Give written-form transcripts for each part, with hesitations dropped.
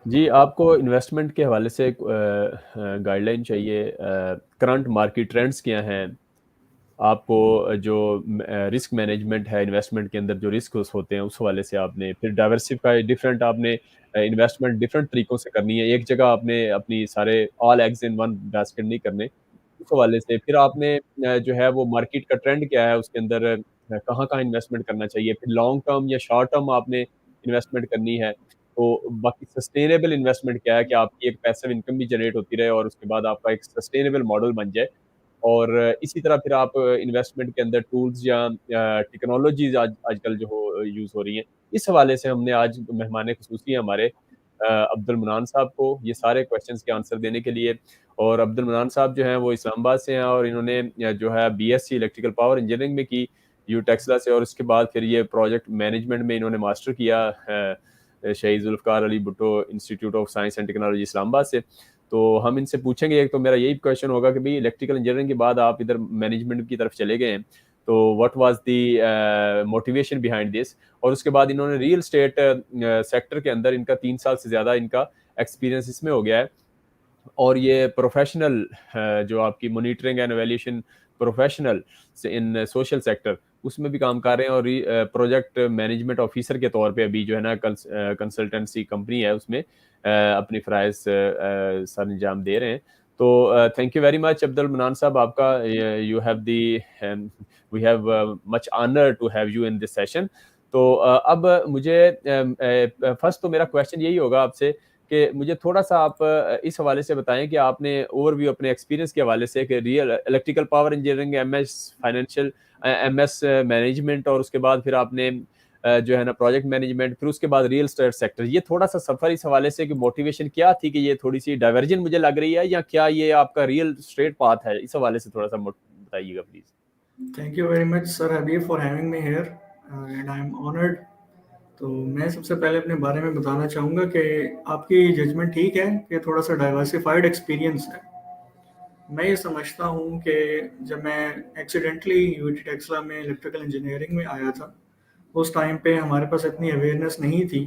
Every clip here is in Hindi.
जी, आपको इन्वेस्टमेंट के हवाले से एक गाइडलाइन चाहिए। करंट मार्केट ट्रेंड्स क्या हैं? आपको जो रिस्क मैनेजमेंट है इन्वेस्टमेंट के अंदर जो रिस्क होते हैं उस हवाले से आपने फिर डाइवर्सिफाई डिफरेंट आपने इन्वेस्टमेंट डिफरेंट तरीकों से करनी है। एक जगह आपने अपनी सारे all eggs in one basket नहीं करने। उस हवाले से फिर आपने जो है वो मार्केट का ट्रेंड क्या है उसके अंदर कहाँ-कहाँ इन्वेस्टमेंट करना चाहिए। फिर लॉन्ग टर्म या शॉर्ट टर्म आपने इन्वेस्टमेंट करनी है। तो बाकी सस्टेनेबल इन्वेस्टमेंट क्या है कि आपकी एक पैसिव इनकम भी जनरेट होती रहे और उसके बाद आपका एक सस्टेनेबल मॉडल बन जाए। और इसी तरह फिर आप इन्वेस्टमेंट के अंदर टूल्स या टेक्नोलॉजीज़ आजकल जो यूज़ हो रही हैं। इस हवाले से हमने आज मेहमान ख़ुसूसी हैं हमारे अब्दुल मन्नान साहब को ये सारे क्वेश्चंस के आंसर देने के लिए। और अब्दुल मन्नान साहब जो हैं वो इस्लामाबाद से हैं और इन्होंने जो है बीएससी इलेक्ट्रिकल पावर इंजीनियरिंग में की यू टेक्सला से और उसके बाद फिर ये प्रोजेक्ट मैनेजमेंट में इन्होंने मास्टर किया शहीद Zulfikar Ali Bhutto institute of science and technology Islamabad से। तो हम इनसे पूछेंगे, एक तो मेरा यही क्वेश्चन होगा कि भई इलेक्ट्रिकल इंजीनियरिंग के बाद आप इधर मैनेजमेंट की तरफ चले गए हैं, तो what was the motivation behind this? और उसके बाद इन्होंने रियल एस्टेट सेक्टर के अंदर इनका 3 साल से ज़्यादा इनका एक्सपीरियंस इसमें हो गया है। और ये प्रोफेशनल जो आपकी monitoring and evaluation professional in social sector उसमें भी काम कर रहे हैं और प्रोजेक्ट मैनेजमेंट ऑफिसर के तौर पे अभी जो है ना कंसल्टेंसी कंपनी है उसमें अपनी फ़राइज़ सर अंजाम दे रहे हैं। तो thank you very much Abdul Mannan sahab आपका you have the we have much honour to have you in this session. तो अब मुझे फर्स्ट तो मेरा क्वेश्चन यही होगा आपसे कि मुझे थोड़ा-सा आप इस हवाले से बताएँ कि आपने ओवरव्यू अपने एक्सपीरियंस के हवाले से कि real electrical power engineering, MS financial MS management और उसके बाद फिर आपने जो है ना प्रोजेक्ट मैनेजमेंट, फिर उसके बाद रियल एस्टेट सेक्टर। ये थोड़ा-सा सफ़र इस हवाले से कि मोटिवेशन क्या थी कि ये थोड़ी-सी डाइवर्जन मुझे लग रही है या क्या ये आपका रियल स्ट्रेट पाथ है? इस हवाले से थोड़ा-सा बताइएगा please. Thank you very much sir Habib for having me here and I am honoured. तो मैं सबसे पहले अपने बारे में बताना चाहूँगा कि आपकी जजमेंट ठीक है कि थोड़ा सा डाइवर्सिफाइड एक्सपीरियंस है। मैं ये समझता हूँ कि जब मैं एक्सीडेंटली यूटी टेक्सला में इलेक्ट्रिकल इंजीनियरिंग में आया था, उस टाइम पे हमारे पास इतनी अवेयरनेस नहीं थी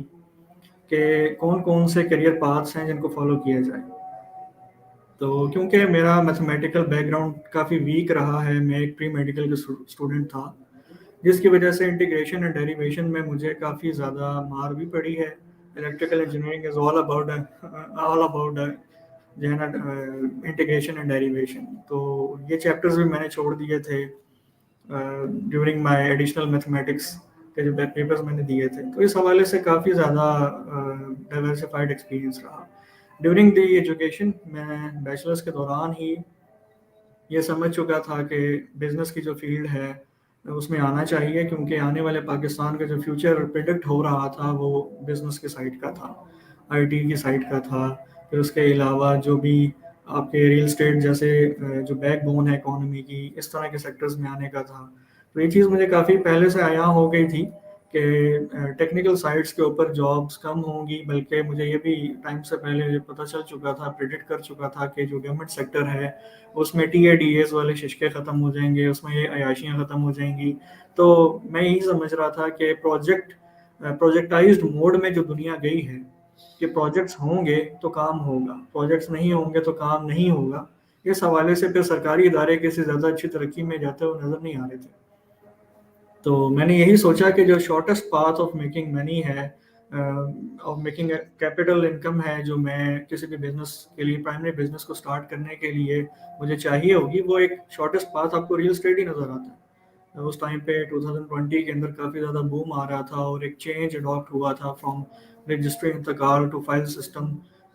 कि कौन कौन से करियर पाथ्स हैं जिनको फॉलो किया जाए। तो क्योंकि मेरा मैथमेटिकल बैकग्राउंड काफ़ी वीक रहा है, मैं एक प्री मेडिकल का स्टूडेंट था, जिसकी वजह से इंटीग्रेशन एंड डेरिवेशन में मुझे काफ़ी ज़्यादा मार भी पड़ी है। Electrical engineering is all about जो है ना इंटीग्रेशन एंड डेरिवेशन। तो ये चैप्टर्स भी मैंने छोड़ दिए थे ड्यूरिंग माय एडिशनल मैथमेटिक्स के जो पेपर्स मैंने दिए थे। तो इस हवाले से काफ़ी ज़्यादा डाइवर्सिफाइड एक्सपीरियंस रहा। ड्यूरिंग द एजुकेशन मैं बैचलर्स के दौरान ही ये समझ चुका था कि बिज़नेस की जो फ़ील्ड है उसमें आना चाहिए, क्योंकि आने वाले पाकिस्तान का जो फ्यूचर प्रेडिक्ट हो रहा था वो बिज़नेस के साइड का था, आईटी की साइड का था। फिर उसके अलावा जो भी आपके रियल एस्टेट जैसे जो बैकबोन है इकोनॉमी की, इस तरह के सेक्टर्स में आने का था। तो ये चीज़ मुझे काफ़ी पहले से आया हो गई थी कि टेक्निकल साइट्स के ऊपर जॉब्स कम होंगी, बल्कि मुझे ये भी टाइम से पहले पता चल चुका था, प्रेडिक्ट कर चुका था कि जो गवर्नमेंट सेक्टर है उसमें टीएडीएस वाले शिश्के ख़त्म हो जाएंगे, उसमें ये अयाशियाँ ख़त्म हो जाएंगी। तो मैं यही समझ रहा था कि प्रोजेक्टाइज्ड मोड में जो दुनिया गई है कि प्रोजेक्ट्स होंगे तो काम होगा, प्रोजेक्ट्स नहीं होंगे तो काम नहीं होगा। इस हवाले से फिर सरकारी इदारे किसी ज़्यादा अच्छी तरक्की में जाते हुए नज़र नहीं आ रहे थे। तो मैंने यही सोचा कि जो shortest path of making money है, ऑफ मेकिंग कैपिटल इनकम है, जो मैं किसी भी बिजनेस के लिए, प्राइमरी बिजनेस को स्टार्ट करने के लिए मुझे चाहिए होगी, वो एक शॉर्टेस्ट पाथ आपको रियल एस्टेट ही नज़र आता है। उस टाइम पे 2020 के अंदर काफ़ी ज़्यादा बूम आ रहा था और एक चेंज अडॉप्ट हुआ था from registering the car to file system,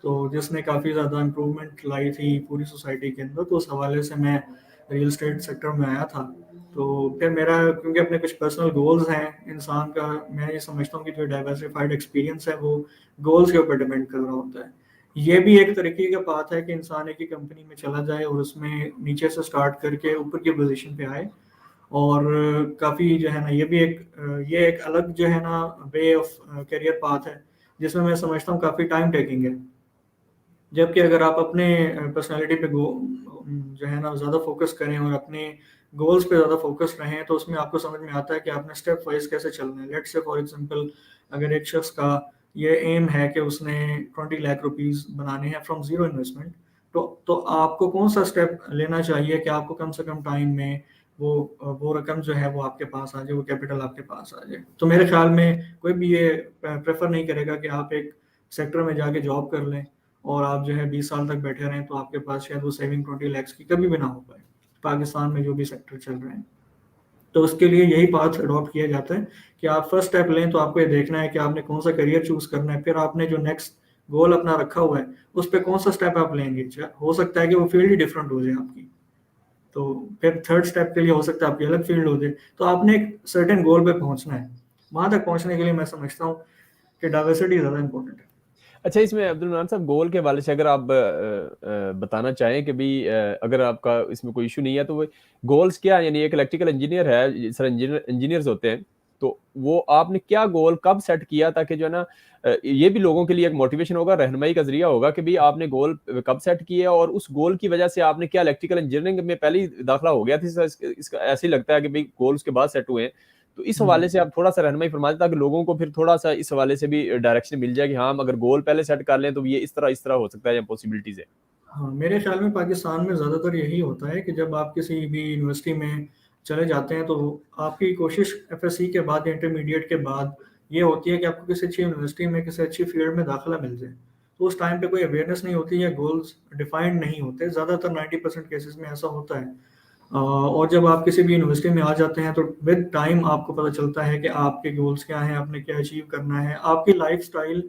तो जिसने काफ़ी ज़्यादा इम्प्रूवमेंट लाई थी पूरी सोसाइटी के अंदर। तो उस हवाले से मैं रियल एस्टेट सेक्टर में आया था। तो फिर मेरा, क्योंकि अपने कुछ पर्सनल गोल्स हैं इंसान का, मैं ये समझता हूँ कि जो डाइवर्सिफाइड एक्सपीरियंस है वो गोल्स के ऊपर डिपेंड कर रहा होता है। ये भी एक तरीके का बात है कि इंसान एक ही कंपनी में चला जाए और उसमें नीचे से स्टार्ट करके ऊपर की पोजीशन पे आए। और काफ़ी जो है ना, ये एक अलग जो है ना वे ऑफ करियर पाथ है, जिसमें मैं समझता हूँ काफ़ी टाइम टेकिंग है। जबकि अगर आप अपने पर्सनैलिटी पे जो है ना ज़्यादा फोकस करें और अपने गोल्स पे ज़्यादा फोकस रहें, तो उसमें आपको समझ में आता है कि आपने स्टेप वाइज कैसे चलना है। लेट्स से फॉर एग्जांपल, अगर एक शख्स का ये एम है कि उसने 20 लाख रुपीस बनाने हैं फ्रॉम जीरो इन्वेस्टमेंट, तो आपको कौन सा स्टेप लेना चाहिए कि आपको कम से कम टाइम में वो रकम जो है वो आपके पास आ जाए, वो कैपिटल आपके पास आ जाए। तो मेरे ख्याल में कोई भी ये प्रेफर नहीं करेगा कि आप एक सेक्टर में जाके जॉब कर लें और आप जो है 20 साल तक बैठे रहें, तो आपके पास शायद वो सेविंग 20 लाख की कभी भी ना हो पाए, पाकिस्तान में जो भी सेक्टर चल रहे हैं। तो उसके लिए यही पाथ अडॉप्ट किया जाता है कि आप फर्स्ट स्टेप लें, तो आपको ये देखना है कि आपने कौन सा करियर चूज करना है, फिर आपने जो नेक्स्ट गोल अपना रखा हुआ है उस पर कौन सा स्टेप आप लेंगे। हो सकता है कि वो फील्ड ही डिफरेंट हो जाए आपकी, तो फिर थर्ड स्टेप के लिए हो सकता है आपकी अलग फील्ड हो जाए। तो आपने एक सर्टेन गोल पे पहुंचना है, वहां तक पहुंचने के लिए मैं समझता हूँ कि डाइवर्सिटी ज़्यादा इंपॉर्टेंट है। अच्छा, इसमें अब्दुल मनान साहब गोल के हवाले से अगर आप बताना चाहें कि भी अगर आपका इसमें कोई इशू नहीं है तो वो गोल्स क्या है? यानी एक इलेक्ट्रिकल इंजीनियर है, सर इंजीनियर्स होते हैं, तो वो आपने क्या गोल कब सेट किया ताकि जो है ना ये भी लोगों के लिए एक मोटिवेशन होगा, रहनुमाई का जरिया होगा कि भी आपने गोल कब सेट किया और उस गोल की वजह से आपने क्या इलेक्ट्रिकल इंजीनियरिंग में पहले ही दाखिला हो गया था, इसका ऐसे ही लगता है कि भाई गोल उसके बाद सेट हुए हैं। तो इस हवाले से आप थोड़ा सा रहनुमाई फरमा दें ताकि लोगों को फिर थोड़ा सा इस हवाले से भी डायरेक्शन मिल जाए कि हाँ, अगर गोल पहले सेट कर लें तो ये इस तरह हो सकता है या पॉसिबिलिटीज है। हाँ, मेरे ख्याल में पाकिस्तान में ज़्यादातर यही होता है कि जब आप किसी भी यूनिवर्सिटी में चले जाते हैं, तो आपकी कोशिश एफएससी के बाद या इंटरमीडिएट के बाद ये होती है कि आपको किसी अच्छी यूनिवर्सिटी में किसी अच्छी फील्ड में दाखिला मिल जाए। तो उस टाइम पे कोई अवेयरनेस नहीं होती या गोल्स डिफाइंड नहीं होते, ज़्यादातर 90% केसेस में ऐसा होता है। और जब आप किसी भी यूनिवर्सिटी में आ जाते हैं, तो विद टाइम आपको पता चलता है कि आपके गोल्स क्या हैं, आपने क्या अचीव करना है, आपकी लाइफ स्टाइल,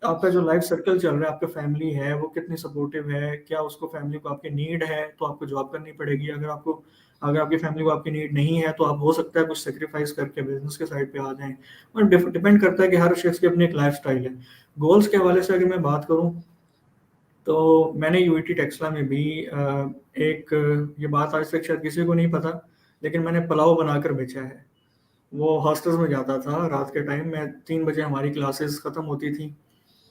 आपका जो लाइफ सर्कल चल रहा है, आपका फैमिली है वो कितनी सपोर्टिव है, क्या उसको फैमिली को आपकी नीड है तो आपको जॉब करनी पड़ेगी। अगर आपकी फैमिली को आपकी नीड नहीं है तो आप हो सकता है कुछ सेक्रीफाइस करके बिजनेस के साइड पे आ जाएं। और डिपेंड करता है कि हर शख्स की अपनी एक लाइफ स्टाइल है। गोल्स के हवाले से अगर मैं बात करूं, तो मैंने यूईटी टेक्सला में भी ये बात आज तक शायद किसी को नहीं पता, लेकिन मैंने पुलाव बनाकर बेचा है। वो हॉस्टल्स में जाता था रात के टाइम में, 3 बजे हमारी क्लासेस ख़त्म होती थी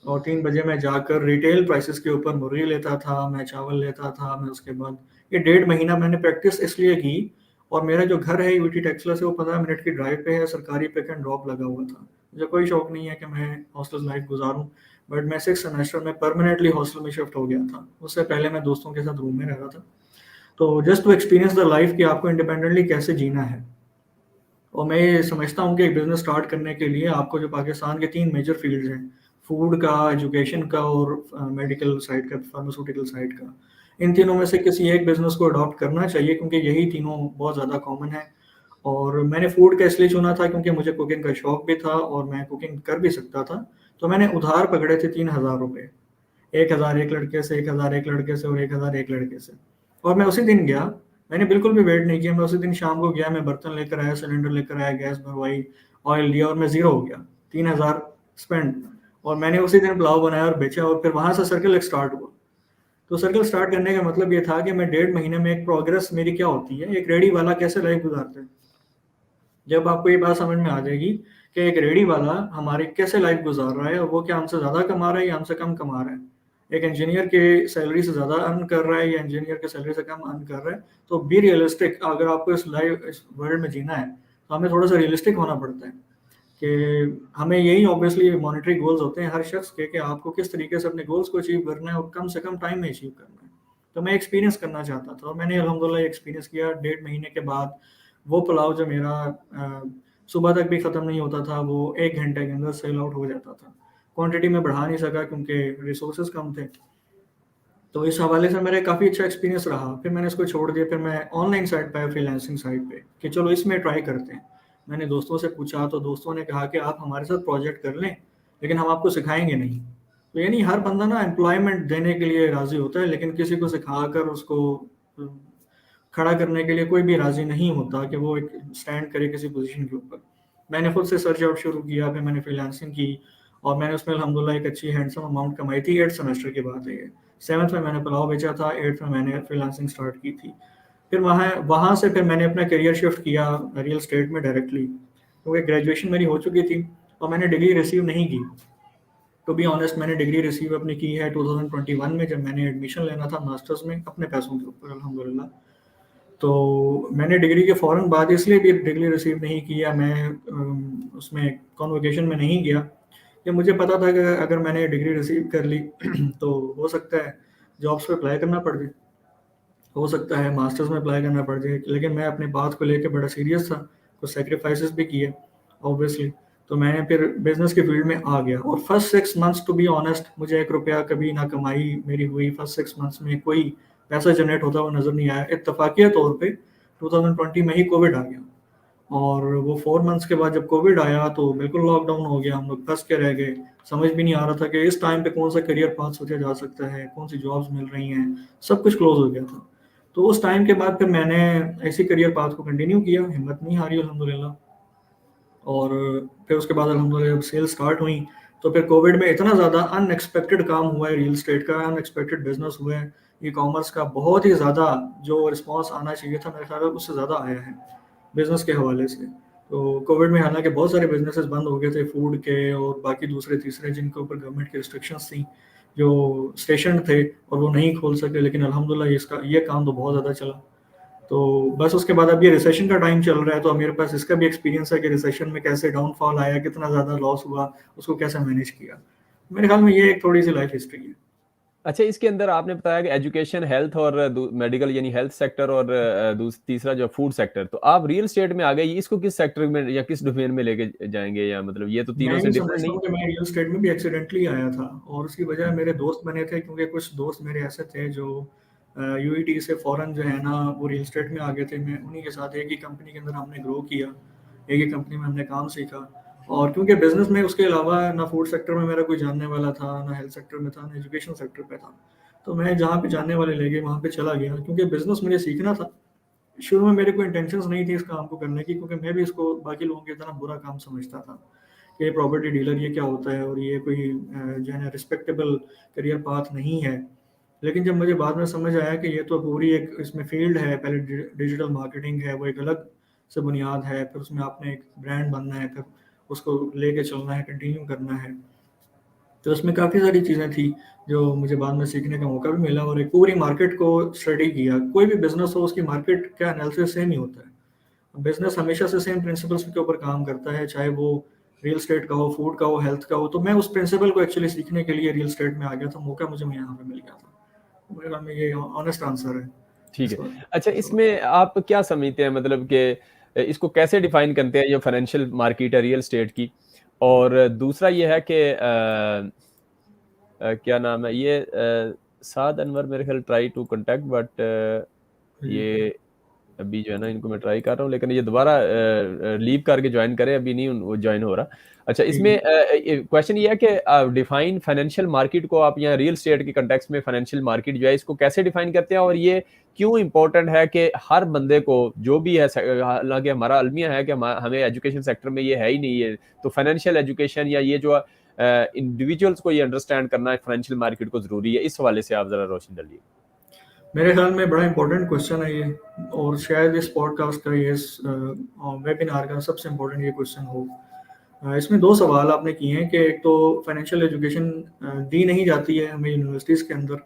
और 3 बजे मैं जाकर रिटेल प्राइसेस के ऊपर मुर्गी लेता था, मैं चावल लेता था। मैं उसके बाद ये 1.5 महीना मैंने प्रैक्टिस इसलिए की, और मेरा जो घर है यूटी टेक्सला से वो 15 मिनट की ड्राइव पे है, सरकारी पिक एंड ड्रॉप लगा हुआ था। मुझे कोई शौक नहीं है कि मैं हॉस्टल लाइफ गुजारूं, बट मैं 6 सेमेस्टर में परमानेंटली हॉस्टल में शिफ्ट हो गया था। उससे पहले मैं दोस्तों के साथ रूम में रह रहा था। तो just to experience the life कि आपको इंडिपेंडेंटली कैसे जीना है। और मैं ये समझता हूँ कि एक बिजनेस स्टार्ट करने के लिए आपको जो पाकिस्तान के 3 मेजर फील्ड्स हैं, फूड का, एजुकेशन का और मेडिकल साइड का, फार्मास्यूटिकल साइड का, इन तीनों में से किसी एक बिजनेस को अडॉप्ट करना चाहिए, क्योंकि यही तीनों बहुत ज़्यादा कॉमन है। और मैंने फूड का इसलिए चुना था क्योंकि मुझे कुकिंग का शौक भी था और मैं कुकिंग कर भी सकता था। तो मैंने उधार पकड़े थे 3,000 रुपये, 1,000 एक लड़के से, 1,000 एक लड़के से और 1,000 एक लड़के से। और मैं उसी दिन गया, मैंने बिल्कुल भी वेट नहीं किया, मैं उसी दिन शाम को गया, मैं बर्तन लेकर आया, सिलेंडर लेकर आया, गैस भरवाई, ऑयल लिया और मैं ज़ीरो हो गया, 3,000 स्पेंड। और मैंने उसी दिन पुलाव बनाया और बेचा, और फिर वहाँ से सर्कल एक स्टार्ट हुआ। तो सर्कल स्टार्ट करने का मतलब ये था कि मैं 1.5 महीने में एक प्रोग्रेस मेरी क्या होती है, एक रेडी वाला कैसे लाइफ गुजारते हैं। जब आपको ये बात समझ में आ जाएगी कि एक रेडी वाला हमारी कैसे लाइफ गुजार रहा है और वो क्या हमसे ज़्यादा कमा रहा है या हमसे कम कमा रहा है, एक इंजीनियर के सैलरी से ज़्यादा अर्न कर रहा है या इंजीनियर के सैलरी से कम अर्न कर रहा है, तो बी रियलिस्टिक। अगर आपको इस वर्ल्ड में जीना है तो हमें थोड़ा सा रियलिस्टिक होना पड़ता है कि हमें यही ऑब्वियसली मॉनेटरी गोल्स होते हैं हर शख्स के, कि आपको किस तरीके से अपने गोल्स को अचीव करना है और कम से कम टाइम में अचीव करना है। तो मैं एक्सपीरियंस करना चाहता था और मैंने अल्हम्दुलिल्लाह एक्सपीरियंस किया। 1.5 महीने के बाद वो पुलाव जो मेरा सुबह तक भी ख़त्म नहीं होता था, वो 1 घंटे के अंदर सेल आउट हो जाता था। क्वांटिटी में बढ़ा नहीं सका क्योंकि रिसोर्सेज कम थे। तो इस हवाले से मेरा काफ़ी अच्छा एक्सपीरियंस रहा। फिर मैंने इसको छोड़ दिया, फिर मैं ऑनलाइन साइट पे, फ्रीलांसिंग साइट पे, कि चलो इसमें ट्राई करते हैं। मैंने दोस्तों से पूछा तो दोस्तों ने कहा कि आप हमारे साथ प्रोजेक्ट कर लें, लेकिन हम आपको सिखाएंगे नहीं। तो यानी हर बंदा ना एम्प्लॉयमेंट देने के लिए राज़ी होता है, लेकिन किसी को सिखा कर उसको खड़ा करने के लिए कोई भी राज़ी नहीं होता कि वो एक स्टैंड करे किसी पोजीशन के ऊपर। मैंने खुद से सर्च आउट शुरू किया, फिर मैंने फ्रीलांसिंग की और मैंने उसमें अल्हम्दुलिल्लाह एक अच्छी हैंडसम अमाउंट कमाई थी। 8th सेमेस्टर की बात है ये। 7th में मैंने पुलाव बेचा था, 8th में मैंने फ्रीलांसिंग स्टार्ट की थी। फिर वहाँ वहाँ से फिर मैंने अपना करियर शिफ्ट किया रियल एस्टेट में डायरेक्टली, क्योंकि ग्रेजुएशन मेरी हो चुकी थी और मैंने डिग्री रिसीव नहीं की। टू बी ऑनेस्ट, मैंने डिग्री रिसीव अपनी की है 2021 में, जब मैंने एडमिशन लेना था मास्टर्स में अपने पैसों के ऊपर अल्हम्दुलिल्लाह। तो मैंने डिग्री के फ़ौरन बाद इसलिए भी डिग्री रिसीव नहीं किया, मैं उसमें कॉन्वोकेशन में नहीं गया कि मुझे पता था कि अगर मैंने डिग्री रिसीव कर ली तो हो सकता है जॉब्स पे अप्लाई करना पड़ जाए, हो सकता है मास्टर्स में अप्लाई करना पड़ जाए, लेकिन मैं अपने बात को लेके बड़ा सीरियस था, कुछ सैक्रिफाइसेस भी किए ऑब्वियसली। तो मैंने फिर बिजनेस के फील्ड में आ गया, और first 6 months to be honest मुझे 1 रुपया कभी ना कमाई मेरी हुई, फर्स्ट 6 मंथ्स में कोई पैसा जनरेट होता हुआ नजर नहीं आया। इत्तफाकिया तौर पे 2020 में ही कोविड आ गया, और वो 4 मंथ्स के बाद जब कोविड आया तो बिल्कुल लॉकडाउन हो गया, हम लोग फंस के रह गए। समझ भी नहीं आ रहा था कि इस टाइम पे कौन सा करियर पाथ सोचा जा सकता है, कौन सी जॉब्स मिल रही हैं, सब कुछ क्लोज हो गया था। तो उस टाइम के बाद फिर मैंने ऐसी करियर पाथ को कंटिन्यू किया, हिम्मत नहीं हारी अल्हम्दुलिल्लाह। और फिर उसके बाद अल्हम्दुलिल्लाह जब सेल स्टार्ट हुई, तो फिर कोविड में इतना ज़्यादा अनएक्सपेक्टेड काम हुआ है, रियल एस्टेट का अनएक्सपेक्टेड बिजनेस हुआ है, ई कॉमर्स का बहुत ही ज़्यादा जो रिस्पॉन्स आना चाहिए था मेरे ख्याल में उससे ज़्यादा आया है बिजनेस के हवाले से। तो कोविड में हालांकि बहुत सारे बिजनेसेस बंद हो गए थे, फूड के और बाकी दूसरे तीसरे जिनके ऊपर गवर्नमेंट की रिस्ट्रिक्शंस थी, जो स्टेशन थे और वो नहीं खोल सके, लेकिन अल्हम्दुलिल्लाह इसका ये काम तो बहुत ज़्यादा चला। तो बस उसके बाद अब ये रिसेशन का टाइम चल रहा है, तो अब मेरे पास इसका भी एक्सपीरियंस है कि रिसेशन में कैसे डाउनफॉल आया, कितना ज़्यादा लॉस हुआ, उसको कैसे मैनेज किया। मेरे ख्याल में ये एक थोड़ी सी लाइफ हिस्ट्री है। अच्छा, इसके अंदर आपने बताया कि एजुकेशन, हेल्थ और मेडिकल यानी हेल्थ सेक्टर और तीसरा जो फूड सेक्टर, तो आप रियल एस्टेट में आ गए, इसको किस सेक्टर में या किस डोमेन में लेके जाएंगे, या मतलब ये तो मैं तीनों से ये डिफरेंट समझता नहीं? हूँ कि मैं रियल एस्टेट में भी एक्सीडेंटली आया था, और उसकी वजह मेरे दोस्त बने थे, क्योंकि कुछ दोस्त मेरे ऐसे थे जो यूईटी से फॉरेन जो है ना वो रियल एस्टेट में आ गए थे। मैं उन्हीं के साथ एक ही कंपनी के अंदर हमने ग्रो किया, एक ही कंपनी में हमने काम सीखा। और क्योंकि बिजनेस में उसके अलावा ना फूड सेक्टर में मेरा कोई जानने वाला था, ना हेल्थ सेक्टर में था, ना एजुकेशन सेक्टर पे था, तो मैं जहाँ पे जानने वाले लगे वहाँ पे चला गया, क्योंकि बिजनेस मुझे सीखना था। शुरू में मेरे को इंटेंशंस नहीं थी इस काम को करने की, क्योंकि मैं भी इसको बाकी लोगों की तरह बुरा काम समझता था कि प्रॉपर्टी डीलर ये क्या होता है, और ये कोई जो है ना रिस्पेक्टेबल करियर पाथ नहीं है। लेकिन जब मुझे बाद में समझ आया कि ये तो पूरी एक इसमें फील्ड है, पहले डिजिटल मार्केटिंग है, वो एक अलग से बुनियाद है, फिर उसमें आपने एक ब्रांड बनना है, फिर उसको लेके चलना है, कंटिन्यू करना है। तो उसमें काफ़ी सारी चीज़ें थी जो मुझे बाद में सीखने का मौका भी मिला, और एक पूरी मार्केट को स्टडी किया। कोई भी बिजनेस हो उसकी मार्केट का एनालिसिस सेम ही होता है। बिजनेस हमेशा से सेम प्रिंसिपल्स के ऊपर काम करता है, चाहे वो रियल एस्टेट का हो, फूड का हो, हेल्थ का हो। तो मैं उस प्रिंसिपल को एक्चुअली सीखने के लिए रियल एस्टेट में आ गया था, मौका मुझे यहाँ पे मिल गया था। तो मेरे ख्याल में ये ऑनेस्ट आंसर है ठीक इस है। पर। अच्छा, इसमें आप क्या समझते हैं, मतलब कि इसको कैसे डिफाइन करते हैं, ये फाइनेंशियल मार्केट है रियल एस्टेट की? और दूसरा ये है कि क्या नाम है ये, साद अनवर मेरे ख्याल ट्राई टू कांटेक्ट, बट जी। ये अभी जो है ना इनको मैं ट्राई कर रहा हूँ, लेकिन ये दोबारा लीव करके ज्वाइन करें, अभी नहीं वो ज्वाइन हो रहा। अच्छा, ठीक इसमें है। क्वेश्चन ये है कि डिफाइन फाइनेंशियल मार्केट को आप यहाँ रियल एस्टेट के कंटेक्स्ट में फाइनेंशियल मार्केट जो है इसको कैसे डिफाइन करते हैं, और ये क्यों इंपॉर्टेंट है कि हर बंदे को जो भी है, हालांकि हमारा अलमिया है कि हमें एजुकेशन सेक्टर में ये है ही नहीं है, तो फाइनेंशियल एजुकेशन या ये जो इंडिविजुअल्स को ये अंडरस्टैंड करना है फाइनेंशियल मार्केट को जरूरी है, इस हवाले से आप जरा रोशनी डालिए। मेरे ख्याल में बड़ा इंपॉर्टेंट क्वेश्चन है ये, और शायद इस पॉडकास्ट का, ये इस वेबिनार का सबसे इम्पोर्टेंट ये क्वेश्चन हो। इसमें दो सवाल आपने किए हैं कि एक तो फाइनेंशियल एजुकेशन दी नहीं जाती है हमें यूनिवर्सिटीज़ के अंदर,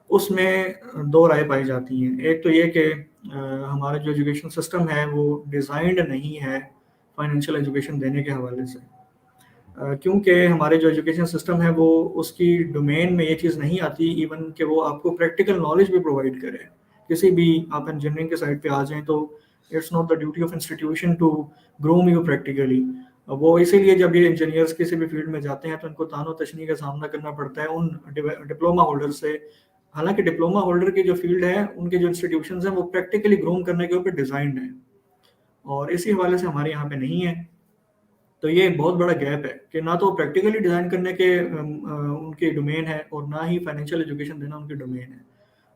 उसमें दो राय पाई जाती हैं। एक तो ये कि हमारा जो एजुकेशन सिस्टम है वो डिज़ाइंड नहीं है फाइनेंशियल एजुकेशन देने के हवाले से। क्योंकि हमारे जो एजुकेशन सिस्टम है वो उसकी डोमेन में ये चीज़ नहीं आती इवन कि वो आपको प्रैक्टिकल नॉलेज भी प्रोवाइड करे। किसी भी आप इंजीनियरिंग के साइड पे आ जाएँ तो it's not the duty of institution to groom you practically. वो इसीलिए जब ये इंजीनियर्स किसी भी फील्ड में जाते हैं तो इनको तानो तशनी का सामना करना पड़ता है उन डिप्लोमा होल्डर से। हालांकि डिप्लोमा होल्डर की जो फील्ड है, उनके जो इंस्टीट्यूशन हैं वो प्रैक्टिकली ग्रूम करने के ऊपर डिज़ाइंड है, और इसी हवाले से हमारे यहाँ पे नहीं है। तो ये एक बहुत बड़ा गैप है कि ना तो प्रैक्टिकली डिज़ाइन करने के उनकी डोमेन है, और ना ही फाइनेंशियल एजुकेशन देना उनकी डोमेन है।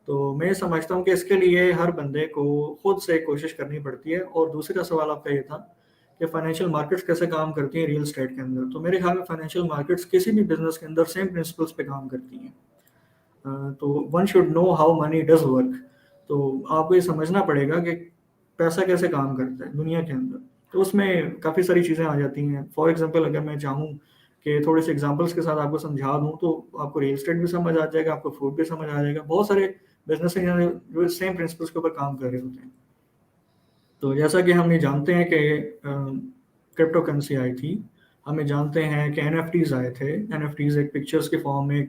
तो मैं समझता हूँ कि इसके लिए हर बंदे को खुद से कोशिश करनी पड़ती है। और दूसरा सवाल आपका ये था कि फाइनेंशियल मार्केट्स कैसे काम करती हैं रियल एस्टेट के अंदर। तो मेरे ख्याल में फाइनेंशियल मार्केट्स किसी भी बिजनेस के अंदर सेम प्रिंसिपल्स पे काम करती हैं। तो one should know how many does work. तो आपको ये समझना पड़ेगा कि पैसा कैसे काम करता है दुनिया के अंदर। तो उसमें काफ़ी सारी चीज़ें आ जाती हैं। फॉर एग्जांपल अगर मैं चाहूँ कि थोड़े से एग्जांपल्स के साथ आपको समझा दूँ, तो आपको रियल एस्टेट भी समझ आ जाएगा, आपको फूड भी समझ आ जाएगा। बहुत सारे बिजनेस हैं जो सेम प्रिंसिपल्स के ऊपर काम कर रहे होते हैं। तो जैसा कि हम ये जानते हैं कि क्रिप्टो करेंसी आई थी हमें जानते हैं कि एनएफटीज आए थे। एनएफटीज एक पिक्चर्स के फॉर्म में,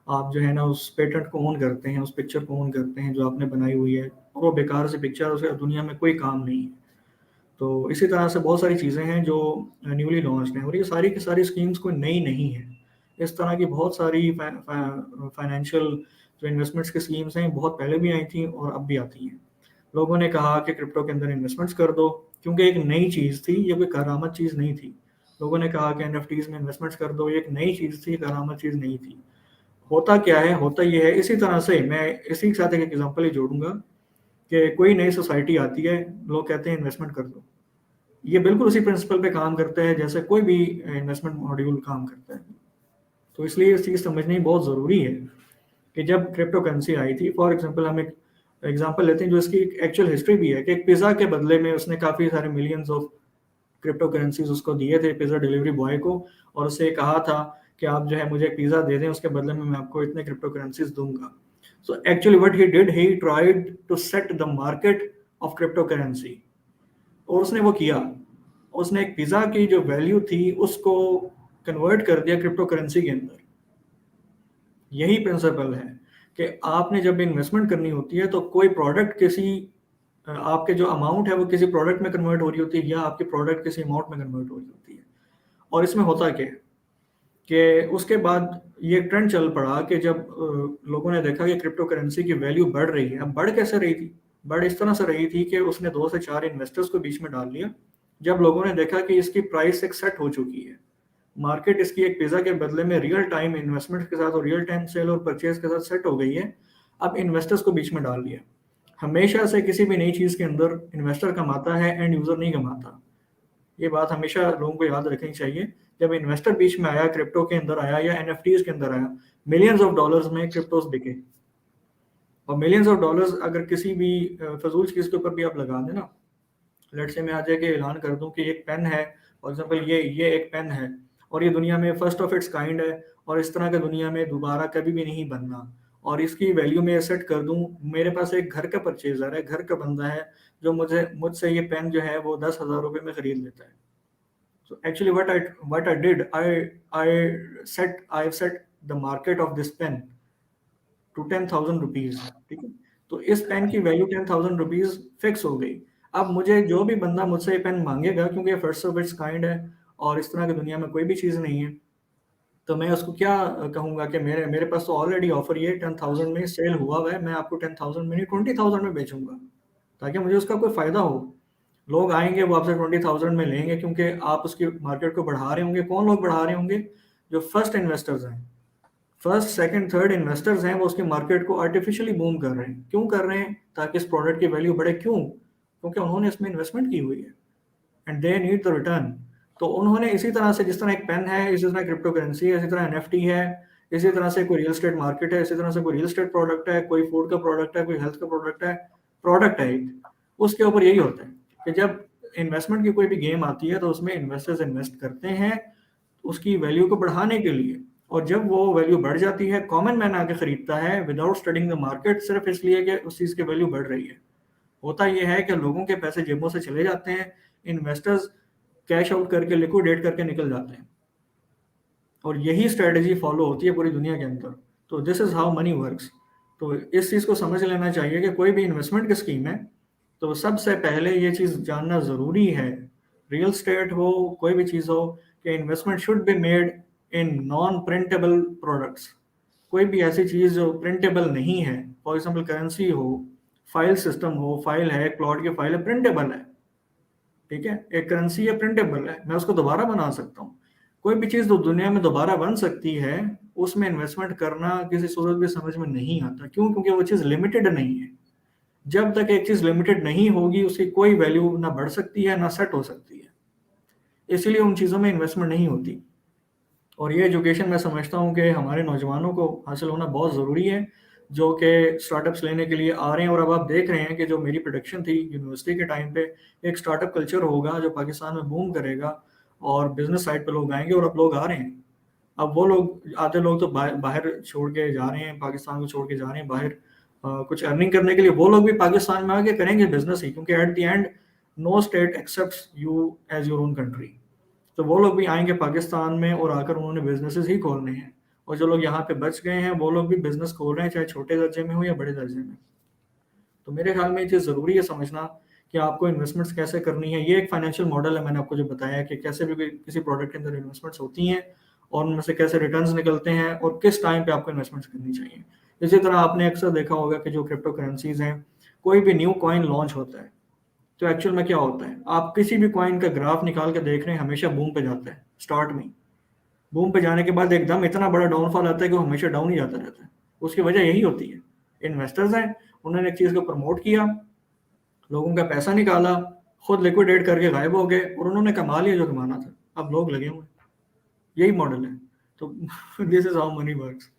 आप जो है ना उस पेटेंट को ओन करते हैं, उस पिक्चर को ओन करते हैं जो आपने बनाई हुई है, और वो बेकार से पिक्चर, उसे दुनिया में कोई काम नहीं है। तो इसी तरह से बहुत सारी चीज़ें हैं जो न्यूली लॉन्च्ड हैं, और ये सारी की सारी स्कीम्स कोई नई नहीं है। इस तरह की बहुत सारी फाइनेंशियल जो इन्वेस्टमेंट्स की स्कीम्स हैं बहुत पहले भी आई थी और अब भी आती हैं। लोगों ने कहा कि क्रिप्टो के अंदर इन्वेस्टमेंट्स कर दो, क्योंकि एक नई चीज़ थी, ये कोई करामत चीज़ नहीं थी। लोगों ने कहा कि एनएफटीज में इन्वेस्टमेंट्स कर दो, ये एक नई चीज़ थी, करामत चीज़ नहीं थी। होता क्या है, होता ये है, इसी तरह से मैं इसी के साथ एक एग्जांपल ही जोड़ूंगा कि कोई नई सोसाइटी आती है, लोग कहते हैं इन्वेस्टमेंट कर दो। ये बिल्कुल उसी प्रिंसिपल पे काम करता है जैसे कोई भी इन्वेस्टमेंट मॉड्यूल काम करता है। तो इसलिए इस चीज़ समझनी बहुत ज़रूरी है कि जब क्रिप्टो करेंसी आई थी, फॉर एग्जांपल हम एक एग्जांपल लेते हैं जो इसकी एक एक्चुअल हिस्ट्री भी है, कि एक पिज़्ज़ा के बदले में उसने काफ़ी सारे मिलियंस ऑफ क्रिप्टो करेंसीज उसको दिए थे, पिज़्ज़ा डिलीवरी बॉय को, और उससे कहा था कि आप जो है मुझे एक पिज़्ज़ा दे दें, उसके बदले में मैं आपको इतने क्रिप्टो करेंसीज दूंगा। So actually what he did, he tried to set the market of crypto currency, और उसने वो किया। उसने एक पिज़्ज़ा की जो वैल्यू थी उसको कन्वर्ट कर दिया क्रिप्टो करेंसी के अंदर। यही प्रिंसिपल है कि आपने जब इन्वेस्टमेंट करनी होती है तो कोई प्रोडक्ट किसी आपके जो अमाउंट है वो किसी प्रोडक्ट में कन्वर्ट हो रही होती है, या आपकी प्रोडक्ट किसी अमाउंट में कन्वर्ट हो रही होती है। और इसमें होता क्या है कि उसके बाद ये ट्रेंड चल पड़ा कि जब लोगों ने देखा कि क्रिप्टो करेंसी की वैल्यू बढ़ रही है। अब बढ़ कैसे रही थी? बढ़ इस तरह से रही थी कि उसने 2 से 4 इन्वेस्टर्स को बीच में डाल लिया। जब लोगों ने देखा कि इसकी प्राइस एक सेट हो चुकी है, मार्केट इसकी एक पिज़्ज़ा के बदले में रियल टाइम इन्वेस्टमेंट के साथ और रियल टाइम सेल और परचेज के साथ सेट हो गई है, अब इन्वेस्टर्स को बीच में डाल लिया। हमेशा से किसी भी नई चीज़ के अंदर इन्वेस्टर कमाता है, एंड यूज़र नहीं कमाता। ये बात हमेशा लोगों को याद रखनी चाहिए। जब इन्वेस्टर बीच में आया, क्रिप्टो के अंदर आया या एनएफटीज के अंदर आया, मिलियंस ऑफ डॉलर्स में क्रिप्टोस बिके। और मिलियंस ऑफ डॉलर्स अगर किसी भी फजूल चीज़ के ऊपर भी आप लगा दें ना, लेट से मैं आज के ऐलान कर दूं कि एक पेन है, फॉर एग्जांपल ये एक पेन है, और ये दुनिया में फर्स्ट ऑफ इट्स काइंड है, और इस तरह का दुनिया में दोबारा कभी भी नहीं बनना, और इसकी वैल्यू में सेट कर दूं। मेरे पास एक घर का परचेजर है, घर का बंदा है, जो मुझसे ये पेन जो है वो 10,000 रुपये में खरीद लेता है। So actually, what I did, I've set the market of this pen to 10,000 rupees. ठीक है, तो इस पेन की वैल्यू 10,000 रुपीज फिक्स हो गई। अब मुझे जो भी बंदा मुझसे ये पेन मांगेगा, क्योंकि ये फर्स्ट ऑफ इट्स काइंड है और इस तरह की दुनिया में कोई भी चीज़ नहीं है, तो मैं उसको क्या कहूंगा कि मेरे मेरे पास तो ऑलरेडी ऑफर ये 10,000 में सेल हुआ हुआ है, मैं आपको 10,000 में नहीं 20,000 में बेचूंगा, ताकि मुझे उसका कोई फायदा हो। लोग आएंगे, वो आपसे 20,000 में लेंगे, क्योंकि आप उसकी मार्केट को बढ़ा रहे होंगे। कौन लोग बढ़ा रहे होंगे? जो फर्स्ट इन्वेस्टर्स हैं, फर्स्ट सेकंड थर्ड इन्वेस्टर्स हैं, वो उसकी मार्केट को आर्टिफिशियली बूम कर रहे हैं। क्यों कर रहे हैं? ताकि इस प्रोडक्ट की वैल्यू बढ़े। क्यों? क्योंकि उन्होंने इसमें इन्वेस्टमेंट की हुई है, and they need the return. तो उन्होंने इसी तरह से, जिस तरह एक पेन है, इसी तरह क्रिप्टो करेंसी है, इसी तरह एनएफटी है, इसी तरह से कोई रियल एस्टेट मार्केट है, इसी तरह से कोई रियल एस्टेट प्रोडक्ट है, कोई फूड का प्रोडक्ट है, कोई हेल्थ का प्रोडक्ट है एक, उसके ऊपर यही होता है कि जब इन्वेस्टमेंट की कोई भी गेम आती है तो उसमें इन्वेस्टर्स इन्वेस्ट करते हैं उसकी वैल्यू को बढ़ाने के लिए, और जब वो वैल्यू बढ़ जाती है, कॉमन मैन आके खरीदता है विदाउट स्टडिंग द मार्केट, सिर्फ इसलिए कि उस चीज़ की वैल्यू बढ़ रही है। होता यह है कि लोगों के पैसे जेबों से चले जाते हैं, इन्वेस्टर्स कैश आउट करके लिक्विडेट करके निकल जाते हैं, और यही स्ट्रेटजी फॉलो होती है पूरी दुनिया के अंदर। तो this is how many works. तो इस चीज़ को समझ लेना चाहिए कि कोई भी इन्वेस्टमेंट की स्कीम है तो सबसे पहले ये चीज़ जानना ज़रूरी है, रियल स्टेट हो, कोई भी चीज़ हो, कि investment should be made in non printable products. कोई भी ऐसी चीज़ जो प्रिंटेबल नहीं है, फॉर एग्जाम्पल करेंसी हो, फाइल सिस्टम हो, फाइल है, क्लाउड की फाइल है, प्रिंटेबल है, ठीक है, एक करेंसी है, प्रिंटेबल है, मैं उसको दोबारा बना सकता हूँ। कोई भी चीज़ जो दुनिया में दोबारा बन सकती है, उसमें इन्वेस्टमेंट करना किसी सूरत भी समझ में नहीं आता। क्यों? क्योंकि वो चीज़ लिमिटेड नहीं है। जब तक एक चीज़ लिमिटेड नहीं होगी, उसकी कोई वैल्यू ना बढ़ सकती है ना सेट हो सकती है, इसलिए उन चीज़ों में इन्वेस्टमेंट नहीं होती। और ये एजुकेशन मैं समझता हूँ कि हमारे नौजवानों को हासिल होना बहुत ज़रूरी है, जो कि स्टार्टअप्स लेने के लिए आ रहे हैं। और अब आप देख रहे हैं कि जो मेरी प्रोडिक्शन थी यूनिवर्सिटी के टाइम पे, एक स्टार्टअप कल्चर होगा जो पाकिस्तान में बूम करेगा, और बिजनेस साइड पे लोग आएंगे, और अब लोग आ रहे हैं। अब वो लोग, आधे लोग तो बाहर छोड़ के जा रहे हैं, पाकिस्तान को छोड़ के जा रहे हैं बाहर कुछ अर्निंग करने के लिए। वो लोग भी पाकिस्तान में आके करेंगे बिजनेस ही, क्योंकि at the end no state accepts you as your own country. तो वो लोग भी आएंगे पाकिस्तान में और आकर उन्होंने बिजनेसेस ही खोलने हैं। और जो लोग यहाँ पे बच गए हैं वो लोग भी बिजनेस खोल रहे हैं, चाहे छोटे दर्जे में हो या बड़े दर्जे में। तो मेरे ख्याल में ये चीज़ ज़रूरी है समझना कि आपको इन्वेस्टमेंट्स कैसे करनी है। ये एक फाइनेंशियल मॉडल है, मैंने आपको जो बताया कि कैसे भी किसी प्रोडक्ट के अंदर इन्वेस्टमेंट्स होती हैं और उनमें से कैसे रिटर्न्स निकलते हैं और किस टाइम पे आपको इन्वेस्टमेंट्स करनी चाहिए। इसी तरह आपने अक्सर देखा होगा कि जो क्रिप्टो करेंसीज हैं, कोई भी न्यू कॉइन लॉन्च होता है तो एक्चुअल में क्या होता है, आप किसी भी कॉइन का ग्राफ निकाल के देख रहे हैं, हमेशा बूम पे जाता है स्टार्ट में। बूम पे जाने के बाद एकदम इतना बड़ा डाउनफॉल आता है कि वो हमेशा डाउन ही जाता रहता है। उसकी वजह यही होती है, इन्वेस्टर्स हैं, उन्होंने एक चीज़ को प्रमोट किया, लोगों का पैसा निकाला, खुद लिक्विडेट करके गायब हो गए और उन्होंने कमा लिया जो कमाना था। अब लोग लगे हुए, यही मॉडल है। तो this is how many works.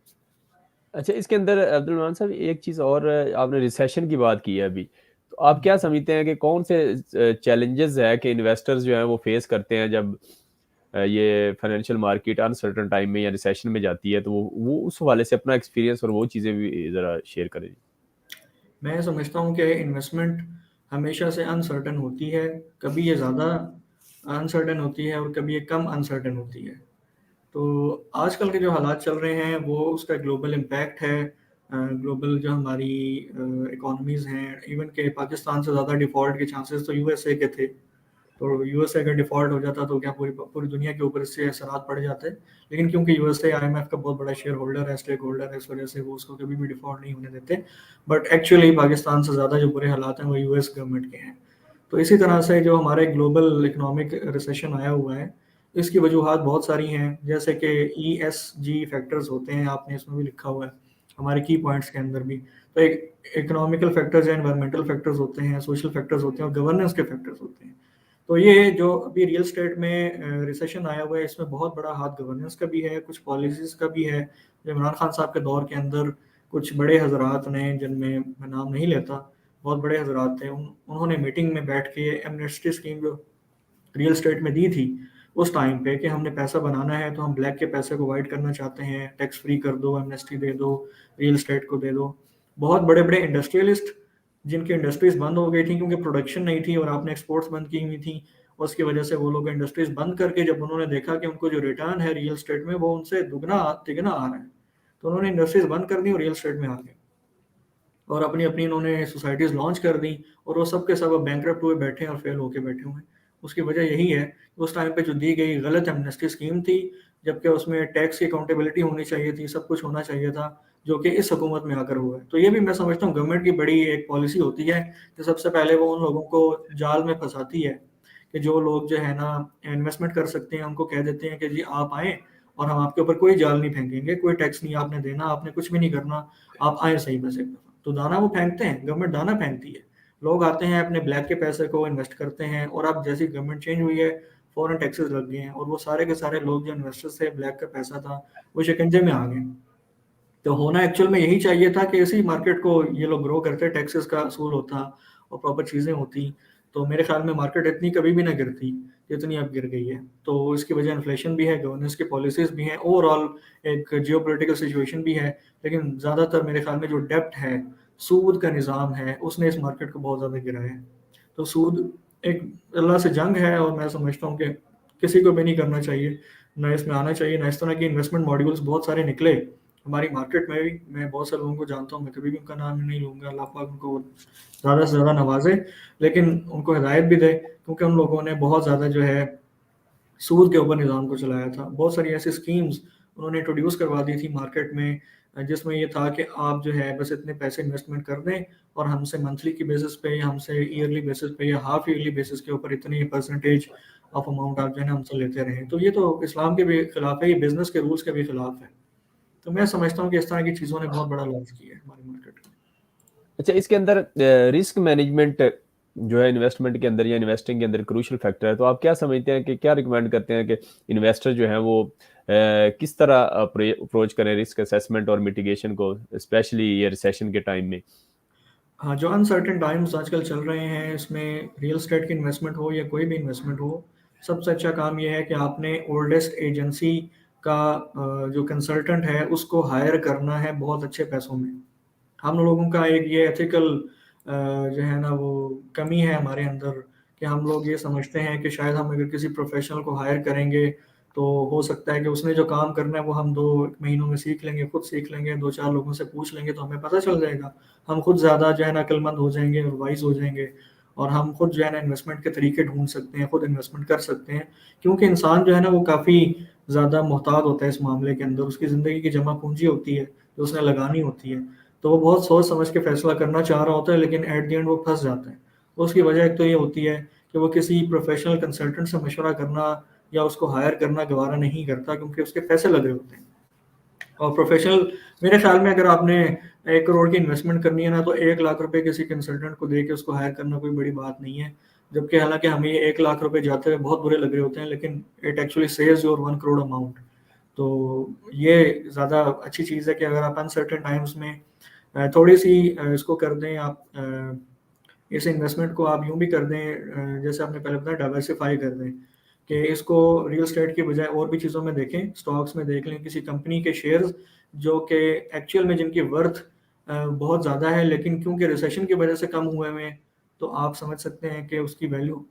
अच्छा, इसके अंदर अब्दुल रहमान साहब एक चीज़ और, आपने रिसेशन की बात की है अभी, तो आप क्या समझते हैं कि कौन से चैलेंजेस है कि इन्वेस्टर्स जो हैं वो फेस करते हैं जब ये फाइनेंशियल मार्केट अनसर्टन टाइम में या रिसेशन में जाती है, तो वो उस हवाले से अपना एक्सपीरियंस और वो चीज़ें भी ज़रा शेयर करें। मैं समझता हूँ कि इन्वेस्टमेंट हमेशा से अनसर्टन होती है, कभी ये ज़्यादा अनसर्टन होती है और कभी ये कम अनसर्टन होती है। तो आजकल के जो हालात चल रहे हैं वो उसका ग्लोबल इम्पैक्ट है। ग्लोबल जो हमारी इकोनॉमीज़ हैं, इवन के पाकिस्तान से ज़्यादा डिफ़ॉल्ट के चांसेस तो यूएसए के थे। तो यूएसए अगर डिफ़ॉल्ट हो जाता तो क्या पूरी पूरी दुनिया के ऊपर इससे असरात पड़ जाते। लेकिन क्योंकि यूएसए आईएमएफ का बहुत बड़ा शेयर होल्डर है, स्टेक होल्डर है, इस वजह से वो उसको कभी भी डिफ़ॉल्ट नहीं होने देते। बट एक्चुअली पाकिस्तान से ज़्यादा जो बुरे हालात हैं वो यूएस गवर्नमेंट के हैं। तो इसी तरह से जो हमारे ग्लोबल इकोनॉमिक रिसेशन आया हुआ है, इसकी वजूहात बहुत सारी हैं, जैसे कि ईएसजी फैक्टर्स होते हैं, आपने इसमें भी लिखा हुआ है हमारे की पॉइंट्स के अंदर भी। तो एक इकोनॉमिकल फैक्टर्स हैं, एनवायरमेंटल फैक्टर्स होते हैं, सोशल फैक्टर्स होते हैं और गवर्नेंस के फैक्टर्स होते हैं। तो ये जो अभी रियल स्टेट में रिसेशन आया हुआ है, इसमें बहुत बड़ा हाथ गवर्नेंस का भी है, कुछ पॉलिसीज़ का भी है। इमरान खान साहब के दौर के अंदर कुछ बड़े हज़रात ने, जिनमें मैं नाम नहीं लेता, बहुत बड़े हज़रात थे, उन्होंने मीटिंग में बैठ के एमनेस्टी स्कीम जो रियल स्टेट में दी थी उस टाइम पे कि हमने पैसा बनाना है तो हम ब्लैक के पैसे को वाइट करना चाहते हैं, टैक्स फ्री कर दो, एमनेस्टी दे दो, रियल स्टेट को दे दो। बहुत बड़े बड़े इंडस्ट्रियलिस्ट जिनकी इंडस्ट्रीज बंद हो गई थी क्योंकि प्रोडक्शन नहीं थी और आपने एक्सपोर्ट्स बंद की हुई थी, उसकी वजह से वो लोग इंडस्ट्रीज बंद करके जब उन्होंने देखा कि उनको जो रिटर्न है रियल स्टेट में वो उनसे दुगना तिगना आ रहा है, तो उन्होंने इंडस्ट्रीज बंद कर दी और रियल स्टेट में आ गए और अपनी अपनी इन्होंने सोसाइटीज़ लॉन्च कर दी और वो सब के सब अब बैंकरप्ट हुए बैठे हैं और फेल होके बैठे हुए हैं। उसकी वजह यही है कि उस टाइम पे जो दी गई गलत एमनेस्टी स्कीम थी, जबकि उसमें टैक्स की अकाउंटेबिलिटी होनी चाहिए थी, सब कुछ होना चाहिए था, जो कि इस हुकूमत में आकर हुआ है। तो ये भी मैं समझता हूँ गवर्नमेंट की बड़ी एक पॉलिसी होती है कि सबसे पहले वो उन लोगों को जाल में फंसाती है कि जो लोग जो है ना इन्वेस्टमेंट कर सकते हैं, उनको कह देते हैं कि जी आप आएँ और हम आपके ऊपर कोई जाल नहीं फेंकेंगे, कोई टैक्स नहीं आपने देना, आपने कुछ भी नहीं करना, आप आएँ सही बस एक दफ़ा। तो दाना वो फेंकते हैं, गवर्नमेंट दाना फेंकती है। लोग आते हैं अपने ब्लैक के पैसे को इन्वेस्ट करते हैं और अब जैसी गवर्नमेंट चेंज हुई है, फ़ौरन टैक्सेस लग गए हैं और वो सारे के सारे लोग जो इन्वेस्टर्स थे, ब्लैक का पैसा था, वो शिकंजे में आ गए। तो होना एक्चुअल में यही चाहिए था कि इसी मार्केट को ये लोग ग्रो करते, टैक्सेस का असूल होता और प्रॉपर चीज़ें होती, तो मेरे ख्याल में मार्केट इतनी कभी भी ना गिरती जितनी अब गिर गई है। तो इसकी वजह इन्फ्लेशन भी है, गवर्नेंस की पॉलिसीज़ भी हैं, ओवरऑल एक जियोपॉलिटिकल सिचुएशन भी है, लेकिन ज़्यादातर मेरे ख्याल में जो डेब्ट है, सूद का निज़ाम है, उसने इस मार्केट को बहुत ज़्यादा गिराया है। तो सूद एक अल्लाह से जंग है और मैं समझता हूँ कि किसी को भी नहीं करना चाहिए, ना इसमें आना चाहिए, ना इस तरह के इन्वेस्टमेंट मॉड्यूल्स बहुत सारे निकले हमारी मार्केट में भी। मैं बहुत सारे लोगों को जानता हूँ, मैं कभी भी उनका नाम नहीं लूँगा, अल्लाह पाक उनको ज़्यादा से ज़्यादा नवाज़े, लेकिन उनको हिदायत भी दे, क्योंकि उन लोगों ने बहुत ज़्यादा जो है सूद के ऊपर निज़ाम को चलाया था। बहुत सारी ऐसी स्कीम्स उन्होंने इंट्रोड्यूस करवा दी थी मार्केट में, जिसमें ये था कि आप जो है बस इतने पैसे इन्वेस्टमेंट कर दें और हमसे मंथली की बेसिस पे या हमसे ईयरली बेसिस पे या हाफ ईयरली बेसिस के ऊपर इतनी परसेंटेज ऑफ अमाउंट आप जो है ना हमसे लेते रहें। तो ये तो इस्लाम के भी खिलाफ है, ये बिज़नेस के रूल्स के भी खिलाफ है। तो मैं समझता हूँ कि इस तरह की चीज़ों ने बहुत बड़ा लॉस किया है हमारी मार्केट में। अच्छा, इसके अंदर रिस्क मैनेजमेंट जो है इन्वेस्टमेंट के अंदर या इन्वेस्टिंग के अंदर क्रूशियल फैक्टर है, तो आप क्या समझते हैं कि क्या रिकमेंड करते हैं कि इन्वेस्टर जो है वो किस तरह अप्रोच करें रिस्क असेसमेंट और मिटिगेशन को, स्पेशली ये रिसेशन के टाइम में? हाँ, जो अनसर्टेन टाइम्स आजकल चल रहे हैं, इसमें रियल एस्टेट की इन्वेस्टमेंट हो या कोई भी इन्वेस्टमेंट हो, सबसे अच्छा काम ये है कि आपने ओल्डेस्ट एजेंसी का जो कंसल्टेंट है उसको हायर करना है बहुत अच्छे पैसों में। हम लोगों का एक ये एथिकल जो है ना वो कमी है हमारे अंदर कि कि हम लोग ये समझते हैं कि शायद हम अगर किसी प्रोफेशनल को हायर करेंगे तो हो सकता है कि उसने जो काम करना है वो हम 2 महीनों में सीख लेंगे, खुद सीख लेंगे, 2-4 लोगों से पूछ लेंगे तो हमें पता चल जाएगा। हम खुद ज़्यादा जो है ना अक्लमंद हो जाएँगे और वाइज़ हो जाएँगे और हम खुद जो है ना इन्वेस्टमेंट के तरीके ढूँढ सकते हैं, खुद इन्वेस्टमेंट कर सकते हैं। क्योंकि इंसान जो है ना वो काफ़ी ज़्यादा मोहतात होता है इस मामले के अंदर, उसकी ज़िंदगी की जमा पूँजी होती है, जो उसने लगानी होती है। तो वो बहुत सोच समझ के फैसला करना चाह रहा होता है लेकिन एट द एंड वो फँस जाता है। उसकी वजह एक तो ये होती है कि वो किसी प्रोफ़ेशनल कंसल्टेंट से मशवरा करना या उसको हायर करना गवारा नहीं करता क्योंकि उसके पैसे लगे होते हैं। और प्रोफ़ेशनल मेरे ख़्याल में अगर आपने 1 करोड़ की इन्वेस्टमेंट करनी है ना तो 1 लाख रुपए किसी कंसल्टेंट को दे के उसको हायर करना कोई बड़ी बात नहीं है। जबकि हालाँकि हमें ये 1 लाख रुपए जाते हुए बहुत बुरे लग रहे होते हैं लेकिन it actually saves your 1 crore amount. तो ये ज़्यादा अच्छी चीज़ है कि अगर आप अनसर्टेन टाइम्स में थोड़ी-सी इसको कर दें आप इस इन्वेस्टमेंट को आप यूँ भी कर दें जैसे आपने पहले बताया डाइवर्सिफ़ाई कर दें, कि इसको रियल एस्टेट की बजाय और भी चीज़ों में देखें, स्टॉक्स में देख लें, किसी कंपनी के शेयर्स जो कि एक्चुअल में जिनकी वर्थ बहुत ज़्यादा है लेकिन क्योंकि रिसेशन की वजह से कम हुए हुए हैं, तो आप समझ सकते हैं कि उसकी वैल्यू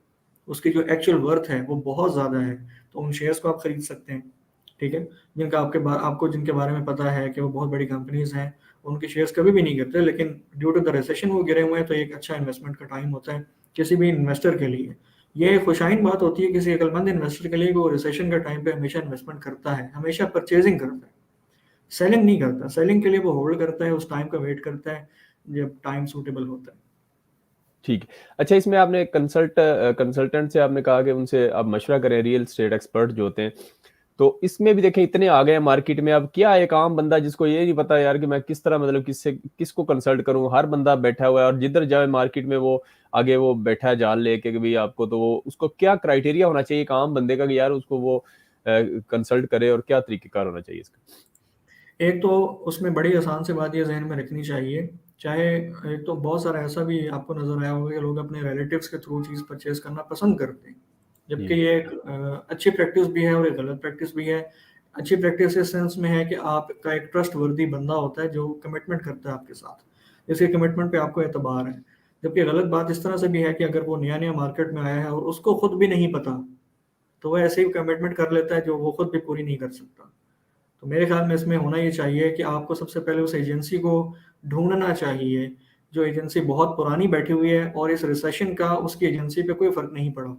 उसकी जो एक्चुअल वर्थ है वो बहुत ज़्यादा है, तो उन शेयर्स को आप खरीद सकते हैं, ठीक है? आपको जिनके बारे में पता है कि वो बहुत बड़ी कंपनीज़ हैं, उनके शेयर्स कभी भी नहीं गिरते लेकिन ड्यू टू द रिसेशन वो गिरे हुए हैं, तो एक अच्छा इन्वेस्टमेंट का टाइम होता है, किसी भी इन्वेस्टर के लिए। ये खुशाइन बात होती है किसी अक्लमंद इन्वेस्टर के लिए कि वो रिसेशन के टाइम पे हमेशा इन्वेस्टमेंट करता है, हमेशा परचेज़िंग करता है, सेलिंग नहीं करता। सेलिंग के लिए वो होल्ड करता है, उस टाइम का वेट करता है, जब टाइम सूटेबल होता है। ठीक है। अच्छा, इसमें आपने कंसल्टेंट से आपने कहा कि उनसे आप मशवरा करें, रियल एस्टेट एक्सपर्ट जो होते हैं। तो इसमें भी देखें इतने आ गए हैं मार्केट में, अब क्या एक आम बंदा जिसको ये नहीं पता यार कि मैं किस तरह मतलब किसको कंसल्ट करूँ, हर बंदा बैठा हुआ है और जिधर जाए मार्केट में वो आगे वो बैठा है जान लेके कि भाई आपको तो वो उसको क्या क्राइटेरिया होना चाहिए एक आम बंदे का कि यार उसको वो कंसल्ट करे और क्या तरीक़ेकार होना चाहिए इसका? एक तो उसमें बड़ी आसान सी बात ये ज़हन में रखनी चाहिए, चाहे एक तो बहुत सारा ऐसा भी आपको नज़र आया होगा कि लोग अपने रिलेटिव्स के थ्रू चीज़ परचेज़ करना पसंद करते हैं। जबकि जी, ये एक अच्छी प्रैक्टिस भी है और एक गलत प्रैक्टिस भी है। अच्छी प्रैक्टिस इस सेंस में है कि आपका एक ट्रस्टवर्दी बंदा होता है जो कमिटमेंट करता है आपके साथ, जिसके कमिटमेंट पे आपको एतबार है। जबकि गलत बात इस तरह से भी है कि अगर वो नया-नया मार्केट में आया है और उसको खुद भी नहीं पता, तो वो ऐसे ही कमिटमेंट कर लेता है जो वो खुद भी पूरी नहीं कर सकता। तो मेरे ख़्याल में इसमें होना ये चाहिए कि आपको सबसे पहले उस एजेंसी को ढूँढना चाहिए, जो एजेंसी बहुत पुरानी बैठी हुई है और इस रिसेशन का उसकी एजेंसी पे कोई फ़र्क नहीं पड़ा।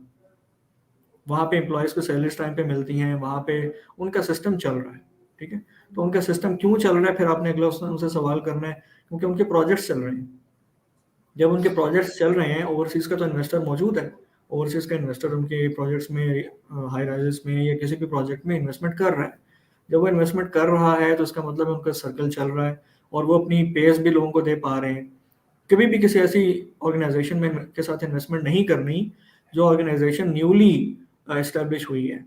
वहाँ पे एम्प्लॉइज़ को सैलरीज़ टाइम पे मिलती हैं, वहाँ पे उनका सिस्टम चल रहा है, ठीक है? तो उनका सिस्टम क्यों चल रहा है फिर आपने अगला उनसे सवाल करना है, क्योंकि उनके प्रोजेक्ट्स चल रहे हैं। जब उनके प्रोजेक्ट्स चल रहे हैं, ओवरसीज़ का तो इन्वेस्टर मौजूद है। ओवरसीज़ का इन्वेस्टर उनके प्रोजेक्ट्स में हाई राइज़ेज़ में या किसी भी प्रोजेक्ट में इन्वेस्टमेंट कर रहा है। जब वो इन्वेस्टमेंट कर रहा है, तो इसका मतलब है उनका सर्कल चल रहा है और वो अपनी पेस भी लोगों को दे पा रहे हैं। कभी भी किसी ऐसी ऑर्गेनाइज़ेशन में के साथ इन्वेस्टमेंट नहीं करनी, जो ऑर्गेनाइज़ेशन न्यूली एस्टेब्लिश हुई है।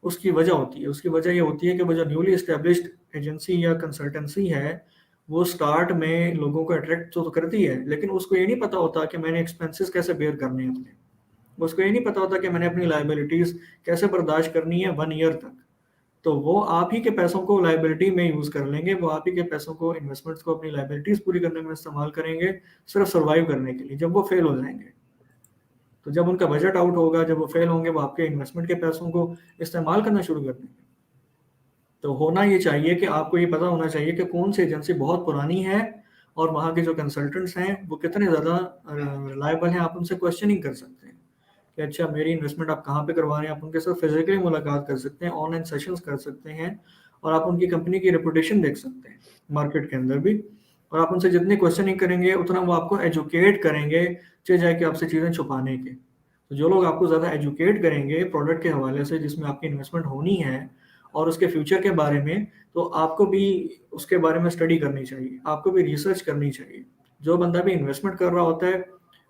उसकी वजह होती है, उसकी वजह ये होती है कि वो जो न्यूली एस्टेब्लिश्ड एजेंसी या कंसल्टेंसी है, वो स्टार्ट में लोगों को अट्रैक्ट तो करती है, लेकिन उसको ये नहीं पता होता कि मैंने एक्सपेंसेस कैसे बेयर करने हैं अपने। उसको ये नहीं पता होता कि मैंने अपनी लायबिलिटीज़ कैसे बर्दाश्त करनी है 1 ईयर तक। तो वो आप ही के पैसों को लायबिलिटी में यूज़ कर लेंगे, वो आप ही के पैसों को इन्वेस्टमेंट्स को अपनी लायबिलिटीज़ पूरी करने में इस्तेमाल करेंगे, सिर्फ़ सर्वाइव करने के लिए, जब वो फेल हो जाएँगे। तो जब उनका बजट आउट होगा, जब वो फेल होंगे, वो आपके इन्वेस्टमेंट के पैसों को इस्तेमाल करना शुरू कर देंगे। तो होना ये चाहिए कि आपको ये पता होना चाहिए कि कौन-सी एजेंसी बहुत पुरानी है और वहाँ के जो कंसल्टेंट्स हैं, वो कितने ज़्यादा रिलायबल हैं, आप उनसे क्वेश्चनिंग कर सकते हैं। कि अच्छा मेरी इन्वेस्टमेंट आप कहाँ पे करवा रहे हैं, आप उनके साथ फिज़िकली मुलाकात कर सकते हैं, ऑनलाइन सेशंस कर सकते हैं और आप उनकी कंपनी की रेपुटेशन देख सकते हैं, मार्केट के अंदर भी। और आप उनसे जितनी क्वेश्चनिंग करेंगे, उतना वो आपको एजुकेट करेंगे, चाहे कि आपसे चीज़ें छुपाने के। तो जो लोग आपको ज़्यादा एजुकेट करेंगे प्रोडक्ट के हवाले से जिसमें आपकी इन्वेस्टमेंट होनी है और उसके फ्यूचर के बारे में, तो आपको भी उसके बारे में स्टडी करनी चाहिए, आपको भी रिसर्च करनी चाहिए। जो बंदा भी इन्वेस्टमेंट कर रहा होता है,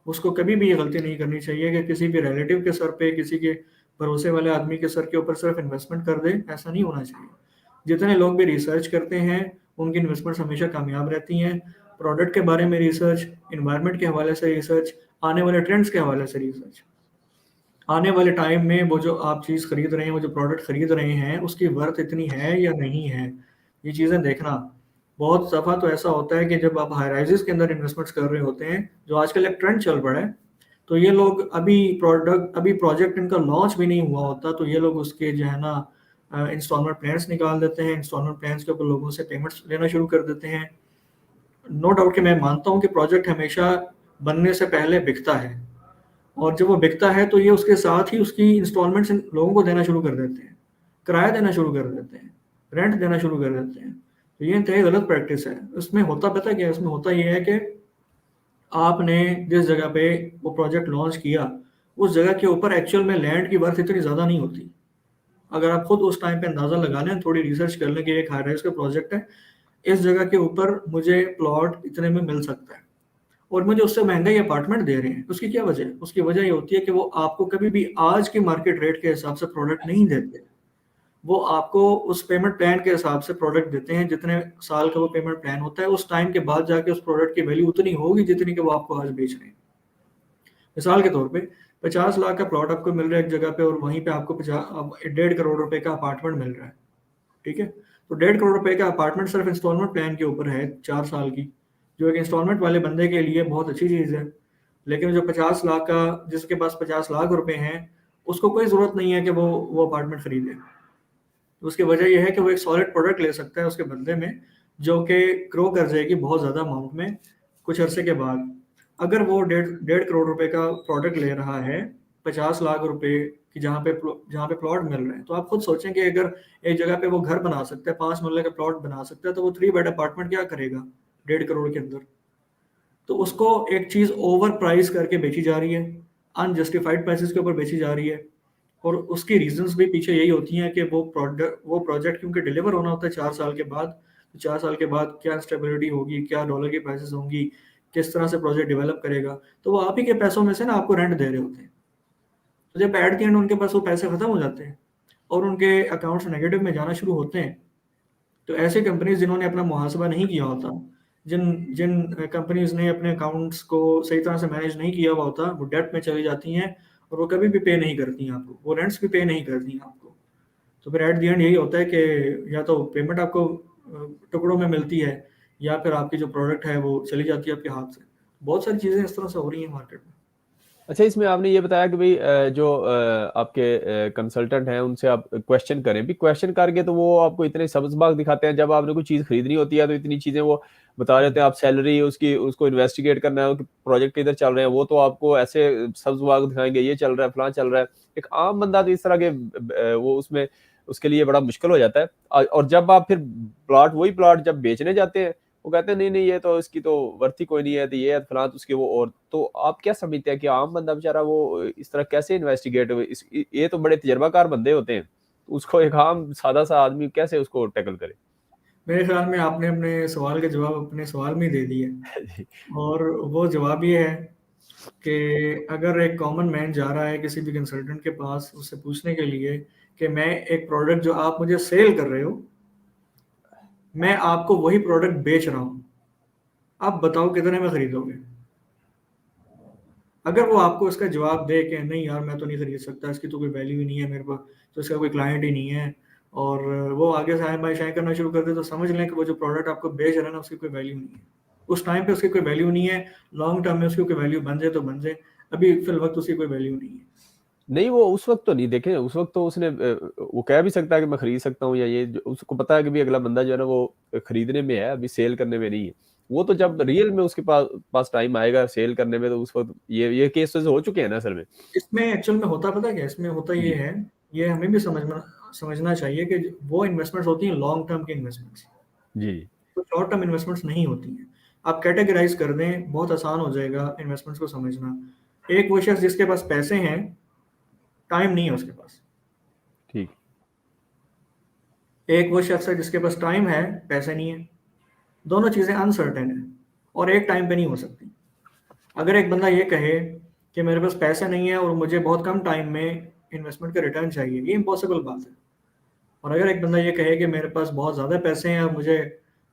उसको कभी भी ये गलती नहीं करनी चाहिए कि किसी भी रिलेटिव के सर पे, किसी के भरोसे वाले आदमी के सर के ऊपर सिर्फ इन्वेस्टमेंट कर दे, ऐसा नहीं होना चाहिए। जितने लोग भी रिसर्च करते हैं, उनकी इन्वेस्टमेंट्स हमेशा कामयाब रहती हैं। प्रोडक्ट के बारे में रिसर्च, एनवायरनमेंट के हवाले से रिसर्च, आने वाले ट्रेंड्स के हवाले से रिसर्च। आने वाले टाइम में वो जो आप चीज़ खरीद रहे हैं, वो जो प्रोडक्ट खरीद रहे हैं, उसकी वर्थ इतनी है या नहीं है, ये चीज़ें देखना। बहुत दफ़ा तो ऐसा होता है कि जब आप हाई राइज़ेज़ के अंदर इन्वेस्टमेंट्स कर रहे होते हैं, जो आजकल एक ट्रेंड चल पड़ा है, तो ये लोग अभी प्रोजेक्ट इनका लॉन्च भी नहीं हुआ होता, तो ये लोग उसके जो है ना इंस्टॉलमेंट प्लान्स निकाल देते हैं। इंस्टॉलमेंट प्लान्स के ऊपर लोगों से पेमेंट्स लेना शुरू कर देते हैं। नो डाउट कि मैं मानता हूँ कि प्रोजेक्ट हमेशा बनने से पहले बिकता है, और जब वो बिकता है तो ये उसके साथ ही उसकी इंस्टॉलमेंट्स लोगों को देना शुरू कर देते हैं, किराया देना शुरू कर देते हैं, रेंट देना शुरू कर देते हैं। तो ये इंतहाई गलत प्रैक्टिस है। इसमें होता पता क्या है? इसमें होता ये है कि आपने जिस जगह पे वो प्रोजेक्ट लॉन्च किया, उस जगह के ऊपर एक्चुअल में लैंड की वर्थ इतनी ज़्यादा नहीं होती। अगर आप खुद उस टाइम पे अंदाज़ा लगा लें, थोड़ी रिसर्च कर लें कि एक हाई राइज़ का प्रोजेक्ट है, इस जगह के ऊपर मुझे प्लॉट इतने में मिल सकता है, और मुझे उससे महँगा ही अपार्टमेंट दे रहे हैं। उसकी क्या वजह है? उसकी वजह ये होती है कि वो आपको कभी भी आज की मार्केट रेट के हिसाब से प्रोडक्ट नहीं देते। वो आपको उस पेमेंट प्लान के हिसाब से प्रोडक्ट देते हैं, जितने साल का वो पेमेंट प्लान होता है, उस टाइम के बाद जाके उस प्रोडक्ट की वैल्यू उतनी होगी जितनी कि वो आपको आज बेच रहे हैं। मिसाल के तौर पे 50 लाख का प्लॉट आपको मिल रहा है एक जगह पे, और वहीं पे आपको 1.5 करोड़ रुपए का अपार्टमेंट मिल रहा है, ठीक है? तो 1.5 करोड़ रुपए का अपार्टमेंट सिर्फ इंस्टॉलमेंट प्लान के ऊपर है 4 साल की, जो एक इंस्टॉलमेंट वाले बंदे के लिए बहुत अच्छी चीज़ है। लेकिन जो 50 लाख का, जिसके पास 50 लाख रुपए हैं, उसको कोई ज़रूरत नहीं है कि वो अपार्टमेंट खरीदे। तो उसकी वजह ये है कि वो एक सॉलिड प्रोडक्ट ले सकता है उसके बदले में, जो कि ग्रो कर जाएगी बहुत ज़्यादा अमाउंट में कुछ अरसे के बाद। अगर वो डेढ़ डेढ़ करोड़ रुपए का प्रोडक्ट ले रहा है 50 लाख रुपए की, जहाँ पे प्लॉट मिल रहे हैं, तो आप खुद सोचें कि अगर एक जगह पे वो घर बना सकता है, 5 मरले का प्लॉट बना सकता है, तो वो 3 बेड अपार्टमेंट क्या करेगा 1.5 करोड़ के अंदर? तो उसको एक चीज़ ओवर प्राइस करके बेची जा रही है, अनजस्टिफाइड प्राइसेस के ऊपर बेची जा रही है, और उसकी रीजंस भी पीछे यही होती हैं कि वो प्रोजेक्ट क्योंकि डिलीवर होना होता है 4 साल के बाद, तो 4 साल के बाद क्या स्टेबिलिटी होगी, क्या डॉलर की प्राइसेस होंगी, किस तरह से प्रोजेक्ट डेवलप करेगा, तो वो आप ही के पैसों में से ना आपको रेंट दे रहे होते हैं। तो जब एट द एंड उनके पास वो पैसे खत्म हो जाते हैं और उनके अकाउंट्स नेगेटिव में जाना शुरू होते हैं, तो ऐसी कंपनीज जिन्होंने अपना मुहासबा नहीं किया होता, जिन जिन कंपनीज ने अपने अकाउंट्स को सही तरह से मैनेज नहीं किया हुआ होता, वो डेट में चली जाती हैं, और वो कभी भी पे नहीं करती हैं आपको, वो रेंट्स भी पे नहीं करती हैं आपको। तो फिर एट द एंड यही होता है कि या तो पेमेंट आपको टुकड़ों में मिलती है, या फिर आपकी जो प्रोडक्ट है वो चली जाती है आपके हाथ से। बहुत सारी चीज़ें इस तरह से हो रही हैं मार्केट में। अच्छा, इसमें आपने ये बताया कि भाई जो आपके कंसल्टेंट हैं उनसे आप क्वेश्चन करें भी, क्वेश्चन करके तो वो आपको इतने सब्ज़-बाग दिखाते हैं, जब आपने कोई चीज़ खरीदनी होती है तो इतनी चीज़ें वो बता देते हैं। आप सैलरी उसकी उसको इन्वेस्टिगेट करना है कि प्रोजेक्ट किधर चल रहे हैं, वो तो आपको ऐसे सब्ज़-बाग दिखाएँगे, ये चल रहा है, फलाँ चल रहा है। एक आम बंदा तो इस तरह के वो उसमें उसके लिए बड़ा मुश्किल हो जाता है। और जब आप फिर वही प्लॉट जब बेचने जाते हैं, वो कहते हैं नहीं नहीं, ये तो इसकी तो वर्थ ही कोई नहीं है, तो ये है फलां, तो उसके वो। और तो आप क्या समझते हैं कि आम बंदा बेचारा वो इस तरह कैसे इन्वेस्टिगेट, ये तो बड़े तजर्बाकार बंदे होते हैं, तो उसको एक आम सादा सा आदमी कैसे उसको टैकल करे? मेरे ख्याल में आपने अपने सवाल के जवाब अपने सवाल में ही दे दिए, जी। और वो जवाब ये है कि अगर एक कॉमन मैन जा रहा है किसी भी कंसल्टेंट के पास उससे पूछने के लिए कि मैं एक प्रोडक्ट जो आप मुझे सेल कर रहे हो, मैं आपको वही प्रोडक्ट बेच रहा हूँ, आप बताओ कितने में खरीदोगे? अगर वो आपको इसका जवाब दे कि नहीं यार मैं तो नहीं खरीद सकता, इसकी तो कोई वैल्यू ही नहीं है मेरे पास, तो इसका कोई क्लाइंट ही नहीं है, और वो आगे से आए बाय शाय करना शुरू कर दे, तो समझ लें कि वो जो प्रोडक्ट आपको बेच रहा है ना, उसकी कोई वैल्यू नहीं है। उस टाइम पे उसकी कोई वैल्यू नहीं है, लॉन्ग टर्म में उसकी कोई वैल्यू बन जाए तो बन जाए, अभी फिल वक्त उसकी कोई वैल्यू नहीं है। नहीं, वो उस वक्त तो नहीं देखे, उस वक्त तो उसने वो कह भी सकता है कि मैं खरीद सकता हूँ, या ये उसको पता है कि भी अगला बंदा जो है ना वो खरीदने में है, अभी सेल करने में नहीं है। वो तो जब रियल में उसके पास पास टाइम आएगा सेल करने में, तो उस वक्त ये केसेस हो चुके हैं ना असल में। इसमें एक्चुअल में होता पता क्या है? इसमें होता ये जी। है, ये हमें भी समझना चाहिए कि वो इन्वेस्टमेंट्स होती हैं लॉन्ग टर्म की इन्वेस्टमेंट्स, जी। तो शॉर्ट टर्म इन्वेस्टमेंट्स नहीं होती हैं। आप कैटेगराइज कर दें, बहुत आसान हो जाएगा इन्वेस्टमेंट्स को समझना। एक वो शख्स जिसके पास पैसे हैं, टाइम नहीं है उसके पास। ठीक। एक वो शख्स है जिसके पास टाइम है, पैसे नहीं है। दोनों चीज़ें अनसर्टेन है, और एक टाइम पे नहीं हो सकती। अगर एक बंदा ये कहे कि मेरे पास पैसे नहीं है और मुझे बहुत कम टाइम में इन्वेस्टमेंट का रिटर्न चाहिए, ये इम्पॉसिबल बात है। और अगर एक बंदा ये कहे कि मेरे पास बहुत ज़्यादा पैसे हैं और मुझे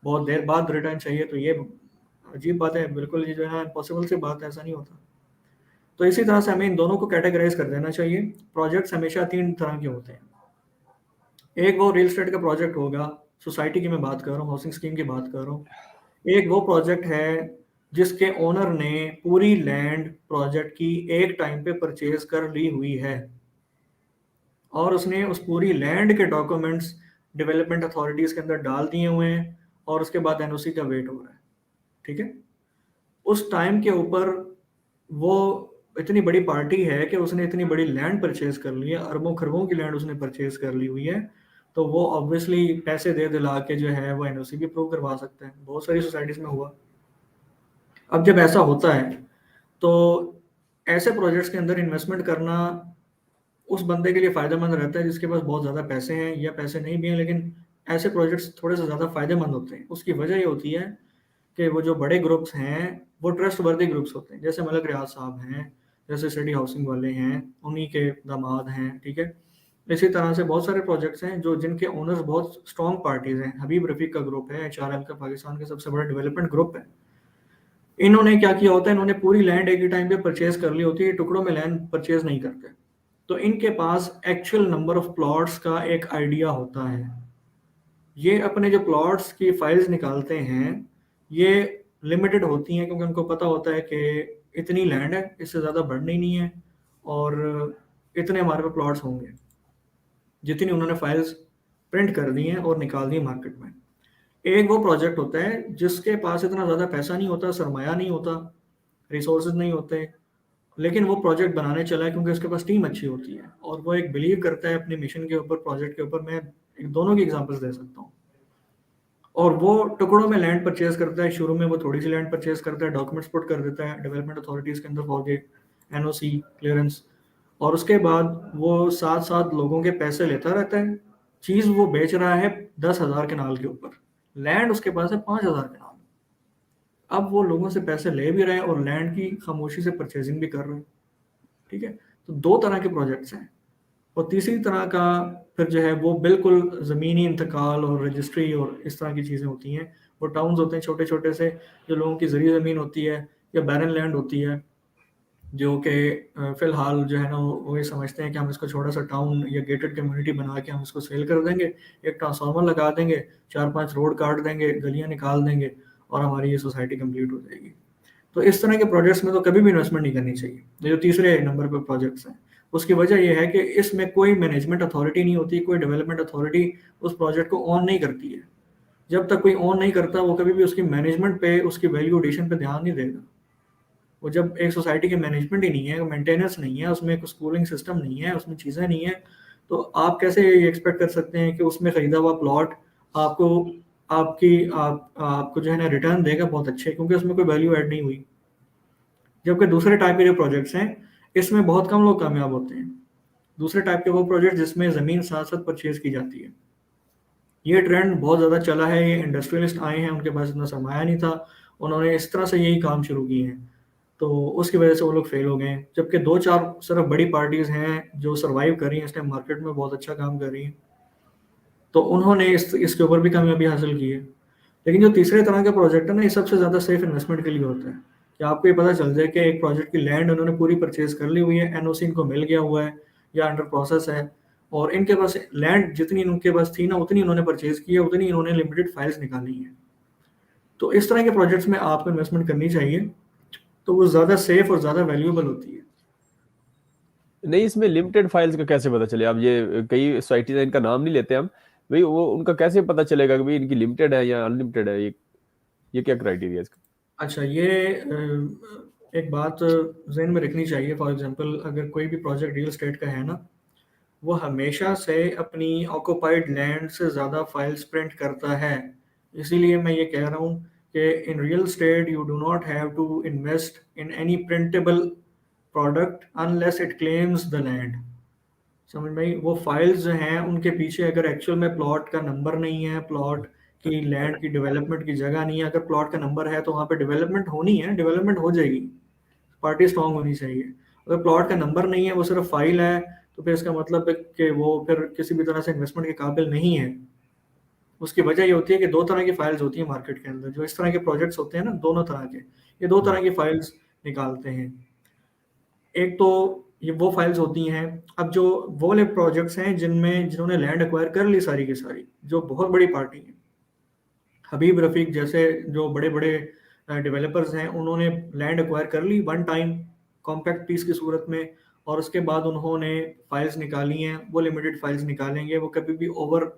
बहुत देर बाद रिटर्न चाहिए, तो ये अजीब बात है, बिल्कुल ये जो है इम्पॉसिबल सी बात है, ऐसा नहीं होता। तो इसी तरह से हमें इन दोनों को कैटेगराइज कर देना चाहिए। प्रोजेक्ट्स हमेशा 3 तरह के होते हैं। एक वो रियल एस्टेट का प्रोजेक्ट होगा, सोसाइटी की मैं बात कर रहा हूँ, हाउसिंग स्कीम की बात कर रहा हूँ। एक वो प्रोजेक्ट है जिसके ओनर ने पूरी लैंड प्रोजेक्ट की एक टाइम पे परचेज कर ली हुई है, और उसने उस पूरी लैंड के डॉक्यूमेंट्स डेवलपमेंट अथॉरिटीज के अंदर डाल दिए हुए हैं, और उसके बाद एनओसी का वेट हो रहा है। ठीक है, उस टाइम के ऊपर वो इतनी बड़ी पार्टी है कि उसने इतनी बड़ी लैंड परचेज कर ली है, अरबों खरबों की लैंड उसने परचेज कर ली हुई है, तो वो ऑब्वियसली पैसे दे दिला के जो है वो एनओसी भी प्रूव करवा सकते हैं। बहुत सारी सोसाइटीज में हुआ। अब जब ऐसा होता है तो ऐसे प्रोजेक्ट्स के अंदर इन्वेस्टमेंट करना उस बंदे के लिए फ़ायदेमंद रहता है जिसके पास बहुत ज़्यादा पैसे हैं, या पैसे नहीं भी हैं लेकिन ऐसे प्रोजेक्ट्स थोड़े से ज़्यादा फ़ायदेमंद होते हैं। उसकी वजह ये होती है कि वो जो बड़े ग्रुप्स हैं वो ट्रस्ट वर्दी ग्रुप्स होते हैं, जैसे मलक रियाज साहब हैं, जैसे सिटी हाउसिंग वाले हैं, उन्हीं के दामाद हैं। ठीक है, इसी तरह से बहुत सारे प्रोजेक्ट्स हैं जो जिनके ओनर्स बहुत स्ट्रॉन्ग पार्टीज हैं। हबीब रफीक का ग्रुप है, एचआरएल का पाकिस्तान का सबसे बड़ा डेवलपमेंट ग्रुप है। इन्होंने क्या किया होता है, इन्होंने पूरी लैंड एक ही टाइम पे परचेज कर ली होती है, टुकड़ों में लैंड परचेज नहीं करते। तो इनके पास एक्चुअल नंबर ऑफ प्लॉट्स का एक आइडिया होता है। ये अपने जो प्लॉट्स की फाइल्स निकालते हैं ये लिमिटेड होती हैं, क्योंकि उनको पता होता है कि इतनी लैंड है, इससे ज़्यादा बढ़नी ही नहीं है, और इतने हमारे पे प्लॉट्स होंगे, जितनी उन्होंने फाइल्स प्रिंट कर दी हैं और निकाल दी मार्केट में। एक वो प्रोजेक्ट होता है जिसके पास इतना ज़्यादा पैसा नहीं होता, सरमाया नहीं होता, रिसोर्सेज नहीं होते, लेकिन वो प्रोजेक्ट बनाने चला है क्योंकि उसके पास टीम अच्छी होती है और वो एक बिलीव करता है अपने मिशन के ऊपर, प्रोजेक्ट के ऊपर। मैं दोनों की एग्जांपल्स दे सकता हूँ। और वो टुकड़ों में लैंड परचेज करता है, शुरू में वो थोड़ी सी लैंड परचेज करता है, डॉक्यूमेंट्स पुट कर देता है डेवलपमेंट अथॉरिटीज़ के अंदर फॉर द एनओसी क्लियरेंस, और उसके बाद वो साथ साथ लोगों के पैसे लेता रहता है। चीज़ वो बेच रहा है 10,000 कनाल के ऊपर, लैंड उसके पास है 5,000 कनाल। अब वो लोगों से पैसे ले भी रहे हैं और लैंड की खामोशी से परचेजिंग भी कर रहे हैं। ठीक है, तो दो तरह के प्रोजेक्ट्स हैं। और तीसरी तरह का फिर जो है वो बिल्कुल ज़मीनी इंतकाल और रजिस्ट्री और इस तरह की चीज़ें होती हैं। वो टाउन्स होते हैं छोटे छोटे से, जो लोगों की ज़रिए ज़मीन होती है या बैरन लैंड होती है, जो कि फ़िलहाल जो है ना वो ये समझते हैं कि हम इसको छोटा सा टाउन या गेटेड कम्युनिटी बना के हम इसको सेल कर देंगे, एक ट्रांसफार्मर लगा देंगे, 4-5 रोड काट देंगे, गलियाँ निकाल देंगे, और हमारी ये सोसाइटी कंप्लीट हो जाएगी। तो इस तरह के प्रोजेक्ट्स में तो कभी भी इन्वेस्टमेंट नहीं करनी चाहिए। ये जो तीसरे नंबर पर प्रोजेक्ट्स हैं, उसकी वजह ये है कि इसमें कोई मैनेजमेंट अथॉरिटी नहीं होती, कोई डेवलपमेंट अथॉरिटी उस प्रोजेक्ट को ऑन नहीं करती है। जब तक कोई ऑन नहीं करता वो कभी भी उसकी मैनेजमेंट पे, उसकी वैल्यू एडिशन पे ध्यान नहीं देगा। वो जब एक सोसाइटी की मैनेजमेंट ही नहीं है, मेंटेनेंस नहीं है, उसमें एक स्कूलिंग सिस्टम नहीं है, उसमें चीज़ें नहीं है, तो आप कैसे ये एक्सपेक्ट कर सकते हैं कि उसमें खरीदा हुआ प्लॉट आपको आपको जो है ना रिटर्न देगा बहुत अच्छे, क्योंकि उसमें कोई वैल्यू ऐड नहीं हुई। जबकि दूसरे टाइप के जो प्रोजेक्ट्स हैं इसमें बहुत कम लोग कामयाब होते हैं। दूसरे टाइप के वो प्रोजेक्ट जिसमें ज़मीन साथ साथ परचेज की जाती है, ये ट्रेंड बहुत ज़्यादा चला है। ये इंडस्ट्रियलिस्ट आए हैं, उनके पास इतना सरमाया नहीं था, उन्होंने इस तरह से यही काम शुरू किए हैं, तो उसकी वजह से वो लोग फेल हो गए हैं। जबकि 2-4 सिर्फ बड़ी पार्टीज़ हैं जो सर्वाइव कर रही हैं, इस टाइम मार्केट में बहुत अच्छा काम कर रही हैं, तो उन्होंने इसके ऊपर भी कामयाबी हासिल की है। लेकिन जो तीसरे तरह के प्रोजेक्ट है ना, ये सबसे ज़्यादा सेफ इन्वेस्टमेंट के लिए होता है कि आपको ये पता चल जाए कि एक प्रोजेक्ट की लैंड उन्होंने पूरी परचेज कर ली हुई है, एनओसी इनको मिल गया हुआ है या अंडर प्रोसेस है, और इनके पास लैंड जितनी उनके पास थी ना उतनी इन्होंने परचेज की है, उतनी इन्होंने लिमिटेड फाइल्स निकाली हैं। तो इस तरह के प्रोजेक्ट्स में आपको इन्वेस्टमेंट करनी चाहिए, तो वो ज़्यादा सेफ और ज़्यादा वैल्यूएबल होती है। नहीं, इसमें लिमिटेड फाइल्स का कैसे पता चले? अब ये कई सोसाइटीज हैं, इनका नाम नहीं लेते हम, भाई वो उनका कैसे पता चलेगा कि भाई इनकी लिमिटेड है या अनलिमिटेड है? ये क्या क्राइटेरिया है इसका? अच्छा, ये एक बात जहन में रखनी चाहिए। फॉर एग्जांपल, अगर कोई भी प्रोजेक्ट रियल एस्टेट का है ना, वो हमेशा से अपनी ऑक्युपाइड लैंड से ज़्यादा फाइल्स प्रिंट करता है। इसीलिए मैं ये कह रहा हूँ कि in real estate you do not have to invest in any printable product unless it claims the land. समझ में आई? वो फाइल्स जो हैं उनके पीछे अगर एक्चुअल में प्लॉट का नंबर नहीं है, प्लॉट की लैंड की डेवलपमेंट की जगह नहीं है, अगर प्लॉट का नंबर है तो वहाँ पे डेवलपमेंट होनी है, डेवलपमेंट हो जाएगी, पार्टी स्ट्रांग होनी चाहिए। अगर प्लॉट का नंबर नहीं है, वो सिर्फ फाइल है, तो फिर इसका मतलब है कि वो फिर किसी भी तरह से इन्वेस्टमेंट के काबिल नहीं है। उसकी वजह ये होती है कि दो तरह की फाइल्स होती हैं मार्केट के अंदर, जो इस तरह के प्रोजेक्ट्स होते हैं ना, दोनों तरह के, ये दो तरह की फाइल्स निकालते हैं। एक तो ये वो फाइल्स होती हैं, अब जो वो वाले प्रोजेक्ट्स हैं जिन्होंने लैंड एक्वायर कर ली सारी की सारी, जो बहुत बड़ी पार्टी है, हबीब रफीक जैसे जो बड़े बड़े डेवलपर्स हैं, उन्होंने लैंड एक्वायर कर ली वन टाइम कॉम्पैक्ट पीस की सूरत में, और उसके बाद उन्होंने फाइल्स निकाली हैं, वो लिमिटेड फाइल्स निकालेंगे, वो कभी भी ओवर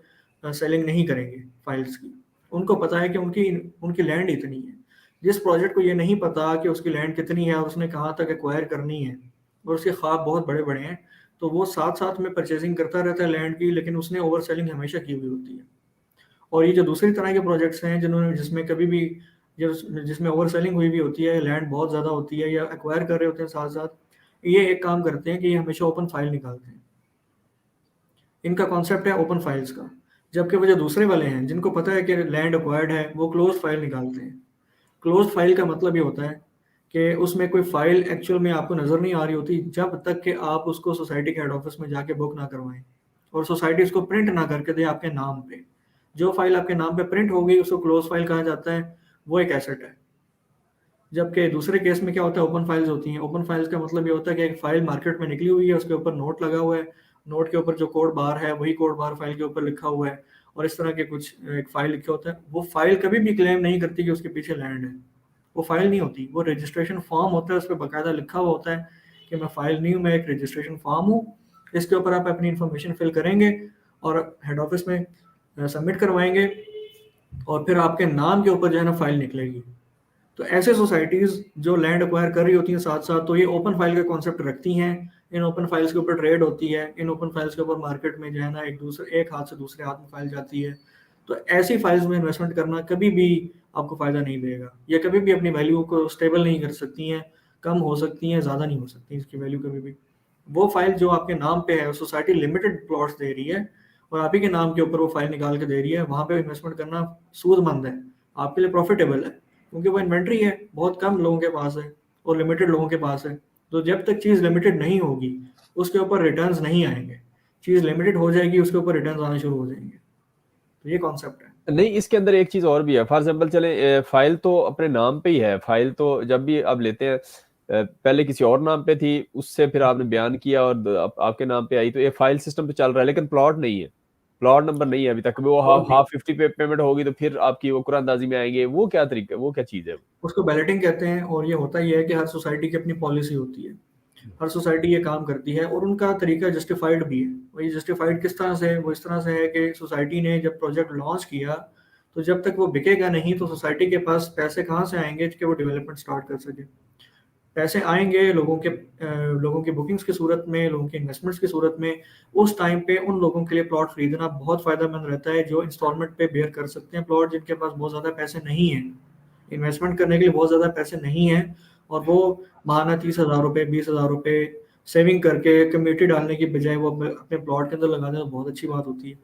सेलिंग नहीं करेंगे फाइल्स की। उनको पता है कि उनकी उनकी लैंड इतनी है। जिस प्रोजेक्ट को ये नहीं पता कि उसकी लैंड कितनी है और उसने कहाँ तक एक्वायर करनी है, और उसके ख्वाब बहुत बड़े बड़े हैं, तो वो साथ साथ में परचेजिंग करता रहता है लैंड की, लेकिन उसने ओवर सेलिंग हमेशा की हुई होती है। और ये जो दूसरी तरह के प्रोजेक्ट्स हैं जिन्होंने जिसमें कभी भी जिसमें ओवर सेलिंग हुई भी होती है, लैंड बहुत ज़्यादा होती है या एक्वायर कर रहे होते हैं साथ साथ, ये एक काम करते हैं कि ये हमेशा ओपन फाइल निकालते हैं। इनका कॉन्सेप्ट है ओपन फाइल्स का। जबकि वो जो दूसरे वाले हैं जिनको पता है कि लैंड एक्वायर्ड है, वो क्लोज फाइल निकालते हैं। क्लोज फाइल का मतलब ये होता है कि उसमें कोई फाइल एक्चुअल में आपको नज़र नहीं आ रही होती जब तक कि आप उसको सोसाइटी के हेड ऑफिस में जाके बुक ना करवाएं और सोसाइटी उसको प्रिंट ना करके दे आपके नाम पे। जो फाइल आपके नाम पे प्रिंट हो गई उसको क्लोज फाइल कहा जाता है, वो एक एसेट है। जबकि दूसरे केस में क्या होता है, ओपन फाइल्स होती हैं। ओपन फाइल्स का मतलब ये होता है कि एक फाइल मार्केट में निकली हुई है, उसके ऊपर नोट लगा हुआ है, नोट के ऊपर जो कोड बार है वही कोड बार फाइल के ऊपर लिखा हुआ है, और इस तरह के कुछ एक फाइल लिखा होता है। वो फाइल कभी भी क्लेम नहीं करती कि उसके पीछे लैंड है। वो फाइल नहीं होती, वो रजिस्ट्रेशन फॉर्म होता है, उस पर बाकायदा लिखा हुआ होता है कि मैं फाइल नहीं हूँ, मैं एक रजिस्ट्रेशन फॉर्म हूँ। इसके ऊपर आप अपनी इन्फॉर्मेशन फिल करेंगे और हेड ऑफिस में सबमिट करवाएंगे, और फिर आपके नाम के ऊपर जो है ना फाइल निकलेगी। तो ऐसे सोसाइटीज़ जो लैंड एक्वायर कर रही होती हैं साथ साथ, तो ये ओपन फाइल का कॉन्सेप्ट रखती हैं। इन ओपन फाइल्स के ऊपर ट्रेड होती है, इन ओपन फाइल्स के ऊपर मार्केट में जो है ना एक हाथ से दूसरे हाथ में फाइल जाती है। तो ऐसी फाइल्स में इन्वेस्टमेंट करना कभी भी आपको फ़ायदा नहीं देगा। ये कभी भी अपनी वैल्यू को स्टेबल नहीं कर सकती हैं, कम हो सकती हैं, ज़्यादा नहीं हो सकती इसकी वैल्यू कभी भी। वो फाइल जो आपके नाम पे है, सोसाइटी लिमिटेड प्लॉट्स दे रही है और आप ही के नाम के ऊपर वो फाइल निकाल के दे रही है, वहाँ पे इन्वेस्टमेंट करना सूदमंद है, आपके लिए प्रॉफिटेबल है, क्योंकि वो इन्वेंट्री है, बहुत कम लोगों के पास है और लिमिटेड लोगों के पास है। तो जब तक चीज़ लिमिटेड नहीं होगी उसके ऊपर रिटर्न्स नहीं आएंगे। चीज़ लिमिटेड हो जाएगी, उसके ऊपर रिटर्न्स आने शुरू हो जाएंगे। तो ये कॉन्सेप्ट है। नहीं, इसके अंदर एक चीज़ और भी है। फॉर एग्जांपल चले फाइल तो अपने नाम पे ही है। फाइल तो जब भी आप लेते हैं पहले किसी और नाम पे थी, उससे फिर आपने बयान किया और आपके नाम पे आई, तो ये फाइल सिस्टम पे चल रहा है, लेकिन प्लॉट नहीं है, प्लॉट नंबर नहीं है अभी तक। वो हाफ 50 पे पेमेंट होगी तो फिर आपकी वो कुरानदाजी में आएंगे। वो क्या तरीका, वो क्या चीज़ है? उसको बैलेटिंग कहते हैं, और ये होता ही है कि हर सोसाइटी की अपनी पॉलिसी होती है। हर सोसाइटी ये काम करती है और उनका तरीका जस्टिफाइड भी है। वही जस्टिफाइड किस तरह से है? वो इस तरह से है कि सोसाइटी ने जब प्रोजेक्ट लॉन्च किया, तो जब तक वो बिकेगा नहीं तो सोसाइटी के पास पैसे कहाँ से आएंगे कि वो डेवलपमेंट स्टार्ट कर सके। पैसे आएंगे लोगों की बुकिंग्स की सूरत में, लोगों की इन्वेस्टमेंट्स की सूरत में। उस टाइम पे उन लोगों के लिए प्लॉट खरीदना बहुत फ़ायदेमंद रहता है जो इंस्टॉलमेंट पे बेयर कर सकते हैं प्लॉट, जिनके पास बहुत ज़्यादा पैसे नहीं हैं, इन्वेस्टमेंट करने के लिए बहुत ज़्यादा पैसे नहीं हैं, और वो माहाना 30,000 रुपये 20,000 रुपये सेविंग करके कमेटी डालने की बजाय वो अपने प्लॉट के अंदर लगा दें, तो बहुत अच्छी बात होती है।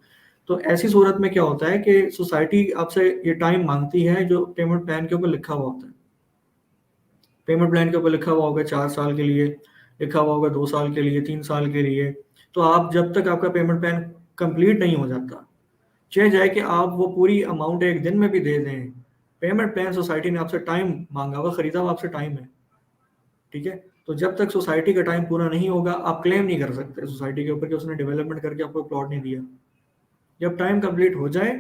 तो ऐसी सूरत में क्या होता है कि सोसाइटी आपसे ये टाइम मांगती है जो पेमेंट प्लान के ऊपर लिखा हुआ होता है। पेमेंट प्लान के ऊपर लिखा हुआ होगा 4 साल के लिए, लिखा हुआ होगा 2 साल के लिए, 3 साल के लिए। तो आप जब तक आपका पेमेंट प्लान कंप्लीट नहीं हो जाता, चाहे जाए कि आप वो पूरी अमाउंट एक दिन में भी दे दें, पेमेंट प्लान सोसाइटी ने आपसे टाइम मांगा हुआ, खरीदा हुआ आपसे टाइम है, ठीक है? तो जब तक सोसाइटी का टाइम पूरा नहीं होगा, आप क्लेम नहीं कर सकते सोसाइटी के ऊपर कि उसने डेवलपमेंट करके आपको प्लॉट नहीं दिया। जब टाइम कंप्लीट हो जाए,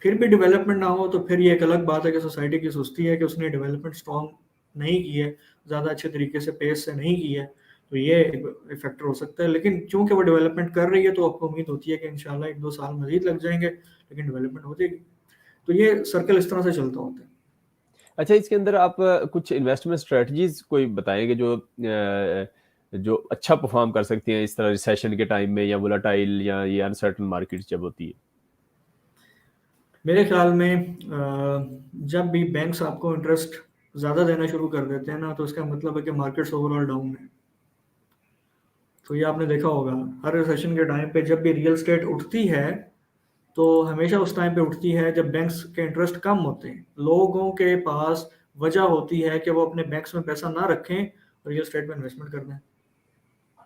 फिर भी डेवलपमेंट ना हो, तो फिर ये एक अलग बात है कि सोसाइटी की सुस्ती है कि उसने डेवलपमेंट स्ट्रॉन्ग नहीं की है, ज़्यादा अच्छे तरीके से पेस से नहीं की है। तो ये एक फैक्टर हो सकता है, लेकिन चूंकि वो डेवलपमेंट कर रही है तो आपको उम्मीद होती है कि इंशाल्लाह 1-2 साल मजीद लग जाएंगे, लेकिन डेवलपमेंट हो जाएगी। तो ये सर्कल इस तरह से चलता होता है। अच्छा, इसके अंदर आप कुछ इन्वेस्टमेंट स्ट्रेटजीज कोई बताएंगे जो अच्छा परफॉर्म कर सकती हैं इस तरह रिसेशन के टाइम में, या वोलाटाइल, या ये अनसर्टन मार्केट जब होती है? मेरे ख्याल में जब भी बैंक्स आपको इंटरेस्ट ज़्यादा देना शुरू कर देते हैं ना, तो इसका मतलब है कि मार्केट्स ओवरऑल डाउन है। तो ये आपने देखा होगा, हर रिसेशन के टाइम पे जब भी रियल एस्टेट उठती है, तो हमेशा उस टाइम पे उठती है जब बैंक्स के इंटरेस्ट कम होते हैं। लोगों के पास वजह होती है कि वो अपने बैंक्स में पैसा ना रखें, रियल एस्टेट में इन्वेस्टमेंट कर दें,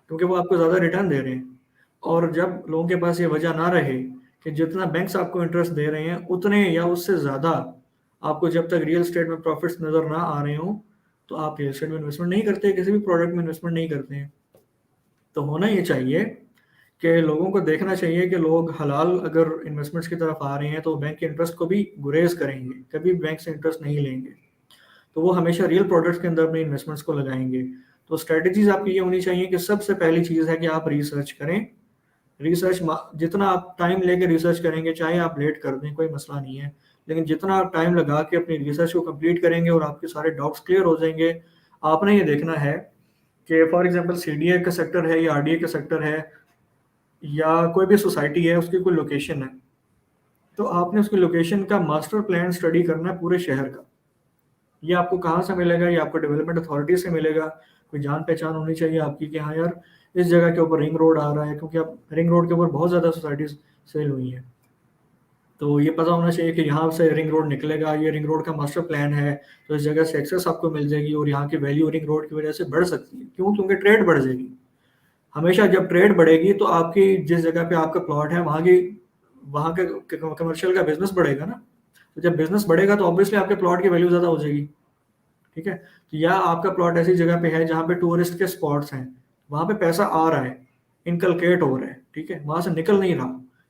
क्योंकि वो आपको ज़्यादा रिटर्न दे रहे हैं। और जब लोगों के पास ये वजह ना रहे कि जितना बैंक्स आपको इंटरेस्ट दे रहे हैं उतने या उससे ज़्यादा आपको जब तक रियल एस्टेट में प्रॉफिट्स नज़र ना आ रहे हों, तो आप रियल एस्टेट में इन्वेस्टमेंट नहीं करते, किसी भी प्रोडक्ट में इन्वेस्टमेंट नहीं करते हैं। तो होना ये चाहिए कि लोगों को देखना चाहिए कि लोग हलाल अगर इन्वेस्टमेंट्स की तरफ आ रहे हैं तो बैंक के इंटरेस्ट को भी गुरेज करेंगे, कभी बैंक से इंटरेस्ट नहीं लेंगे। तो वो हमेशा रियल प्रोडक्ट्स के अंदर अपनी इन्वेस्टमेंट्स को लगाएंगे। तो स्ट्रेटजीज आपकी ये होनी चाहिए कि सबसे पहली चीज़ है कि आप रिसर्च करें। रिसर्च जितना आप टाइम लेके रिसर्च करेंगे, चाहे आप लेट कर दें, कोई मसला नहीं है, लेकिन जितना आप टाइम लगा के अपनी रिसर्च को कंप्लीट करेंगे और आपके सारे डाउट्स क्लियर हो जाएंगे, आपने ये देखना है कि फॉर एग्जांपल सीडीए का सेक्टर है या आरडीए का सेक्टर है या कोई भी सोसाइटी है, उसकी कोई लोकेशन है, तो आपने उसकी लोकेशन का मास्टर प्लान स्टडी करना है पूरे शहर का। ये आपको कहाँ से मिलेगा? ये आपको डेवलपमेंट अथॉरिटी से मिलेगा। कोई जान पहचान होनी चाहिए आपकी कि हाँ यार, इस जगह के ऊपर रिंग रोड आ रहा है, क्योंकि अब रिंग रोड के ऊपर बहुत ज़्यादा सोसाइटीज सेल हुई हैं। तो ये पता होना चाहिए कि यहाँ से रिंग रोड निकलेगा, ये रिंग रोड का मास्टर प्लान है, तो इस जगह से एक्सेस आपको मिल जाएगी और यहाँ की वैल्यू रिंग रोड की वजह से बढ़ सकती है। क्यों? क्योंकि ट्रेड बढ़ जाएगी। हमेशा जब ट्रेड बढ़ेगी तो आपकी जिस जगह पे आपका प्लॉट है वहाँ के कमर्शियल का बिजनेस बढ़ेगा ना। तो जब बिजनेस बढ़ेगा तो ऑब्वियसली आपके प्लॉट की वैल्यू ज़्यादा हो जाएगी। ठीक है? तो या आपका प्लॉट ऐसी जगह पे है जहाँ पे टूरिस्ट के स्पॉट्स हैं, वहाँ पे पैसा आ रहा है, इनकलकेट हो रहा है, ठीक है? वहाँ से निकल नहीं रहा।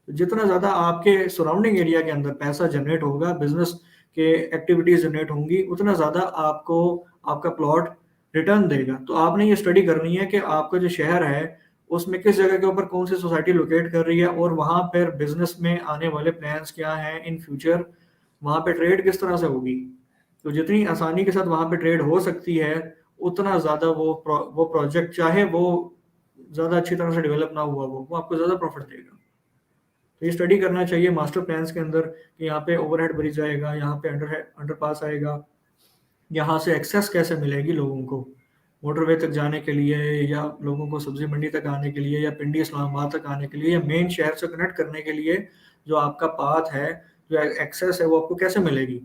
तो जितना ज़्यादा आपके सराउंडिंग एरिया के अंदर पैसा जनरेट होगा, बिज़नेस के एक्टिविटीज़ जनरेट होंगी, उतना ज़्यादा आपको आपका प्लॉट रिटर्न देगा। तो आपने ये स्टडी करनी है कि आपका जो शहर है, उसमें किस जगह के ऊपर कौन-सी सोसाइटी लोकेट कर रही है और वहाँ पर बिज़नेस में आने वाले प्लान्स क्या हैं इन फ्यूचर, वहाँ पे ट्रेड किस तरह से होगी। तो जितनी आसानी के साथ वहाँ पे ट्रेड हो सकती है, उतना ज़्यादा वो प्रोजेक्ट, चाहे वो ज़्यादा अच्छी तरह से डेवलप ना हुआ वो आपको ज़्यादा प्रॉफ़िट देगा। तो ये स्टडी करना चाहिए मास्टर प्लान्स के अंदर कि यहाँ पे ओवरहेड ब्रिज आएगा, यहाँ पे अंडरपास आएगा, यहाँ से एक्सेस कैसे मिलेगी लोगों को, मोटरवे तक जाने के लिए या लोगों को सब्ज़ी मंडी तक आने के लिए या पिंडी इस्लामाबाद तक आने के लिए या मेन शहर से कनेक्ट करने के लिए जो आपका पाथ है, जो एक्सेस है, वो आपको कैसे मिलेगी।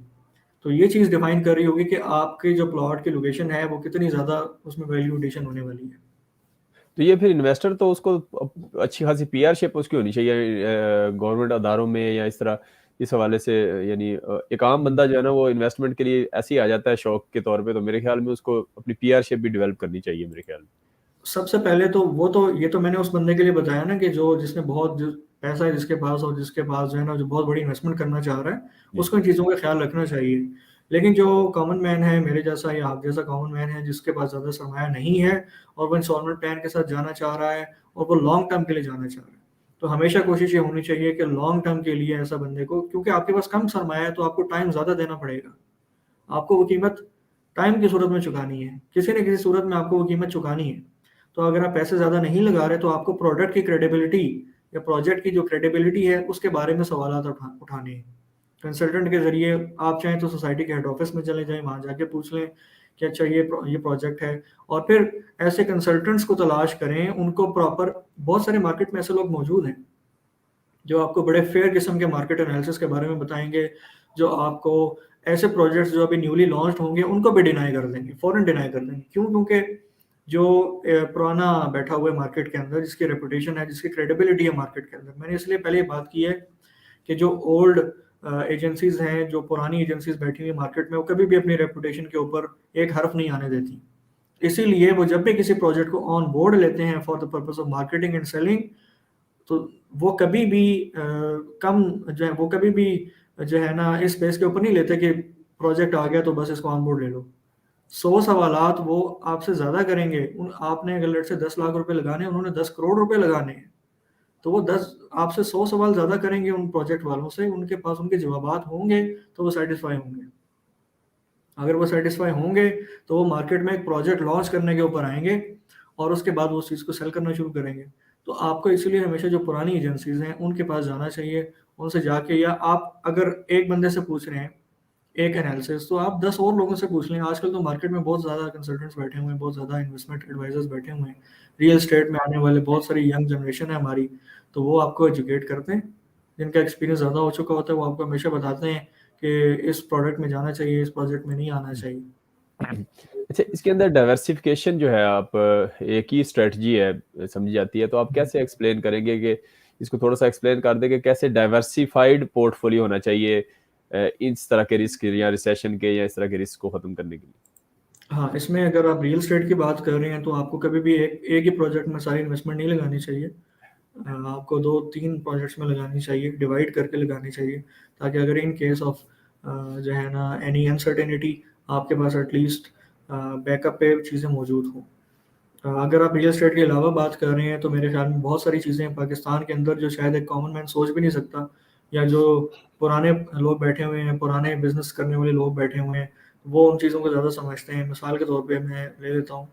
तो ये चीज़ डिफाइन कर रही होगी कि आपके जो प्लॉट की लोकेशन है वो कितनी ज़्यादा उसमें वैल्यू एडिशन होने वाली है। तो ये फिर इन्वेस्टर तो उसको अच्छी खासी पीआरशिप उसकी होनी चाहिए गवर्नमेंट अदारों में या इस तरह, इस हवाले से यानी एक आम बंदा जो है ना वो इन्वेस्टमेंट के लिए ऐसे ही आ जाता है शौक के तौर पे, तो मेरे ख्याल में उसको अपनी पीआरशिप भी डेवलप करनी चाहिए मेरे ख्याल में। सबसे पहले तो ये तो मैंने उस बंदे के लिए बताया ना कि जिसने बहुत पैसा है जिसके पास, और जिसके पास जो है ना जो बहुत बड़ी इन्वेस्टमेंट करना चाह रहा है, जी। उसको इन चीज़ों का ख्याल रखना चाहिए। लेकिन जो कॉमन मैन है, मेरे जैसा या आप जैसा कॉमन मैन है जिसके पास ज़्यादा सरमाया नहीं है और वो इंस्टॉलमेंट प्लान के साथ जाना चाह रहा है और वो लॉन्ग टर्म के लिए जाना चाह रहा है, तो हमेशा कोशिश ये होनी चाहिए कि लॉन्ग टर्म के लिए ऐसा बंदे को, क्योंकि आपके पास कम सरमाया है तो आपको टाइम ज़्यादा देना पड़ेगा। आपको वो कीमत टाइम की सूरत में चुकानी है, किसी न किसी सूरत में आपको वो कीमत चुकानी है। तो अगर आप पैसे ज़्यादा नहीं लगा रहे तो आपको प्रोडक्ट की क्रेडिबिलिटी या प्रोजेक्ट की जो क्रेडिबिलिटी है उसके बारे में सवालात उठाने हैं। कंसल्टेंट के ज़रिए आप चाहें तो सोसाइटी के हेड ऑफिस में चले जाएँ, वहाँ जाके पूछ लें कि अच्छा ये प्रोजेक्ट है, और फिर ऐसे कंसल्टेंट्स को तलाश करें, उनको प्रॉपर, बहुत सारे मार्केट में ऐसे लोग मौजूद हैं जो आपको बड़े फेयर किस्म के मार्केट एनालिसिस के बारे में बताएँगे, जो आपको ऐसे प्रोजेक्ट्स जो अभी न्यूली लॉन्च्ड होंगे, उनको भी डिनाई कर देंगे, फ़ौरन डिनाई कर देंगे। क्यों? क्योंकि जो पुराना बैठा हुआ है मार्केट के अंदर, जिसकी रेपुटेशन है, जिसकी क्रेडिबिलिटी है मार्केट के अंदर। मैंने इसलिए पहले ये बात की है कि जो ओल्ड एजेंसीज़ हैं, जो पुरानी एजेंसीज़ बैठी हुई हैं मार्केट में, वो कभी भी अपनी रेपुटेशन के ऊपर एक हर्फ नहीं आने देती। इसीलिए वो जब भी किसी प्रोजेक्ट को ऑन बोर्ड लेते हैं for the purpose of marketing and selling, तो वो कभी भी कम जो है वो कभी भी जो है ना इस बेस के ऊपर नहीं लेते कि प्रोजेक्ट आ गया तो बस इसको ऑन बोर्ड ले लो। 100 सवालात वो आपसे ज़्यादा करेंगे। उन आपने अगर लेट्स से 10 लाख रुपए लगाने हैं, उन्होंने 10 करोड़ रुपए लगाने हैं। तो वो 10 आपसे 100 सवाल ज़्यादा करेंगे उन प्रोजेक्ट वालों से, उनके पास उनके जवाबात होंगे तो वो सैटिस्फाई होंगे। अगर वो सैटिस्फाई होंगे तो वो मार्केट में एक प्रोजेक्ट लॉन्च करने के ऊपर आएँगे और उसके बाद वो उस चीज़ को सेल करना शुरू करेंगे। तो आपको इसीलिए हमेशा जो पुरानी एजेंसीज़ हैं, उनके पास जाना चाहिए। उनसे जाके, या आप अगर एक बंदे से पूछ रहे हैं, एक एनालिसिस, तो आप 10 और लोगों से पूछ लें। आजकल तो मार्केट में बहुत ज़्यादा कंसल्टेंट्स बैठे हुए हैं, बहुत ज़्यादा इन्वेस्टमेंट एडवाइज़र्स बैठे हुए हैं। रियल एस्टेट में आने वाले बहुत सारी यंग जनरेशन है हमारी, तो वो आपको एजुकेट करते हैं। जिनका एक्सपीरियंस ज़्यादा हो चुका होता है, वो आपको हमेशा बताते हैं कि इस प्रोडक्ट में जाना चाहिए, इस प्रोजेक्ट में नहीं आना चाहिए। अच्छा, इसके अंदर डाइवर्सिफिकेशन जो है आप एक ही स्ट्रेटजी है समझी जाती है, तो आप कैसे एक्सप्लेन करेंगे कि इसको थोड़ा-सा एक्सप्लेन कर दें कि कैसे डाइवर्सिफाइड पोर्टफोलियो होना चाहिए इस तरह के रिस्क या रिसेशन के या इस तरह के रिस्क को खत्म करने के लिए? हाँ, इसमें अगर आप रियल एस्टेट की बात कर रहे हैं, तो आपको कभी भी एक ही प्रोजेक्ट में सारी इन्वेस्टमेंट नहीं लगानी चाहिए। आपको 2-3 प्रोजेक्ट्स में लगानी चाहिए, डिवाइड करके लगानी चाहिए, ताकि अगर इन केस ऑफ जो है ना एनी अनसर्टेनिटी आपके पास एटलीस्ट बैकअप पे चीज़ें मौजूद हों। अगर आप रियल एस्टेट के अलावा बात कर रहे हैं तो मेरे ख्याल में बहुत सारी चीज़ें हैं पाकिस्तान के अंदर जो शायद एक कॉमन मैन सोच भी नहीं सकता, या जो पुराने लोग बैठे हुए हैं, पुराने बिजनेस करने वाले लोग बैठे हुए हैं, वो उन चीज़ों को ज़्यादा समझते हैं। मिसाल के तौर पे मैं ले लेता हूँ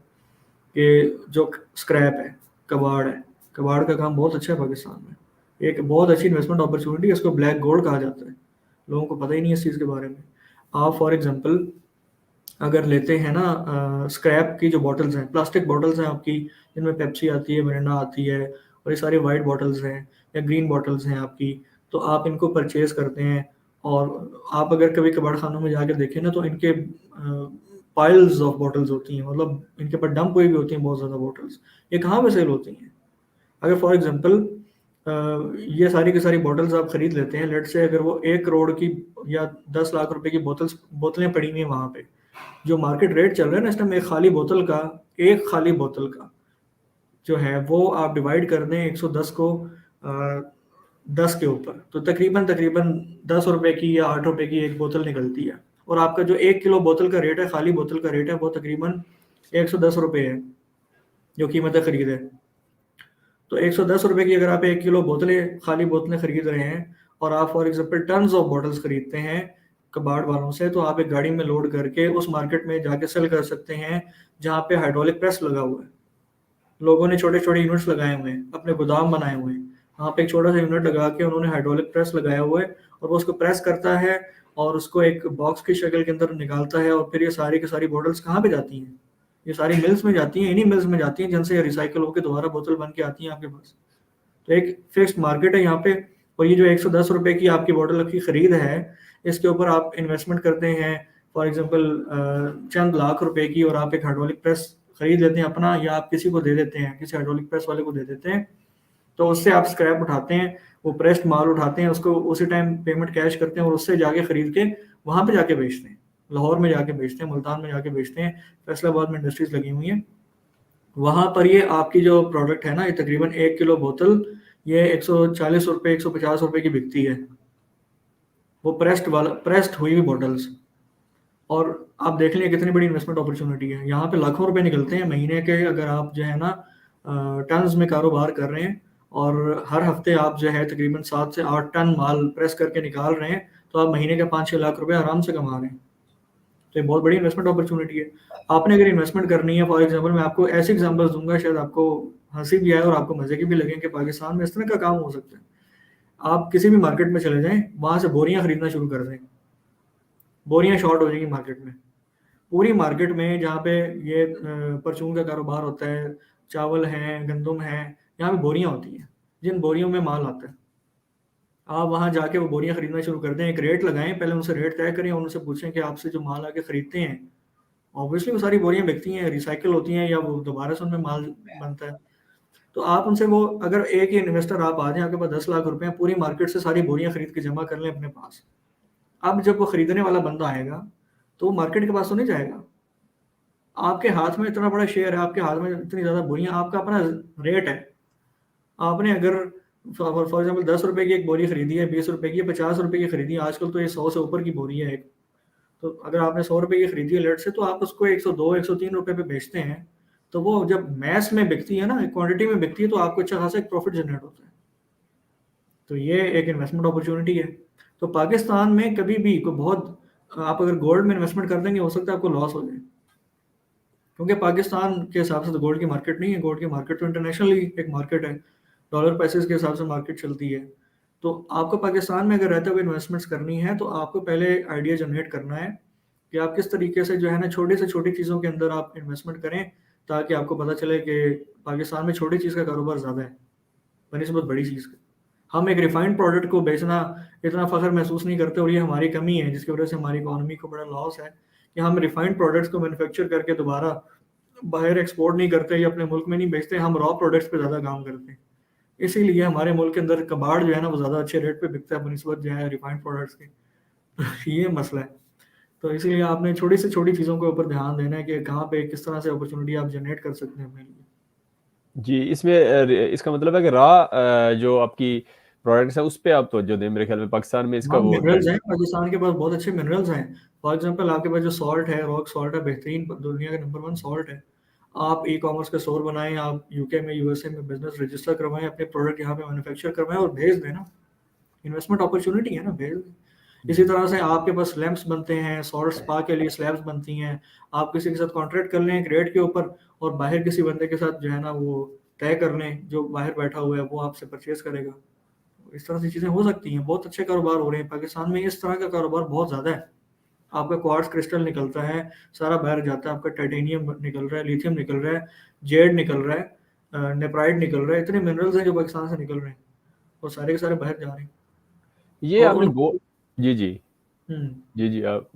कि जो स्क्रैप है, कबाड़ है, कबाड़ का काम बहुत अच्छा है पाकिस्तान में, एक बहुत अच्छी इन्वेस्टमेंट अपॉर्चुनिटी है, इसको ब्लैक गोल्ड कहा जाता है, लोगों को पता ही नहीं है इस चीज़ के बारे में। आप फॉर एग्जांपल अगर लेते हैं ना स्क्रैप की जो बॉटल्स हैं, प्लास्टिक बॉटल्स हैं आपकी, जिनमें पेप्सी आती है, मिरिंडा आती है, और ये सारी वाइट बॉटल्स हैं या ग्रीन बॉटल्स हैं आपकी, तो आप इनको परचेज करते हैं। और आप अगर कभी कबाड़ खानों में जाकर देखें ना, तो इनके पाइल्स ऑफ बॉटल्स होती हैं, मतलब इनके ऊपर डंप हुई भी होती हैं बहुत ज़्यादा बॉटल्स। ये कहाँ पे सेल होती हैं? अगर फॉर एग्जांपल ये सारी की सारी बॉटल्स आप खरीद लेते हैं, लेट से अगर वो 1 करोड़ की या 10 लाख रुपए की बोतलें पड़ी हुई हैं वहाँ पे, जो मार्केट रेट चल रहा है ना इस टाइम, एक खाली बोतल का जो है वो आप डिवाइड कर दें 110 को 10 के ऊपर, तो तकरीबन तकरीबन 10 रुपए की या 8 रुपए की एक बोतल निकलती है। और आपका जो 1 किलो बोतल का रेट है, खाली बोतल का रेट है, वो तकरीबन 110 रुपये है जो कीमत खरीद है। तो 110 रुपये की अगर आप 1 किलो बोतलें, खाली बोतलें खरीद रहे हैं, और आप for example tons of bottles खरीदते हैं कबाड़ वालों से, तो आप एक गाड़ी में लोड करके उस मार्केट में जाके सेल कर सकते हैं जहाँ पे हाइड्रोलिक प्रेस लगा हुआ है। लोगों ने छोटे छोटे यूनिट्स लगाए हुए हैं, अपने गोदाम बनाए हुए हैं, वहाँ पे एक छोटा सा यूनिट लगा के उन्होंने हाइड्रोलिक प्रेस लगाया हुआ है, और वो उसको प्रेस करता है और उसको एक बॉक्स की शक्ल के अंदर निकालता है, और फिर ये सारी की सारी बॉटल्स कहाँ पे जाती हैं? ये सारी मिल्स में जाती हैं, इन्हीं मिल्स में जाती हैं जिनसे ये रिसाइकल होकर दोबारा बोतल बन के आती हैं आपके पास। तो एक फिक्स्ड मार्केट है यहाँ पे। और ये जो 110 रुपए की आपकी बॉटल की खरीद है, इसके ऊपर आप इन्वेस्टमेंट करते हैं फॉर एग्जांपल चंद लाख रुपए की, और आप एक हाइड्रोलिक प्रेस खरीद लेते हैं अपना, या आप किसी को दे देते हैं, किसी हाइड्रोलिक प्रेस वाले को दे देते हैं, तो उससे आप स्क्रैप उठाते हैं, वो प्रेस्ड माल उठाते हैं, उसको उसी टाइम पेमेंट कैश करते हैं, और उससे जाके खरीद के वहां पे जाके बेचते हैं, लाहौर में जाके बेचते हैं, मुल्तान में जाके बेचते हैं, फैसलाबाद में इंडस्ट्रीज लगी हुई हैं वहां पर। ये आपकी जो प्रोडक्ट है ना, ये तकरीबन 1 किलो बोतल ये 140 रुपये 150 रुपये की बिकती है, वो प्रेस्ड हुई हुई बॉटल्स। और आप देख लें कितनी बड़ी इन्वेस्टमेंट अपॉर्चुनिटी है, यहाँ पे लाखों रुपए निकलते हैं महीने के, अगर आप जो है ना टन्स में कारोबार कर रहे हैं, और हर हफ्ते आप जो है तकरीबन 7 से 8 टन माल प्रेस करके निकाल रहे हैं, तो आप महीने के 5-6 लाख रुपए आराम से कमा रहे हैं। तो ये बहुत बड़ी इन्वेस्टमेंट अपॉर्चुनिटी है। आपने अगर इन्वेस्टमेंट करनी है, फॉर एग्जांपल मैं आपको ऐसे एग्जांपल्स दूंगा, शायद आपको हंसी भी आए और आपको मजे की भी लगे कि पाकिस्तान में इस तरह का काम हो सकता है। आप किसी भी मार्केट में चले जाएं, वहां से बोरियां खरीदना शुरू कर दें, बोरियां शॉर्ट हो जाएंगी मार्केट में, पूरी मार्केट में जहाँ पे ये परचून का कारोबार होता है, चावल है, गंदम है, यहाँ पे बोरियां होती हैं, जिन बोरियों में माल आता है, आप वहां जाके वो बोरियां खरीदना शुरू कर दें, एक रेट लगाएं, पहले उनसे रेट तय करें और उनसे पूछें कि आपसे जो माल आके खरीदते हैं, ऑब्वियसली वो सारी बोरियां बिकती हैं, रिसाइकिल होती हैं, या वो दोबारा से उनमें माल बनता है। तो आप उनसे वो, अगर एक ही इन्वेस्टर आप आ जाए, आपके पास 10 लाख रुपए हैं, पूरी मार्केट से सारी बोरियां खरीद के जमा कर लें अपने पास, अब जब वो खरीदने वाला बंदा आएगा तो वो मार्केट के पास तो नहीं जाएगा, आपके हाथ में इतना बड़ा शेयर है, आपके हाथ में इतनी ज्यादा बोरियां, आपका अपना रेट है। आपने अगर फॉर एग्जाम्पल 10 रुपए की एक बोरी खरीदी है, 20 रुपए की, 50 रुपए की खरीदी है, आजकल तो ये 100 से ऊपर की बोरी है एक, तो अगर आपने 100 रुपए की खरीदी है लेट से, तो आप उसको 102 103 रुपए पे बेचते हैं, तो वो जब मैस में बिकती है ना, क्वांटिटी में बिकती है, तो आपको अच्छा खासा एक प्रॉफिट जनरेट होता है। तो ये एक इन्वेस्टमेंट अपॉर्चुनिटी है। तो पाकिस्तान में कभी भी कोई बहुत, आप अगर गोल्ड में इन्वेस्टमेंट कर देंगे, हो सकता है आपको लॉस हो जाए, क्योंकि पाकिस्तान के हिसाब से तो गोल्ड की मार्केट नहीं है, गोल्ड की मार्केट तो इंटरनेशनली एक मार्केट है, डॉलर पैसेस के हिसाब से मार्केट चलती है। तो आपको पाकिस्तान में अगर रहते हुए इन्वेस्टमेंट्स करनी है, तो आपको पहले आइडिया जनरेट करना है कि आप किस तरीके से जो है ना, छोटी से छोटी चीज़ों के अंदर आप इन्वेस्टमेंट करें, ताकि आपको पता चले कि पाकिस्तान में छोटी चीज़ का कारोबार ज़्यादा है बनिस्बत बड़ी चीज़ का। हम एक रिफाइंड प्रोडक्ट को बेचना इतना फ़ख्र महसूस नहीं करते, और ये हमारी कमी है जिसकी वजह से हमारी इकोनॉमी को बड़ा लॉस है, कि हम रिफाइंड प्रोडक्ट्स को मैन्युफैक्चर करके दोबारा बाहर एक्सपोर्ट नहीं करते या अपने मुल्क में नहीं बेचते, हम रॉ प्रोडक्ट्स पे ज़्यादा काम करते हैं। इसीलिए हमारे मुल्क के अंदर कबाड़ जो है ना, वो ज़्यादा अच्छे रेट पे बिकता है बनिस्बत जो है रिफाइंड प्रोडक्ट्स के। तो ये मसला है। तो इसीलिए आपने छोटी से छोटी चीज़ों के ऊपर ध्यान देना है कि कहाँ पे किस तरह से अपॉर्चुनिटी आप जनरेट कर सकते हैं अपने लिए। जी, इसमें इसका मतलब है कि जो आपकी प्रोडक्ट्स हैं उस पे आप तवज्जो दें, मेरे ख्याल में पाकिस्तान में इसका हाँ, वो मिनरल्स ट्रेंड हैं, है। पाकिस्तान के पास बहुत अच्छे मिनरल्स हैं। फॉर एग्जांपल आपके पास जो सॉल्ट है, रॉक सॉल्ट है, बेहतरीन, दुनिया का नंबर 1 सॉल्ट है। आप ई-कॉमर्स का स्टोर बनाएँ, आप यूके में, यूएसए में बिज़नेस रजिस्टर करवाएँ, अपने प्रोडक्ट यहाँ पे मैन्युफैक्चर करवाएँ और भेज दें ना। इन्वेस्टमेंट अपॉर्च्युनिटी है ना, भेज दें। इसी तरह से आपके पास लैंप्स बनते हैं, सॉल्ट स्पा के लिए स्लैब्स बनती हैं। आप किसी के साथ कॉन्ट्रैक्ट कर लें एक रेट के ऊपर और बाहर किसी बंदे के साथ जो है ना वो तय कर लें, जो बाहर बैठा हुआ है वो आपसे परचेज़ करेगा। इस तरह से चीज़ें हो सकती हैं, बहुत अच्छे कारोबार हो रहे हैं पाकिस्तान में, इस तरह का कारोबार बहुत ज़्यादा है। आपका क्वार्ट्ज क्रिस्टल निकलता है, सारा बाहर जाता है, आपका टाइटेनियम निकल रहा है, लिथियम निकल रहा है, जेड निकल रहा है, नेप्राइट निकल रहा है, इतने मिनरल्स हैं जो पाकिस्तान से निकल रहे हैं और सारे के सारे बाहर जा रहे हैं। ये और आपने उनको गो जी, जी। हुँ, जी, जी, आप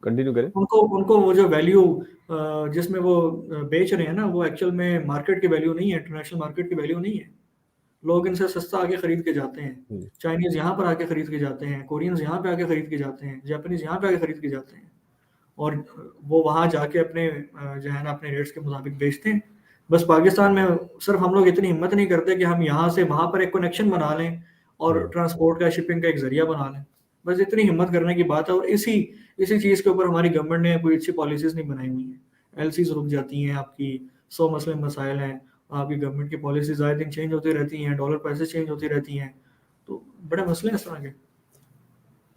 कंटिन्यू करें। उनको उनको वो जो वैल्यू जिसमें वो बेच रहे हैं ना, वो एक्चुअल में मार्केट की वैल्यू नहीं है, इंटरनेशनल मार्केट की वैल्यू नहीं है। लोग इनसे सस्ता आके खरीद के जाते हैं। हुँ। चाइनीज़ यहाँ पर आके खरीद के जाते हैं, कोरियंस यहाँ पे आके खरीद के जाते हैं, जापानीज़ यहाँ पे आके खरीद के जाते हैं और वो वहाँ जाके अपने जो है ना अपने रेट्स के मुताबिक बेचते हैं। बस पाकिस्तान में सिर्फ हम लोग इतनी हिम्मत नहीं करते कि हम यहाँ से वहाँ पर एक कनेक्शन बना लें और हाँ। ट्रांसपोर्ट का, शिपिंग का एक ज़रिया बना लें। बस इतनी हिम्मत करने की बात है और इसी इसी चीज़ के ऊपर हमारी गवर्नमेंट ने कोई अच्छी पॉलिसीज़ नहीं बनाई हुई हैं। एलसीज़ रुक जाती हैं आपकी, 100 मसले मसाइल हैं, आपकी गवर्नमेंट की पॉलिसीज़ आए दिन चेंज होती रहती हैं, डॉलर प्राइसेज़ चेंज होती रहती हैं, तो बड़े मसले हैं इस तरह के।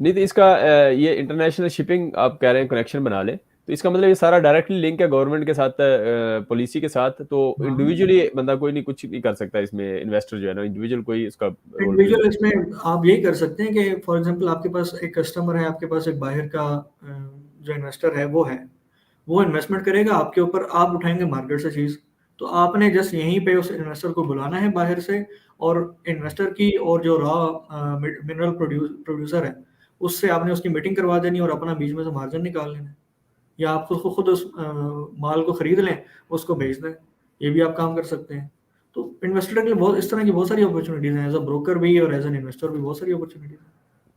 नहीं तो इसका ये इंटरनेशनल शिपिंग आप कह रहे हैं कनेक्शन बना लें, तो इसका मतलब ये सारा डायरेक्टली लिंक है गवर्नमेंट के साथ, पॉलिसी के साथ, तो हाँ। इंडिविजुअली बंदा कोई नहीं कुछ नहीं कर सकता इसमें, इन्वेस्टर जो है ना इंडिविजुअल कोई इसका रोल प्ले इंडिविजुअल नहीं। इसमें आप यही कर सकते हैं कि फॉर एग्जांपल आपके पास एक कस्टमर है, आपके पास एक बाहर का जो इन्वेस्टर है वो है। वो इन्वेस्टमेंट करेगा आपके ऊपर, आप उठाएँगे मार्केट से चीज़। तो आपने जस्ट यहीं पे उस इन्वेस्टर को बुलाना है बाहर से और इन्वेस्टर की और जो रॉ मिनरल प्रोड्यूसर है, उससे आपने उसकी मीटिंग करवा देनी और अपना बीच में से मार्जिन निकाल लेना है। या आप उसको खुद उस माल को खरीद लें, उसको बेच दें। ये भी आप काम कर सकते हैं। तो इन्वेस्टर के लिए बहुत इस तरह की बहुत सारी अपॉर्च्युनिटीज़ हैं, एज़ अ ब्रोकर भी और एज़ एन इन्वेस्टर भी बहुत सारी अपॉर्च्युनिटीज़ हैं।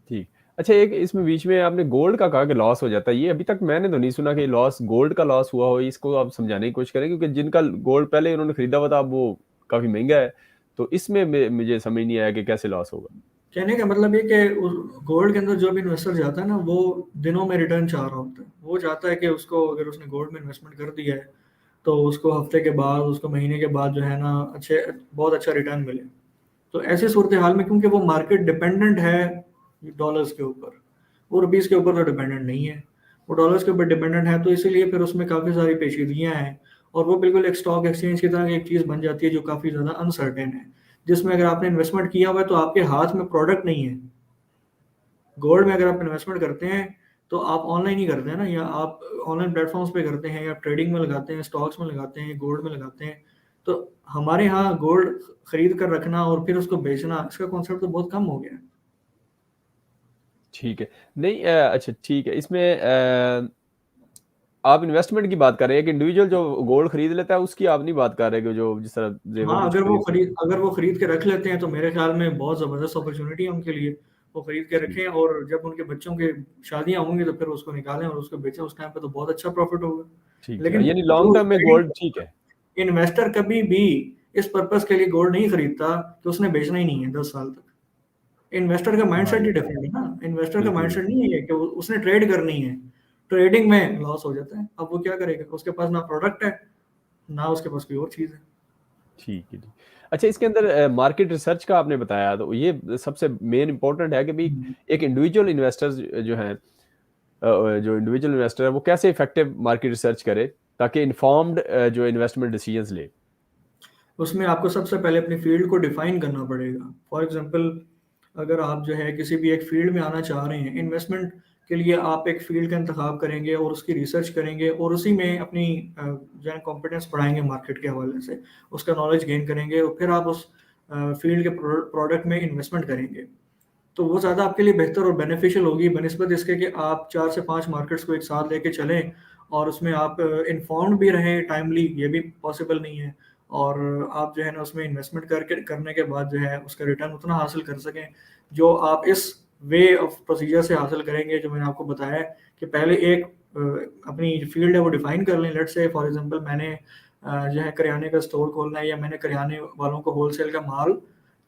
ठीक। अच्छा, एक इसमें बीच में आपने गोल्ड का कहा कि लॉस हो जाता है, ये अभी तक मैंने तो नहीं सुना कि लॉस, गोल्ड का लॉस हुआ हो, इसको आप समझाने की कोशिश करें, क्योंकि जिनका गोल्ड पहले उन्होंने खरीदा हुआ था अब वो काफ़ी महँगा है, तो इसमें मुझे समझ नहीं आया कि कैसे लॉस होगा? कहने का मतलब ये कि उस गोल्ड के अंदर जो भी इन्वेस्टर जाता है ना, वो दिनों में रिटर्न चाह रहा होता है। वो चाहता है कि उसको अगर उसने गोल्ड में इन्वेस्टमेंट कर दिया है, तो उसको हफ्ते के बाद, उसको महीने के बाद जो है ना बहुत अच्छा रिटर्न मिले। तो ऐसी सूरत-ए-हाल में क्योंकि वो मार्केट डिपेंडेंट है डॉलर्स के ऊपर, वो रुपीज़ के ऊपर तो डिपेंडेंट नहीं है। वो डॉलर्स के ऊपर डिपेंडेंट है, तो इसीलिए फिर उसमें काफ़ी सारी पेचीदगियाँ हैं और वो बिल्कुल एक स्टॉक एक्सचेंज की तरह की एक चीज़ बन जाती है जो काफ़ी ज़्यादा अनसर्टेन है, जिसमें अगर आपने इन्वेस्टमेंट किया हुआ है तो आपके हाथ में प्रोडक्ट नहीं है। गोल्ड में अगर आप इन्वेस्टमेंट करते हैं, तो आप ऑनलाइन ही करते हैं ना, या आप ऑनलाइन प्लेटफ़ॉर्म्स पे करते हैं या ट्रेडिंग में लगाते हैं, स्टॉक्स में लगाते हैं, गोल्ड में लगाते हैं। तो हमारे यहाँ गोल्ड खरीद कर रखना और फिर उसको बेचना, इसका कॉन्सेप्ट तो बहुत कम हो गया है। ठीक है। नहीं, अच्छा ठीक है, इसमें आप इन्वेस्टमेंट की बात कर रहे हैं कि इंडिविजुअल जो गोल्ड खरीद लेता है उसकी आप नहीं बात कर रहे कि जो जिस तरह ज़ेवर हाँ, कुछ खरीद सकता है? अगर वो खरीद के रख लेते हैं तो मेरे ख़्याल में बहुत ज़बरदस्त अपॉर्च्युनिटी है उनके लिए। वो खरीद के ठीक, रखें और जब उनके बच्चों की शादियाँ होंगी तो फिर उसको निकालें और उसको बेचें, उस टाइम पे तो बहुत अच्छा प्रॉफ़िट होगा। ठीक है। लेकिन यानी लॉन्ग जो टर्म में ट्रेडिंग गोल्ड ठीक है। इन्वेस्टर कभी भी इस पर्पज़ के लिए गोल्ड नहीं खरीदता कि उसने बेचना ही नहीं है 10 साल तक। इन्वेस्टर का हाँ, माइंडसेट ये ही तो है। डिफरेंट है ना, इन्वेस्टर का बिल्कुल, माइंडसेट बिल्कुल। नहीं है कि उसने ट्रेड करनी है। ट्रेडिंग में लॉस हो जाता है, अब वो क्या करेगा? उसके पास ना प्रोडक्ट है, ना उसके पास कोई और चीज़ है। ठीक है जी। अच्छा, इसके अंदर मार्केट रिसर्च का आपने बताया, तो ये सबसे मेन इम्पोर्टेंट है कि भई हुँ। एक इंडिविजुअल इन्वेस्टर्स जो हैं, जो इंडिविजुअल इन्वेस्टर है वो कैसे इफेक्टिव मार्केट रिसर्च करे ताकि इन्फॉर्म्ड जो इन्वेस्टमेंट डिसीजंस ले? उसमें आपको सबसे पहले अपनी फ़ील्ड को डिफ़ाइन करना पड़ेगा। फॉर एग्ज़ाम्पल अगर आप जो है किसी भी एक फ़ील्ड में आना चाह रहे हैं, इन्वेस्टमेंट के लिए आप एक फ़ील्ड का इंतख़ाब करेंगे और उसकी रिसर्च करेंगे और उसी में अपनी जो है कॉन्फिडेंस बढ़ाएँगे मार्केट के हवाले से, उसका नॉलेज गेन करेंगे और फिर आप उस फ़ील्ड के प्रोडक्ट में इन्वेस्टमेंट करेंगे। तो वो ज़्यादा आपके लिए बेहतर और बेनिफिशियल होगी बनिस्बत इसके कि आप 4 से 5 मार्केट्स को एक साथ लेके चलें और उसमें आप इन्फॉर्म्ड भी रहें टाइमली, ये भी पॉसिबल नहीं है। और आप जो है ना उसमें इन्वेस्टमेंट करने के बाद जो है उसका रिटर्न उतना हासिल कर सकें, जो आप इस वे ऑफ प्रोसीजर से हासिल करेंगे जो मैंने आपको बताया है कि पहले एक अपनी जो फ़ील्ड है वो डिफ़ाइन कर लें। लेट्स से फॉर एग्ज़ाम्पल मैंने जो है करियाने का स्टोर खोलना है या मैंने करियाने वालों को होलसेल का माल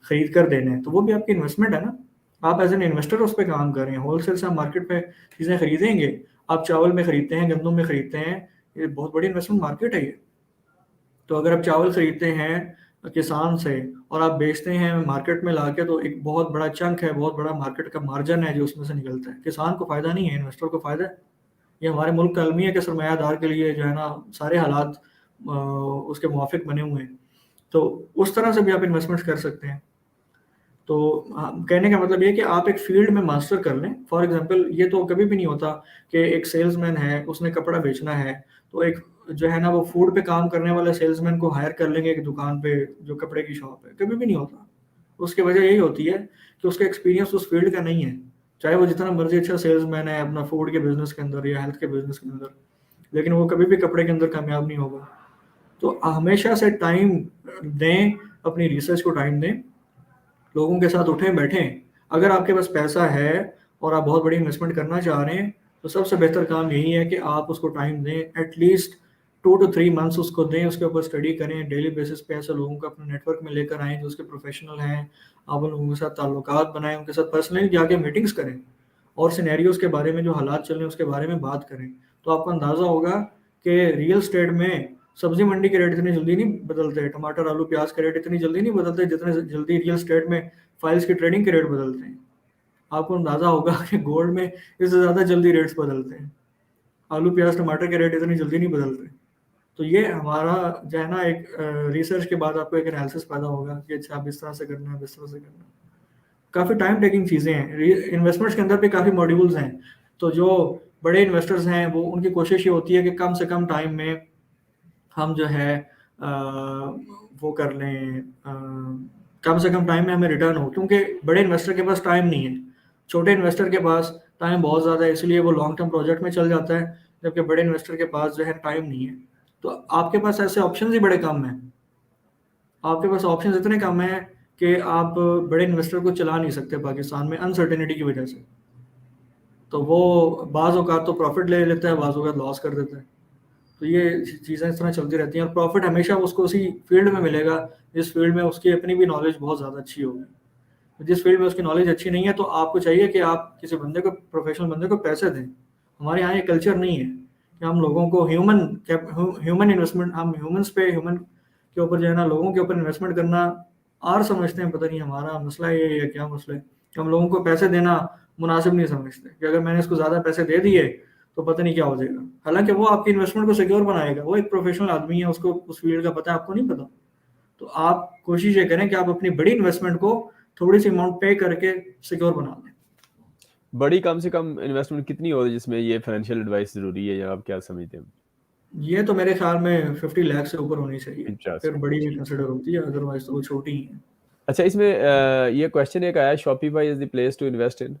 खरीद कर देने हैं, तो वो भी आपकी इन्वेस्टमेंट है ना। आप एज एन इन्वेस्टर उस पर काम कर रहे हैं। होलसेल से आप मार्केट में चीज़ें खरीदेंगे, आप चावल में खरीदते हैं, गंदम में खरीदते हैं, ये बहुत बड़ी इन्वेस्टमेंट मार्केट है ये। तो अगर आप चावल खरीदते हैं किसान से और आप बेचते हैं मार्केट में लाके, तो एक बहुत बड़ा चंक है, बहुत बड़ा मार्केट का मार्जिन है जो उसमें से निकलता है। किसान को फायदा नहीं है, इन्वेस्टर को फायदा है। ये हमारे मुल्क का अलमिया के सरमायादार के लिए जो है ना, सारे हालात उसके मुवाफिक बने हुए हैं। तो उस तरह से भी आप इन्वेस्टमेंट कर सकते हैं। तो कहने का मतलब ये कि आप एक फील्ड में मास्टर कर लें। फॉर एग्जांपल, ये तो कभी भी नहीं होता कि एक सेल्समैन है, उसने कपड़ा बेचना है, तो एक जो है ना वो फूड पे काम करने वाले सेल्समैन को हायर कर लेंगे एक दुकान पे जो कपड़े की शॉप है, कभी भी नहीं होता। उसकी वजह यही होती है कि उसका एक्सपीरियंस उस फील्ड का नहीं है। चाहे वो जितना मर्जी अच्छा सेल्समैन है अपना फूड के बिजनेस के अंदर या हेल्थ के बिजनेस के अंदर, लेकिन वो कभी भी कपड़े के अंदर कामयाब नहीं होगा। तो हमेशा से टाइम दें, अपनी रिसर्च को टाइम दें, लोगों के साथ उठें बैठें। अगर आपके पास पैसा है और आप बहुत बड़ी इन्वेस्टमेंट करना चाह रहे हैं, तो सबसे बेहतर काम यही है कि आप उसको टाइम दें, एटलीस्ट 2 to 3 मंथ्स उसको दें, उसके ऊपर स्टडी करें डेली बेसिस पे। ऐसे लोगों को अपने नेटवर्क में लेकर आएँ जो उसके प्रोफेशनल हैं, आप उन लोगों के साथ ताल्लुकात बनाएं, उनके साथ पर्सनली जाके मीटिंग्स करें और सिनेरियोज के बारे में, जो हालात चल रहे हैं उसके बारे में बात करें। तो आपको अंदाज़ा होगा कि रियल स्टेट में सब्जी मंडी के रेट इतनी जल्दी नहीं बदलते, टमाटर आलू प्याज के रेट इतनी जल्दी नहीं बदलते जितने जल्दी रियल स्टेट में फाइल्स की ट्रेडिंग के रेट बदलते हैं। आपको अंदाजा होगा कि गोल्ड में इससे ज़्यादा जल्दी रेट्स बदलते हैं, आलू प्याज टमाटर के रेट इतनी जल्दी नहीं बदलते। तो ये हमारा जो है ना, एक रिसर्च के बाद आपको एक एनालिसिस पैदा होगा कि अच्छा आप इस तरह से करना है, इस तरह से करना है। काफ़ी टाइम टेकिंग चीज़ें हैं। इन्वेस्टमेंट्स के अंदर भी काफ़ी मॉड्यूल्स हैं। तो जो बड़े इन्वेस्टर्स हैं वो, उनकी कोशिश ये होती है कि कम से कम टाइम में हम जो है वो कर लें, कम से कम टाइम में हमें रिटर्न हो, क्योंकि बड़े इन्वेस्टर के पास टाइम नहीं है। छोटे इन्वेस्टर के पास टाइम बहुत ज़्यादा है, इसलिए वो लॉन्ग टर्म प्रोजेक्ट में चल जाता है, जबकि बड़े इन्वेस्टर के पास जो है टाइम नहीं है। तो आपके पास ऐसे ऑप्शंस ही बड़े कम हैं। आपके पास ऑप्शंस इतने कम हैं कि आप बड़े इन्वेस्टर को चला नहीं सकते पाकिस्तान में अनसर्टेनिटी की वजह से। तो वो बाज़ औक़ात तो प्रॉफ़िट ले लेता है, बाज़ औक़ात लॉस कर देता है। तो ये चीज़ें इस तरह चलती रहती हैं और प्रॉफिट हमेशा उसको उसी फील्ड में मिलेगा जिस फील्ड में उसकी अपनी भी नॉलेज बहुत ज़्यादा अच्छी होगी। तो जिस फील्ड में उसकी नॉलेज अच्छी नहीं है, तो आपको चाहिए कि आप किसी बंदे को, प्रोफेशनल बंदे को पैसे दें। हमारे यहाँ ये कल्चर नहीं है कि हम लोगों को ह्यूमन इन्वेस्टमेंट, हम ह्यूमन के ऊपर जो है ना, लोगों के ऊपर इन्वेस्टमेंट करना आर समझते हैं। पता नहीं हमारा मसला ये है या क्या मसला है, कि हम लोगों को पैसे देना मुनासिब नहीं समझते कि अगर मैंने इसको ज़्यादा पैसे दे दिए तो पता नहीं क्या हो जाएगा। हालांकि वो आपकी इन्वेस्टमेंट को सिक्योर बनाएगा, वो एक प्रोफेशनल आदमी है, उसको उस फील्ड का पता है, आपको नहीं पता। तो आप कोशिश ये करें कि आप अपनी बड़ी इन्वेस्टमेंट को थोड़ी सी अमाउंट पे करके सिक्योर बना लें। बड़ी कम से कम इन्वेस्टमेंट कितनी हो जिसमें ये फाइनेंशियल एडवाइस ज़रूरी है, या आप क्या समझते हैं? ये तो मेरे ख्याल में 50 लाख से ऊपर होनी चाहिए, 50 फिर बड़ी भी ठीक। कंसिडर होती है, अदरवाइज तो वो छोटी ही है। अच्छा, इसमें ये क्वेश्चन एक आया, Shopify is the place to invest in?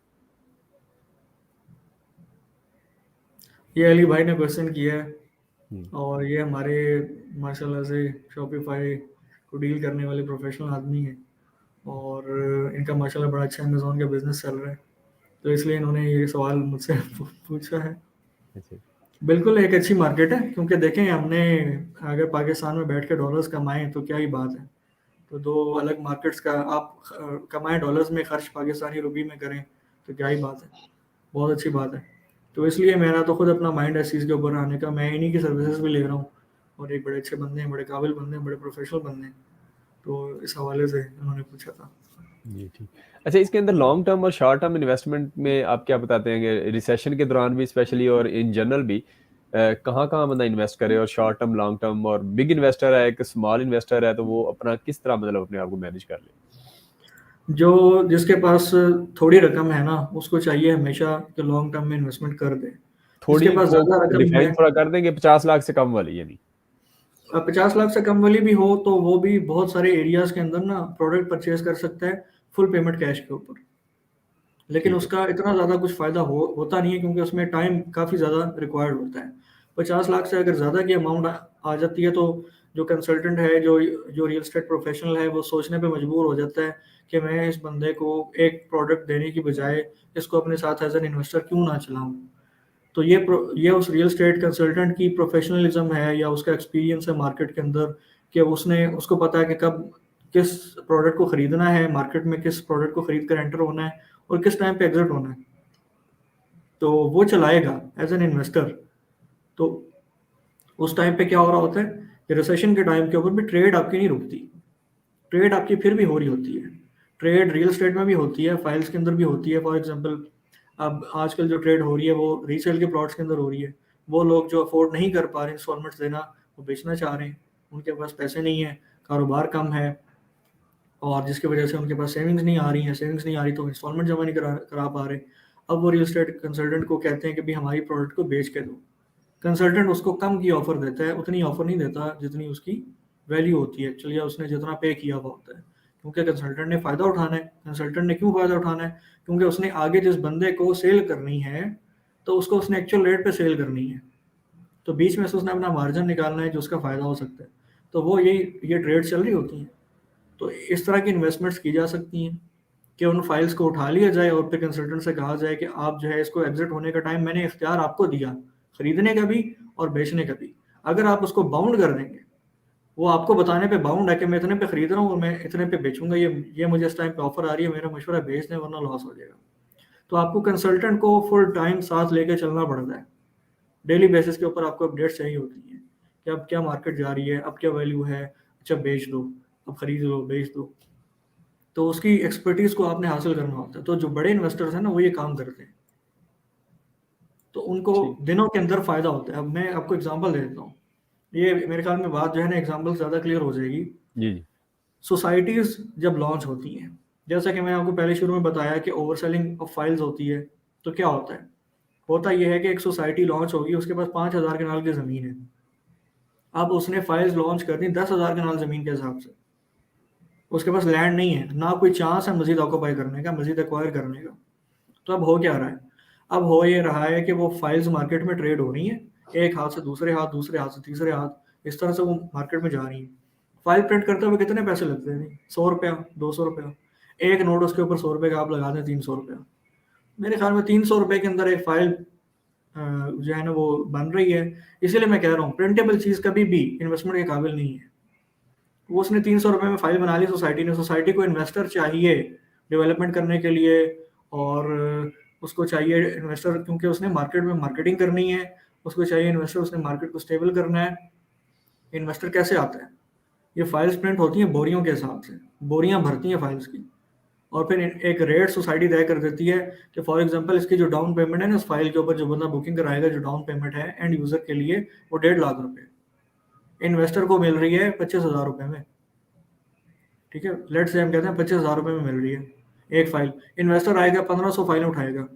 ये अली भाई ने क्वेश्चन किया है हम्म, और ये हमारे माशाल्लाह से शॉपिफाई को डील करने वाले प्रोफेशनल आदमी हैं और इनका माशाल्लाह बड़ा अच्छा अमेज़न का बिज़नेस चल रहा है, तो इसलिए इन्होंने ये सवाल मुझसे पूछा है। अच्छा। बिल्कुल एक अच्छी मार्केट है, क्योंकि देखें हमने अगर पाकिस्तान में बैठ के डॉलर्स कमाएं तो क्या ही बात है। तो दो अलग मार्केट्स का आप कमाएं डॉलर्स में, खर्च पाकिस्तानी रुपये में करें, तो क्या ही बात है, बहुत अच्छी बात है। तो इसलिए मेरा तो खुद अपना माइंड है इस चीज़ के ऊपर आने का। मैं इन्हीं की सर्विसेज भी ले रहा हूँ और एक बड़े अच्छे बंदे हैं, बड़े काबिल बंदे हैं, बड़े प्रोफेशनल बंदे हैं। तो इस हवाले से उन्होंने पूछा था। जी ठीक। अच्छा, इसके अंदर लॉन्ग टर्म और शॉर्ट टर्म इन्वेस्टमेंट में आप क्या बताते हैं कि रिसेशन के दौरान भी स्पेशली और इन जनरल भी कहाँ कहाँ बंदा इन्वेस्ट करे, और शॉर्ट टर्म, लॉन्ग टर्म, और बिग इन्वेस्टर है, एक स्मॉल इन्वेस्टर है, तो वो अपना किस तरह मतलब अपने आप को मैनेज कर ले? जो जिसके पास थोड़ी रकम है ना, उसको चाहिए हमेशा कि लॉन्ग टर्म में इन्वेस्टमेंट कर दे। जिसके थोड़ी पास वो ज़्यादा रकम है, डिफाइन थोड़ा कर देंगे, 50 लाख से कम वाली यानी? 50 लाख से कम वाली भी हो तो वो भी बहुत सारे एरियाज़ के अंदर ना प्रोडक्ट परचेज़ कर सकता है फुल पेमेंट कैश के ऊपर। लेकिन ठीक है। उसका इतना ज़्यादा कुछ फ़ायदा होता नहीं है, क्योंकि उसमें टाइम काफ़ी ज़्यादा रिक्वायर्ड होता है। 50 लाख से अगर ज़्यादा की अमाउंट आ जाती है, तो जो कंसल्टेंट है, जो रियल एस्टेट प्रोफेशनल है, वो सोचने पे मजबूर हो जाता है कि मैं इस बंदे को एक प्रोडक्ट देने की बजाय इसको अपने साथ एज़ एन इन्वेस्टर क्यों ना चलाऊँ। तो ये उस रियल एस्टेट कंसल्टेंट की प्रोफेशनलिज्म है या उसका एक्सपीरियंस है मार्केट के अंदर, कि उसको पता है कि कब किस प्रोडक्ट को खरीदना है, मार्केट में किस प्रोडक्ट को खरीद कर एंटर होना है और किस टाइम पे एग्जिट होना है, तो वो चलाएगा एज एन इन्वेस्टर। तो उस टाइम पे क्या हो रहा होता है कि रिसेशन के टाइम के ऊपर भी ट्रेड आपकी नहीं रुकती, ट्रेड आपकी फिर भी हो रही होती है। ट्रेड रियल एस्टेट में भी होती है, फाइल्स के अंदर भी होती है। फॉर एग्जांपल अब आजकल जो ट्रेड हो रही है वो रीसेल के प्लॉट्स के अंदर हो रही है। वो लोग जो अफोर्ड नहीं कर पा रहे इंस्टॉलमेंट्स देना, वो बेचना चाह रहे हैं, उनके पास पैसे नहीं है, कारोबार कम है, और जिसकी वजह से उनके पास सेविंग्स नहीं आ रही है, सेविंग्स नहीं आ रही तो इंस्टॉलमेंट जमा नहीं करा पा रहे। अब वो रियल एस्टेट कंसल्टेंट को कहते हैं कि भाई हमारी प्रोडक्ट को बेच के दो। कंसल्टेंट उसको कम की ऑफर देता है, उतनी ऑफर नहीं देता जितनी उसकी वैल्यू होती है एक्चुअली, या उसने जितना पे किया हुआ होता है, क्योंकि कंसल्टेंट ने फ़ायदा उठाना है। कंसल्टेंट ने क्यों फ़ायदा उठाना है? क्योंकि उसने आगे जिस बंदे को सेल करनी है तो उसको उसने एक्चुअल रेट पे सेल करनी है, तो बीच में से उसने अपना मार्जिन निकालना है जो उसका फ़ायदा हो सकता है। तो वो ये ट्रेड चल रही होती हैं। तो इस तरह की इन्वेस्टमेंट्स की जा सकती हैं कि उन फाइल्स को उठा लिया जाए और फिर कंसल्टेंट से कहा जाए कि आप जो है इसको एग्जिट होने का टाइम मैंने इख्तियार आपको दिया, खरीदने का भी और बेचने का भी। अगर आप उसको बाउंड कर देंगे, वो आपको बताने पे बाउंड है कि मैं इतने पे खरीद रहा हूँ और मैं इतने पे बेचूंगा, ये मुझे इस टाइम पे ऑफर आ रही है, मेरा मशवरा बेच दें वरना लॉस हो जाएगा। तो आपको कंसल्टेंट को फुल टाइम साथ लेके चलना पड़ता है। डेली बेसिस के ऊपर आपको अपडेट्स चाहिए होती हैं कि अब क्या मार्केट जा रही है, अब क्या वैल्यू है, अच्छा बेच दो, अब खरीद लो, बेच दो। तो उसकी एक्सपर्टीज को आपने हासिल करना होता है। तो जो बड़े इन्वेस्टर्स हैं ना, वो ये काम करते हैं, तो उनको ठीक। दिनों के अंदर फायदा होता है। अब मैं आपको एग्जांपल दे देता हूँ, ये मेरे ख्याल में बात जो है ना एग्जांपल ज़्यादा क्लियर हो जाएगी। जी जी। सोसाइटीज़ जब लॉन्च होती हैं, जैसा कि मैंने आपको पहले शुरू में बताया कि ओवरसेलिंग ऑफ फाइल्स होती है, तो क्या होता है? होता ये है कि एक सोसाइटी लॉन्च होगी, उसके पास 5,000 कनाल की ज़मीन है। अब उसने फाइल्स लॉन्च कर दी 10,000 कनाल ज़मीन के हिसाब से। उसके पास लैंड नहीं है, ना कोई चांस है मजीद ऑक्यूपाई करने का, मजीद एक्वायर करने का। तो अब हो क्या रहा है? अब हो ये रहा है कि वो फाइल्स मार्केट में ट्रेड हो रही हैं, एक हाथ से दूसरे हाथ, दूसरे हाथ से तीसरे हाथ, इस तरह से वो मार्केट में जा रही हैं। फाइल प्रिंट करते हुए कितने पैसे लगते हैं? 100 रुपया, 200 रुपया। एक नोट उसके ऊपर 100 रुपये का आप लगा दें, 300 रुपया। मेरे ख्याल में 300 रुपये के अंदर एक फाइल जो है ना वो बन रही है। इसीलिए मैं कह रहा हूँ प्रिंटेबल चीज़ कभी भी इन्वेस्टमेंट के काबिल नहीं है। वो उसने 300 रुपये में फाइल बना ली सोसाइटी ने। सोसाइटी को इन्वेस्टर चाहिए डेवलपमेंट करने के लिए, और उसको चाहिए इन्वेस्टर क्योंकि उसने मार्केट में मार्केटिंग करनी है, उसको चाहिए इन्वेस्टर, उसने मार्केट को स्टेबल करना है। इन्वेस्टर कैसे आता है? ये फाइल्स प्रिंट होती हैं बोरियों के हिसाब से, बोरियां भरती हैं फाइल्स की, और फिर एक रेट सोसाइटी तय कर देती है कि फॉर एग्जांपल इसकी जो डाउन पेमेंट है ना, इस फाइल के ऊपर जो बंदा बुकिंग कराएगा, जो डाउन पेमेंट है एंड यूजर के लिए, वो 1.5 लाख रुपए इन्वेस्टर को मिल रही है 25,000 रुपये में। ठीक है, लेट से हम कहते हैं 25,000 रुपये में मिल रही है एक फाइल। इन्वेस्टर आएगा, 1,500 फाइलें उठाएगा,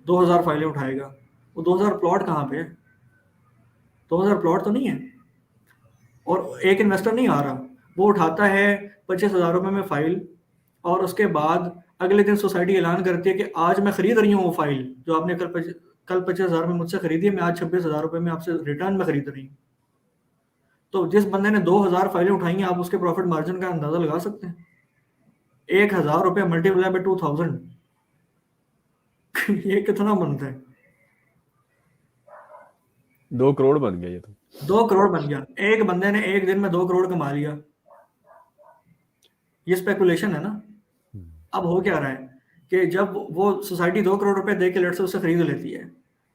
2,000 फाइलें उठाएगा। वो 2,000 प्लॉट कहाँ पे है? 2,000 प्लॉट तो नहीं है, और एक इन्वेस्टर नहीं आ रहा। वो उठाता है 25,000 रुपये में फाइल, और उसके बाद अगले दिन सोसाइटी ऐलान करती है कि आज मैं खरीद रही हूँ वो फाइल जो आपने कल 25,000 में मुझसे खरीदी है, मैं आज 26,000 रुपये में आपसे रिटर्न में खरीद रही हूँ। तो जिस बंदे ने 2,000 फाइलें उठाई हैं, आप उसके प्रॉफिट मार्जिन का अंदाजा लगा सकते हैं। 1,000 रुपये मल्टीप्लाई बाय 2,000 ये कितना बनता है? 2 करोड़ बन गया ये तो। 2 करोड़ बन गया। एक बंदे ने एक दिन में 2 करोड़ कमा लिया। ये स्पेकुलेशन है ना। अब हो क्या रहा है कि जब वो सोसाइटी 2 करोड़ रुपए दे के लेट से उससे खरीद लेती है,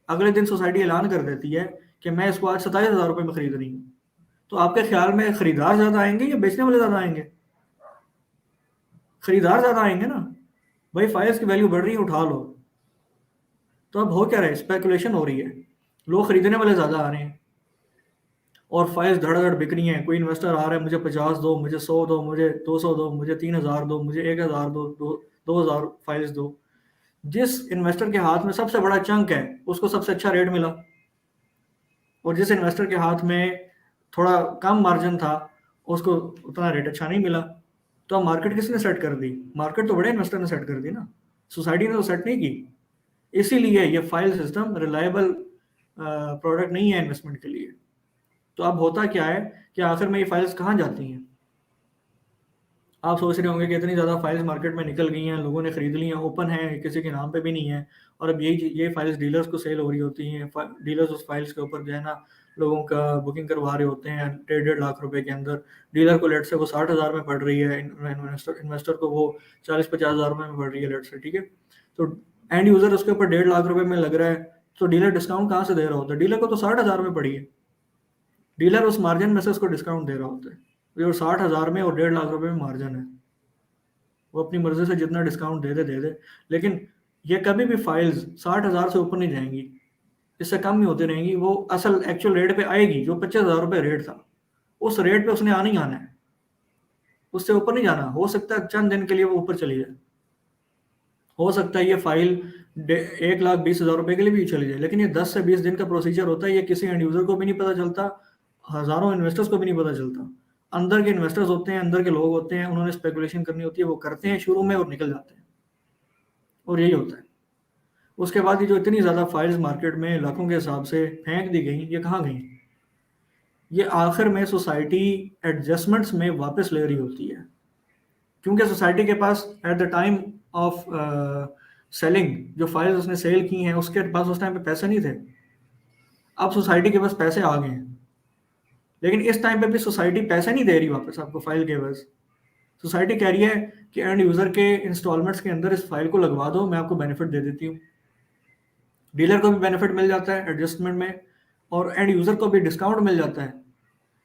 अगले दिन सोसाइटी ऐलान कर देती है कि मैं इसको आज 27,000 रुपये में खरीद रही हूँ। तो आपके ख्याल में खरीदार ज्यादा आएंगे या बेचने वाले ज्यादा आएंगे? खरीदार ज्यादा आएंगे ना। भाई फाइल्स की वैल्यू बढ़ रही है, उठा लो। तो अब हो क्या रहा है? स्पेकुलेशन हो रही है, लोग खरीदने वाले ज्यादा आ रहे हैं और फाइल्स धड़ाधड़ बिक रही हैं। कोई इन्वेस्टर आ रहा है, मुझे 50 दो, मुझे 100 दो, मुझे 200 दो, मुझे 3,000 दो, मुझे 1,000 दो, 2,000 फाइल्स दो। जिस इन्वेस्टर के हाथ में सबसे बड़ा चंक है उसको सबसे अच्छा रेट मिला, और जिस इन्वेस्टर के हाथ में थोड़ा कम मार्जिन था उसको उतना रेट अच्छा नहीं मिला। तो अब मार्केट किसने सेट कर दी? मार्केट तो बड़े इन्वेस्टर ने सेट कर दी ना, सोसाइटी ने तो सेट नहीं की। इसीलिए ये फाइल सिस्टम रिलायबल प्रोडक्ट नहीं है इन्वेस्टमेंट के लिए। तो अब होता क्या है कि आखिर में ये फाइल्स कहाँ जाती हैं? आप सोच रहे होंगे कि इतनी ज़्यादा फाइल्स मार्केट में निकल गई हैं, लोगों ने खरीद ली हैं, ओपन है, किसी के नाम पे भी नहीं है, और अब ये फाइल्स डीलर्स को सेल हो रही होती हैं। डीलर्स उस फाइल्स के ऊपर जो है ना लोगों का बुकिंग करवा रहे होते हैं 1.5 लाख रुपए के अंदर। डीलर को लेट से वो 60,000 में पड़ रही है, इन्वेस्टर को वो 40-50,000 रुपए में पड़ रही है लेट से, ठीक है। तो एंड यूजर उसके ऊपर 1.5 लाख रुपए में लग रहा है, तो डीलर डिस्काउंट कहाँ से दे रहा होता है? डीलर को तो 60,000 में पड़ी है, डीलर उस मार्जिन में से उसको डिस्काउंट दे रहा होता है। तो 60,000 में और 1.5 लाख रुपए में मार्जिन है, वो अपनी मर्जी से जितना डिस्काउंट दे दे। लेकिन ये कभी भी फाइल्स 60,000 से ऊपर नहीं जाएंगी, इससे कम ही होती रहेंगी। वो असल एक्चुअल रेट पे आएगी जो 25,000 रुपये रेट था, उस रेट पे उसने आना ही आना है, उससे ऊपर नहीं जाना। हो सकता है चंद दिन के लिए वो ऊपर चली जाए, हो सकता है ये फाइल 1,20,000 रुपये के लिए भी चली जाए, लेकिन ये 10 से 20 दिन का प्रोसीजर होता है। ये किसी एंड यूजर को भी नहीं पता चलता, हजारों इन्वेस्टर्स को भी नहीं पता चलता। अंदर के इन्वेस्टर्स होते हैं, अंदर के लोग होते हैं, उन्होंने स्पेकुलेशन करनी होती है, वो करते हैं शुरू में और निकल जाते हैं, और यही होता है। उसके बाद ये जो इतनी ज़्यादा फाइल्स मार्केट में लाखों के हिसाब से फेंक दी गई, ये कहाँ गई? ये आखिर में सोसाइटी एडजस्टमेंट्स में वापस ले रही होती है, क्योंकि सोसाइटी के पास at the time of selling जो फाइल्स उसने सेल की हैं उसके पास उस टाइम पे पैसे नहीं थे। अब सोसाइटी के पास पैसे आ गए हैं, लेकिन इस टाइम पे भी सोसाइटी पैसे नहीं दे रही वापस आपको फाइल के बस। सोसाइटी कह रही है कि एंड यूज़र के इंस्टॉलमेंट्स के अंदर इस फाइल को लगवा दो, मैं आपको बेनिफिट दे देती हूँ। डीलर को भी बेनिफिट मिल जाता है एडजस्टमेंट में, और एंड यूज़र को भी डिस्काउंट मिल जाता है।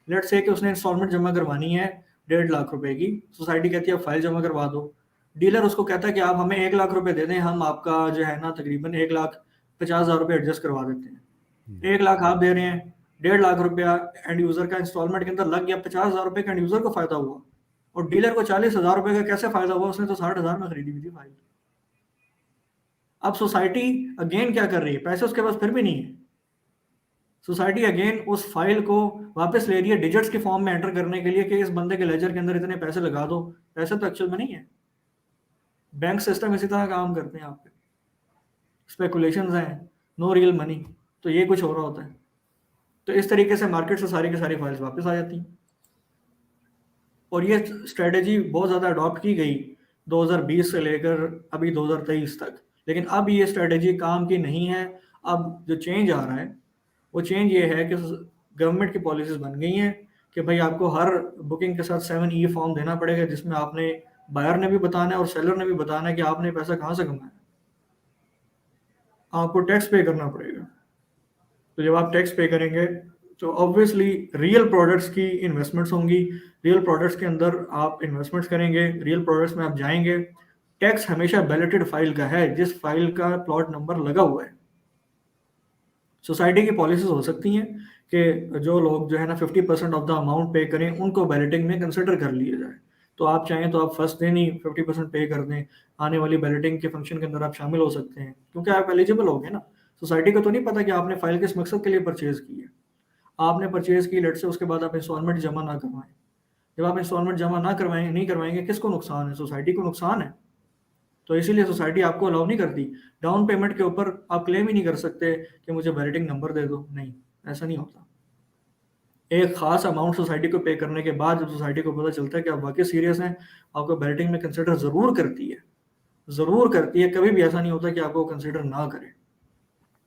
लेट से कि उसने इंस्टॉलमेंट जमा करवानी है 1.5 लाख रुपए की, सोसाइटी कहती है फाइल जमा करवा दो। डीलर उसको कहता है कि आप हमें 1 लाख रुपए दे दें, हम आपका जो है ना तकरीबन 1,50,000 रुपये एडजस्ट करवा देते हैं। 1 लाख आप दे रहे हैं, 1.5 लाख रुपया एंड यूज़र का इंस्टॉलमेंट के अंदर लग गया, 50,000 रुपये का एंड यूज़र को फायदा हुआ, और डीलर को 40,000 रुपये का कैसे फायदा हुआ? उसने तो 60,000 में खरीदी हुई थी फाइल। अब सोसाइटी अगेन क्या कर रही है? पैसे उसके पास फिर भी नहीं है। सोसाइटी अगेन उस फाइल को वापस ले रही है डिजिट्स के फॉर्म में एंटर करने के लिए कि इस बंदे के लेजर के अंदर इतने पैसे लगा दो। पैसे तो एक्चुअल में नहीं है। बैंक सिस्टम इसी तरह काम करते हैं, आप पे स्पेकुलेशंस हैं, नो रियल मनी, तो ये कुछ हो रहा होता है। तो इस तरीके से मार्केट से सारी की सारी फाइल्स वापस आ जाती हैं, और ये स्ट्रेटेजी बहुत ज़्यादा अडॉप्ट की गई 2020 से लेकर अभी 2023 तक। लेकिन अब ये स्ट्रेटेजी काम की नहीं है। अब जो चेंज आ रहा है वो चेंज ये है कि गवर्नमेंट की पॉलिसीज बन गई हैं कि भाई आपको हर बुकिंग के साथ 7E फॉर्म देना पड़ेगा, जिसमें आपने बायर ने भी बताना है और सेलर ने भी बताना है कि आपने पैसा कहाँ से कमाया, आपको टैक्स पे करना पड़ेगा। तो जब आप टैक्स पे करेंगे तो ऑब्वियसली रियल प्रोडक्ट्स की इन्वेस्टमेंट्स होंगी, रियल प्रोडक्ट्स के अंदर आप इन्वेस्टमेंट्स करेंगे, रियल प्रोडक्ट्स में आप जाएंगे। टैक्स हमेशा बैलेटेड फाइल का है, जिस फाइल का प्लॉट नंबर लगा हुआ है। सोसाइटी की पॉलिसीज हो सकती हैं कि जो लोग जो है ना 50% ऑफ द अमाउंट पे करें, उनको बैलेटिंग में कंसिडर कर लिया जाए। तो आप चाहें तो आप फर्स्ट दिन ही 50% पे कर दें, आने वाली बैलेटिंग के फंक्शन के अंदर आप शामिल हो सकते हैं, क्योंकि आप एलिजिबल हो गए ना। सोसाइटी को तो नहीं पता कि आपने फाइल किस मकसद के लिए परचेज की है। आपने परचेज की, लेट से उसके बाद आप इंस्टॉलमेंट जमा ना करवाएं। जब आप इंस्टॉलमेंट जमा ना करवाएं, नहीं करवाएंगे, किसको नुकसान है? सोसाइटी को नुकसान है। तो इसीलिए सोसाइटी आपको अलाउ नहीं करती। डाउन पेमेंट के ऊपर आप क्लेम ही नहीं कर सकते कि मुझे बैलेटिंग नंबर दे दो, नहीं, ऐसा नहीं होता। एक खास अमाउंट सोसाइटी को पे करने के बाद जब सोसाइटी को पता चलता है कि आप वाकई सीरियस हैं, आपको बैलेटिंग में कंसिडर ज़रूर करती है, ज़रूर करती है। कभी भी ऐसा नहीं होता कि आपको कंसिडर ना करे।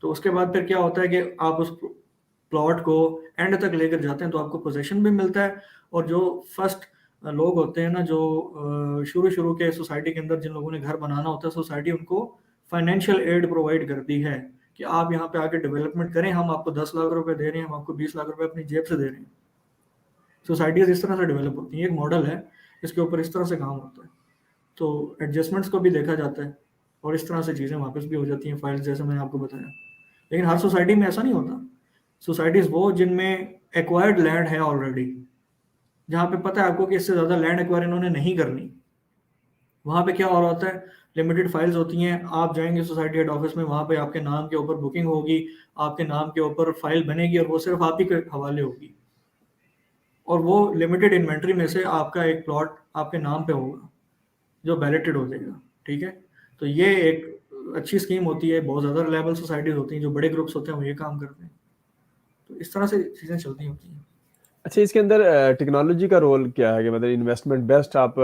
तो उसके बाद फिर क्या होता है कि आप उस प्लॉट को एंड तक लेकर जाते हैं, तो आपको पोजीशन भी मिलता है। और जो फर्स्ट लोग होते हैं ना, जो शुरू शुरू के सोसाइटी के अंदर जिन लोगों ने घर बनाना होता है, सोसाइटी उनको फाइनेंशियल एड प्रोवाइड करती है कि आप यहाँ पे आके डेवलपमेंट करें, हम आपको 10 लाख रुपए दे रहे हैं, हम आपको 20 लाख रुपए अपनी जेब से दे रहे हैं। सोसाइटीज इस तरह से डेवलप होती हैं, एक मॉडल है, इसके ऊपर इस तरह से काम होता है। तो एडजस्टमेंट्स को भी देखा जाता है, और इस तरह से चीज़ें वापस भी हो जाती हैं फाइल्स, जैसे मैंने आपको बताया। लेकिन हर सोसाइटी में ऐसा नहीं होता। सोसाइटीज़ वो जिनमें एक्वायर्ड लैंड है ऑलरेडी, जहाँ पे पता है आपको कि इससे ज़्यादा लैंड एक्वायर इन्होंने नहीं करनी, वहाँ पे क्या हो रहा होता है, लिमिटेड फाइल्स होती हैं। आप जाएंगे सोसाइटी हेड ऑफिस में, वहाँ पे आपके नाम के ऊपर बुकिंग होगी, आपके नाम के ऊपर फाइल बनेगी, और वो सिर्फ आप ही के हवाले होगी, और वो लिमिटेड इन्वेंट्री में से आपका एक प्लॉट आपके नाम पे होगा जो बैलेटेड हो जाएगा, ठीक है। तो ये एक अच्छी स्कीम होती है। बहुत ज़्यादा रिलायबल सोसाइटीज़ होती हैं, जो बड़े ग्रुप्स होते हैं वो ये काम करते हैं। तो इस तरह से चीज़ें चलती होती हैं। अच्छा, इसके अंदर टेक्नोलॉजी का रोल क्या है कि मतलब इन्वेस्टमेंट बेस्ट आप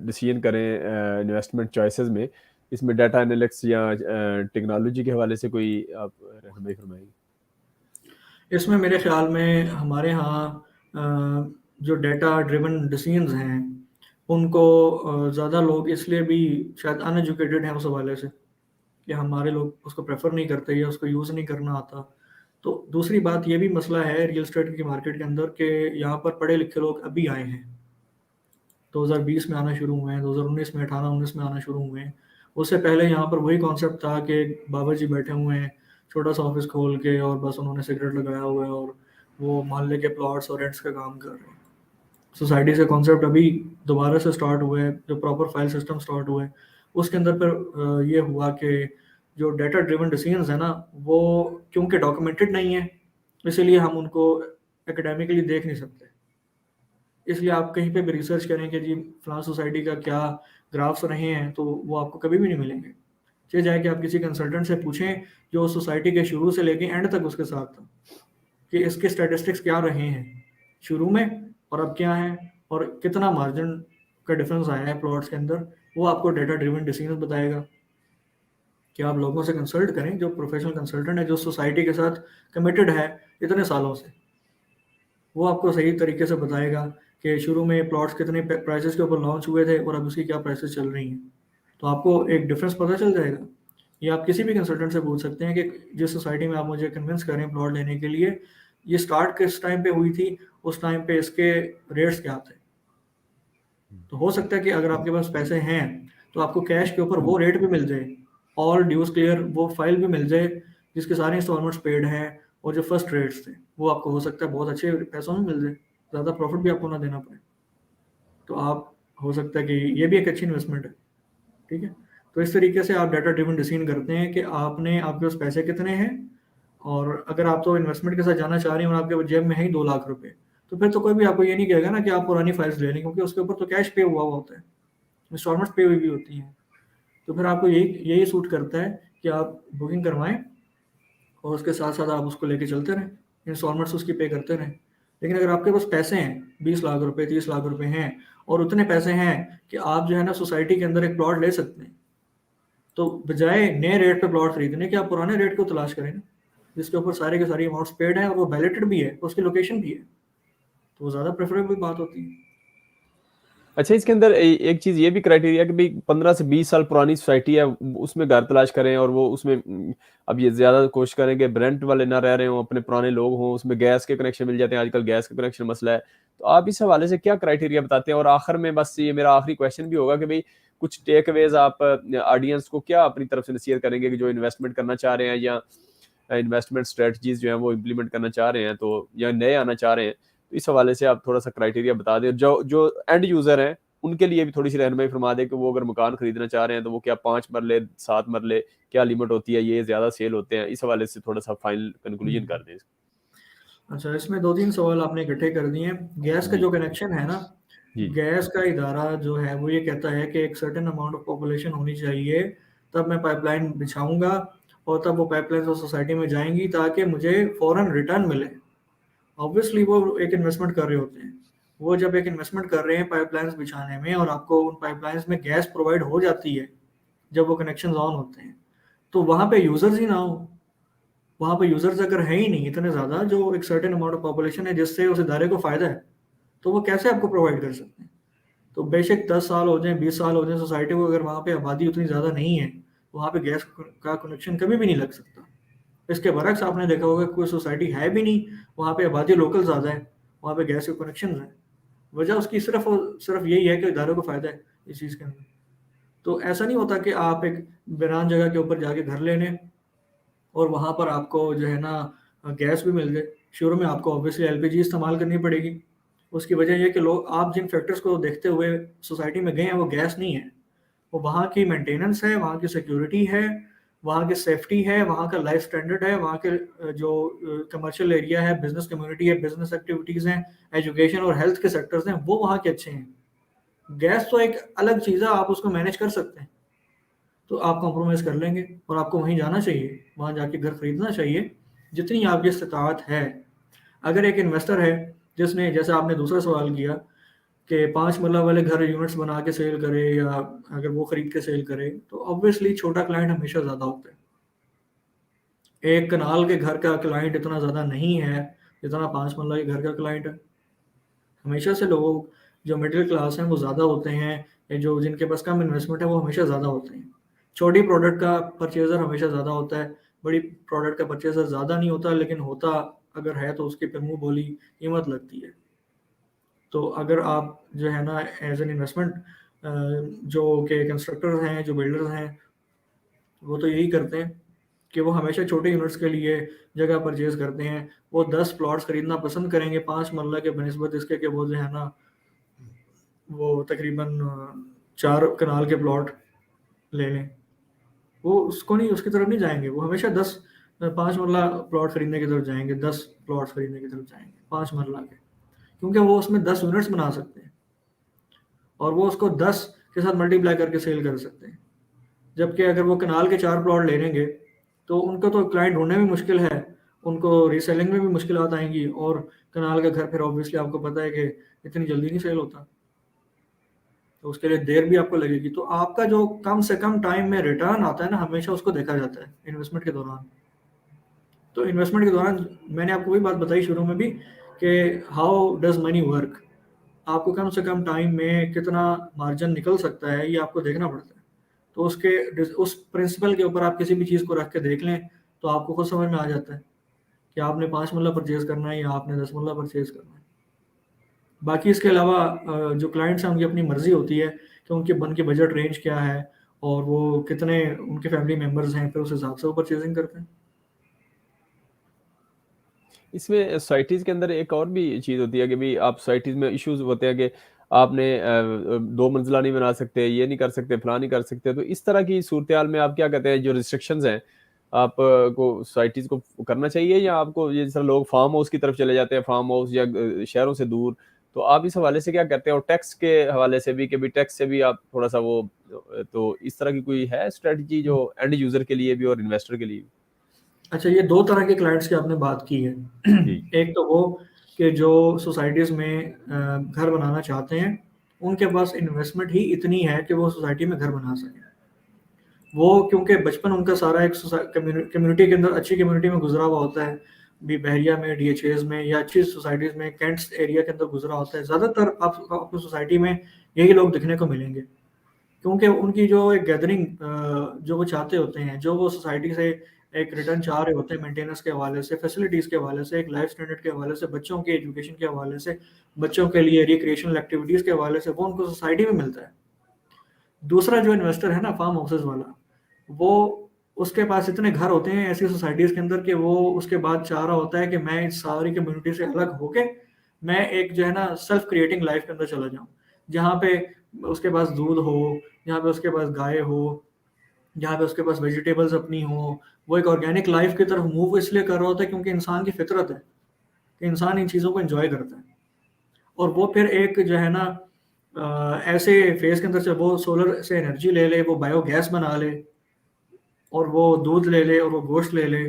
डिसीजन करें इन्वेस्टमेंट चॉइसेस में, इसमें डाटा एनालिटिक्स या टेक्नोलॉजी के हवाले से कोई आप रहनुमाई फरमाएंगे? इसमें मेरे ख्याल में हमारे यहाँ जो डेटा ड्रिवन डिसीजंस हैं उनको ज़्यादा लोग इसलिए भी शायद अनएजुकेटेड हैं उस हवाले से कि हमारे लोग उसको प्रेफर नहीं करते या उसको यूज़ नहीं करना आता। तो दूसरी बात ये भी मसला है रियल एस्टेट की मार्केट के अंदर कि यहाँ पर पढ़े लिखे लोग अभी आए हैं, 2020 में आना शुरू हुए हैं, 2019 में 18-19 में आना शुरू हुए हैं। उससे पहले यहाँ पर वही कॉन्सेप्ट था कि बाबा जी बैठे हुए हैं छोटा सा ऑफिस खोल के और बस उन्होंने सिगरेट लगाया हुआ है और वो मोहल्ले के प्लॉट्स और रेंट्स का काम कर रहे हैं। सोसाइटी से कॉन्सेप्ट अभी दोबारा से स्टार्ट हुआ है, जो प्रॉपर फाइल सिस्टम स्टार्ट हुआ है उसके अंदर पर ये हुआ कि जो डेटा ड्रिवन डिसीजंस है ना वो क्योंकि डॉक्यूमेंटेड नहीं है इसीलिए हम उनको एकेडमिकली देख नहीं सकते। इसलिए आप कहीं पे भी रिसर्च करें कि जी फलां सोसाइटी का क्या ग्राफ्स रहे हैं तो वो आपको कभी भी नहीं मिलेंगे। चाहे जाए कि आप किसी कंसल्टेंट से पूछें जो उस सोसाइटी के शुरू से लेके एंड तक उसके साथ था कि इसके स्टैटिस्टिक्स क्या रहे हैं शुरू में और अब क्या है और कितना मार्जिन का डिफरेंस आया है प्लॉट्स के अंदर, वो आपको डेटा ड्रिवन डिसीजन बताएगा। कि आप लोगों से कंसल्ट करें जो प्रोफेशनल कंसल्टेंट है जो सोसाइटी के साथ कमिटेड है इतने सालों से, वो आपको सही तरीके से बताएगा कि शुरू में प्लॉट्स कितने प्राइसेस के ऊपर लॉन्च हुए थे और अब उसकी क्या प्राइसेस चल रही हैं। तो आपको एक डिफरेंस पता चल जाएगा। या आप किसी भी कंसल्टेंट से पूछ सकते हैं कि जिस सोसाइटी में आप मुझे कन्विंस करें प्लॉट लेने के लिए, ये स्टार्ट किस टाइम पे हुई थी, उस टाइम पे इसके रेट्स क्या थे। तो हो सकता है कि अगर आपके पास पैसे हैं तो आपको कैश के ऊपर वो रेट भी मिल जाए, ऑल ड्यूज क्लियर वो फाइल भी मिल जाए जिसके सारे इंस्टॉलमेंट्स पेड हैं और जो फर्स्ट रेट्स थे वो आपको हो सकता है बहुत अच्छे पैसों में मिल जाए, ज़्यादा प्रॉफिट भी आपको ना देना पड़े। तो आप हो सकता है कि ये भी एक अच्छी इन्वेस्टमेंट है। ठीक है, तो इस तरीके से आप डाटा ड्रिवन डिसीजन करते हैं कि आपने आपके पास पैसे कितने हैं और अगर आप तो इन्वेस्टमेंट के साथ जाना चाह रहे हैं और आपके जेब में है ही 2 लाख रुपए, तो फिर तो कोई भी आपको ये नहीं कहेगा ना कि आप पुरानी फाइल्स ले लें क्योंकि उसके ऊपर तो कैश पे हुआ हुआ होता है, इंस्टॉलमेंट्स पे हुई भी होती हैं। तो फिर आपको यही यही सूट करता है कि आप बुकिंग करवाएं और उसके साथ साथ आप उसको लेके चलते रहें, इंस्टॉलमेंट्स उसकी पे करते रहें। लेकिन अगर आपके पास पैसे हैं 20 लाख रुपए 30 लाख रुपए हैं और उतने पैसे हैं कि आप जो है ना सोसाइटी के अंदर एक प्लॉट ले सकते हैं, तो बजाय नए रेट पे प्लॉट खरीदने के आप पुराने रेट को तलाश करें ना, जिसके ऊपर सारे के सारी अमाउंट्स पेड है और वो वैलिडेटेड भी है, उसकी लोकेशन भी है, तो वो ज़्यादा प्रेफरेबल बात होती है। अच्छा, इसके अंदर एक चीज़ ये भी क्राइटेरिया कि भाई 15 से 20 साल पुरानी सोसाइटी है, उसमें घर तलाश करें और वो उसमें अब ये ज़्यादा कोशिश करें कि रेंट वाले ना रह रहे हों, अपने पुराने लोग हों, उसमें गैस के कनेक्शन मिल जाते हैं, आजकल गैस का कनेक्शन मसला है। तो आप इस हवाले से क्या क्राइटेरिया बताते हैं? और आखिर में बस ये मेरा आखिरी क्वेश्चन भी होगा कि भाई कुछ टेक अवेज़ आप ऑडियंस को क्या अपनी तरफ से नसीहत करेंगे कि जो इन्वेस्टमेंट करना चाह रहे हैं या इन्वेस्टमेंट स्ट्रेटजीज़ जो हैं वो इम्प्लीमेंट करना चाह रहे हैं, तो या नए आना चाह रहे हैं, तो इस हवाले से आप थोड़ा-सा क्राइटेरिया बता दें। जो जो एंड यूज़र हैं उनके लिए भी थोड़ी-सी रहनुमाई फरमा दें कि वो अगर मकान खरीदना चाह रहे हैं तो वो क्या 5 मरले, 7 मरले, क्या लिमिट होती है, ये ज़्यादा सेल होते हैं? इस हवाले से थोड़ा-सा फाइनल कंक्लूजन कर दें। अच्छा, इसमें 2-3 सवाल आपने इकट्ठे कर दिए हैं। गैस का जी, जो कनेक्शन है ना, जी। गैस का इदारा जो है वो ये कहता है कि एक सर्टेन अमाउंट ऑफ पॉपुलेशन होनी चाहिए, तब मैं पाइपलाइन बिछाऊँगा और तब वो पाइपलाइन्स उस सोसाइटी में जाएँगी ताकि मुझे फ़ौरन रिटर्न मिले। ऑब्वियसली वो एक इन्वेस्टमेंट कर रहे होते हैं। वो जब एक इन्वेस्टमेंट कर रहे हैं पाइपलाइन्स बिछाने में और आपको उन पाइपलाइन्स में गैस प्रोवाइड हो जाती है, जब वो कनेक्शंस ऑन होते हैं, तो वहाँ पे यूज़र्स ही ना हो। वहाँ पे यूज़र्स अगर हैं ही नहीं इतने ज़्यादा जो एक सर्टेन अमाउंट ऑफ पॉपुलेशन है जिससे उस इदारे को फ़ायदा है, तो वो कैसे आपको प्रोवाइड कर सकते हैं? तो बेशक 10 साल हो जाएँ, 20 साल हो जाएँ, सोसाइटी को अगर वहाँ पे आबादी उतनी ज़्यादा नहीं है, तो वहाँ पे गैस का कनेक्शन कभी भी नहीं लग सकता। इसके बरअक्स आपने देखा होगा कोई सोसाइटी है भी नहीं, वहाँ पे आबादी लोकल ज़्यादा है, वहाँ पे गैस के कनेक्शंस हैं। वजह उसकी सिर्फ़ और सिर्फ़ यही है कि इदारों को फ़ायदा है इस चीज़ के अंदर। तो ऐसा नहीं होता कि आप एक वीरान जगह के ऊपर जाके घर ले लें और वहाँ पर आपको जो है ना गैस भी मिल जाए। शुरू में आपको ऑब्वियसली एलपीजी इस्तेमाल करनी पड़ेगी। उसकी वजह ये है कि लोग आप जिन फैक्टर्स को देखते हुए सोसाइटी में गए हैं वो गैस नहीं है। वो वहाँ की मेंटेनेंस है, वहाँ की सिक्योरिटी है, वहाँ की सेफ्टी है, वहाँ का लाइफ स्टैंडर्ड है, वहाँ के जो कमर्शियल एरिया है, बिज़नेस कम्युनिटी है, बिज़नेस एक्टिविटीज़ हैं, एजुकेशन और हेल्थ के सेक्टर्स हैं, वो वहाँ के अच्छे हैं। गैस तो एक अलग चीज़ है, आप उसको मैनेज कर सकते हैं। तो आप कॉम्प्रोमाइज़ कर लेंगे और आपको वहीं जाना चाहिए, वहाँ जाके घर खरीदना चाहिए, जितनी आपकी इस्तिताअत है। अगर एक इन्वेस्टर है जिसने, जैसे आपने दूसरा सवाल किया कि 5 मरला वाले घर यूनिट्स बना के सेल करे या अगर वो खरीद के सेल करे, तो ऑब्वियसली छोटा क्लाइंट हमेशा ज़्यादा होता है। एक कनाल के घर का क्लाइंट इतना ज़्यादा नहीं है जितना 5 मरला के घर का क्लाइंट है। हमेशा से लोग जो मिडिल क्लास हैं वो ज़्यादा होते हैं, या जो जिनके पास कम इन्वेस्टमेंट है वो हमेशा ज़्यादा होते हैं। छोटी प्रोडक्ट का परचेज़र हमेशा ज़्यादा होता है, बड़ी प्रोडक्ट का परचेज़र ज़्यादा नहीं होता, लेकिन होता अगर है तो उसकी पे मुँह बोली कीमत लगती है। तो अगर आप जो है ना एज़ एन इन्वेस्टमेंट जो के कंस्ट्रक्टर्स हैं, जो बिल्डर्स हैं, वो तो यही करते हैं कि वो हमेशा छोटे यूनिट्स के लिए जगह परचेज़ करते हैं। वो 10 प्लॉट्स खरीदना पसंद करेंगे 5 मरला के बनिस्बत इसके कि वो जो है ना वो तकरीबन 4 कनाल के प्लॉट ले लें। वो उसको नहीं, उसकी तरफ नहीं जाएँगे, वो हमेशा 10 5 मरला प्लॉट खरीदने की तरफ जाएँगे, 10 प्लॉट्स खरीदने की तरफ जाएँगे, 5 मरला के। क्योंकि वो उसमें 10 यूनिट्स बना सकते हैं और वो उसको 10 के साथ मल्टीप्लाई करके सेल कर सकते हैं। जबकि अगर वो कनाल के 4 प्लॉट ले लेंगे, तो उनको तो क्लाइंट ढूँढने में मुश्किल है, उनको रीसेलिंग में भी मुश्किलात आएँगी और कनाल का घर फिर ऑब्वियसली आपको पता है कि इतनी जल्दी नहीं सेल होता। तो उसके लिए देर भी आपको लगेगी। तो आपका जो कम से कम टाइम में रिटर्न आता है ना, हमेशा उसको देखा जाता है इन्वेस्टमेंट के दौरान। तो इन्वेस्टमेंट के दौरान मैंने आपको वही बात बताई शुरू में भी कि हाउ डज़ मनी वर्क? आपको कम से कम टाइम में कितना मार्जिन निकल सकता है, ये आपको देखना पड़ता है। तो उस प्रिंसिपल के ऊपर आप किसी भी चीज़ को रख के देख लें, तो आपको खुद समझ में आ जाता है कि आपने 5 मरला परचेज़ करना है या आपने 10 मरला परचेज़ करना है। बाकी इसके अलावा जो क्लाइंट्स हैं उनकी अपनी मर्ज़ी होती है कि उनकी बजट रेंज क्या है और वो कितने उनके फैमिली मेंबर्स हैं, फिर उस हिसाब से वो परचेज़िंग करते हैं। इसमें सोसाइटीज़ के अंदर एक और भी चीज़ होती है कि भाई आप सोसाइटीज़ में इश्यूज़ होते हैं कि आपने 2 मंजिला नहीं बना सकते, ये नहीं कर सकते, फलां नहीं कर सकते। तो इस तरह की सूरत-ए-हाल में आप क्या कहते हैं, जो रिस्ट्रिक्शंस हैं, आप को सोसाइटीज़ को करना चाहिए या आपको ये जिस तरह लोग फार्म हाउस की तरफ चले जाते हैं, फार्म हाउस या शहरों से दूर, तो आप इस हवाले से क्या कहते हैं? और टैक्स के हवाले से भी कि भई टैक्स से भी आप थोड़ा-सा वो तो इस तरह की कोई है स्ट्रैटेजी जो एंड यूज़र के लिए भी और इन्वेस्टर के लिए भी? अच्छा, ये 2 तरह के क्लाइंट्स की आपने बात की है। जी। एक तो वो कि जो सोसाइटीज़ में घर बनाना चाहते हैं, उनके पास इन्वेस्टमेंट ही इतनी है कि वो सोसाइटी में घर बना सकें। वो क्योंकि बचपन उनका सारा एक कम्युनिटी के अंदर, अच्छी कम्युनिटी में गुज़रा हुआ होता है, बहरिया में, डीएचएज़ में या अच्छी सोसाइटीज़ में, कैंट्स एरिया के अंदर गुज़रा होता है। ज़्यादातर आपको सोसाइटी में यही लोग दिखने को मिलेंगे। क्योंकि उनकी जो एक गैदरिंग जो वो चाहते होते हैं, जो वो सोसाइटी से एक रिटर्न चाह रहे होते हैं मेंटेनेंस के हवाले से, फैसिलिटीज़ के हवाले से, एक लाइफ स्टैंडर्ड के हवाले से, बच्चों के एजुकेशन के हवाले से, बच्चों के लिए रिक्रिएशनल एक्टिविटीज़ के हवाले से, वो उनको सोसाइटी में मिलता है। दूसरा जो इन्वेस्टर है ना फार्म हाउसेज़ वाला, वो उसके पास इतने घर होते हैं ऐसी सोसाइटीज़ के अंदर कि वो उसके बाद चाह रहा होता है कि मैं इस सारी कम्युनिटी से अलग होके, मैं एक जो है ना सेल्फ क्रिएटिंग लाइफ़ के अंदर चला जाऊँ। जहाँ पे उसके पास दूध हो, जहाँ पे उसके पास गाय हो, जहाँ पे उसके पास वेजिटेबल्स अपनी हो, वो एक ऑर्गेनिक लाइफ़ की तरफ मूव इसलिए कर रहा होता है क्योंकि इंसान की फितरत है, कि इंसान इन चीज़ों को एन्जॉय करता है। और वो फिर एक जो है ना ऐसे फ़ेज़ के अंदर से वो सोलर से एनर्जी ले ले, वो बायोगैस बना ले और वो दूध ले ले और वो गोश्त ले ले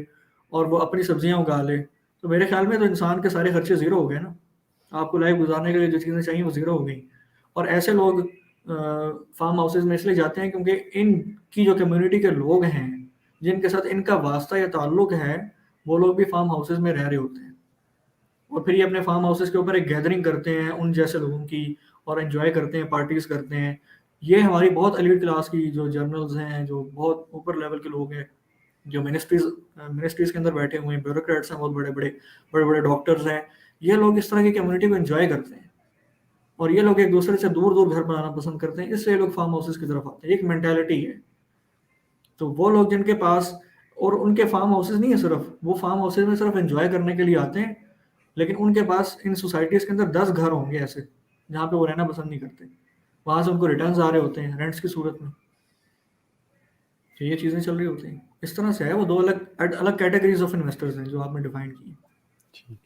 और वो अपनी सब्जियाँ उगा ले, तो मेरे ख़्याल में तो इंसान के सारे खर्चे ज़ीरो हो गए ना। आपको लाइफ़ गुज़ारने के लिए जो चीज़ें चाहिए वो ज़ीरो हो गई। और ऐसे लोग फार्म हाउसेज़ में इसलिए जाते हैं क्योंकि इनकी जो कम्युनिटी के लोग हैं, जिनके साथ इनका वास्ता या ताल्लुक है, वो लोग भी फार्म हाउसेज़ में रह रहे होते हैं। और फिर ये अपने फार्म हाउसेज़ के ऊपर एक गैदरिंग करते हैं उन जैसे लोगों की और एन्जॉय करते हैं, पार्टीज़ करते हैं। ये हमारी बहुत एलीट क्लास की जो जर्नल्स हैं, जो बहुत ऊपर लेवल के लोग हैं, जो मिनिस्ट्रीज़ के अंदर बैठे हुए हैं, ब्यूरोक्रेट्स हैं बहुत बड़े-बड़े, बड़े-बड़े डॉक्टर्स हैं, ये लोग इस तरह की कम्युनिटी को एन्जॉय करते हैं। और ये लोग एक-दूसरे से दूर-दूर घर बनाना पसंद करते हैं, इसलिए लोग फार्म हाउसेज़ की तरफ आते हैं, एक मेंटालिटी है। तो वो लोग जिनके पास और उनके फार्म हाउसेज़ नहीं है सिर्फ़, वो फार्म हाउसेज़ में सिर्फ़ एन्जॉय करने के लिए आते हैं, लेकिन उनके पास इन सोसाइटीज़ के अंदर 10 घर होंगे ऐसे, जहाँ पे वो रहना पसंद नहीं करते। वहाँ से उनको रिटर्न्स आ रहे होते हैं, रेंट्स की सूरत में। तो ये चीज़ें चल रही होती हैं। इस तरह से है, वो 2 अलग कैटेगरीज़ ऑफ इन्वेस्टर्स हैं जो आपने डिफाइन की हैं। ठीक।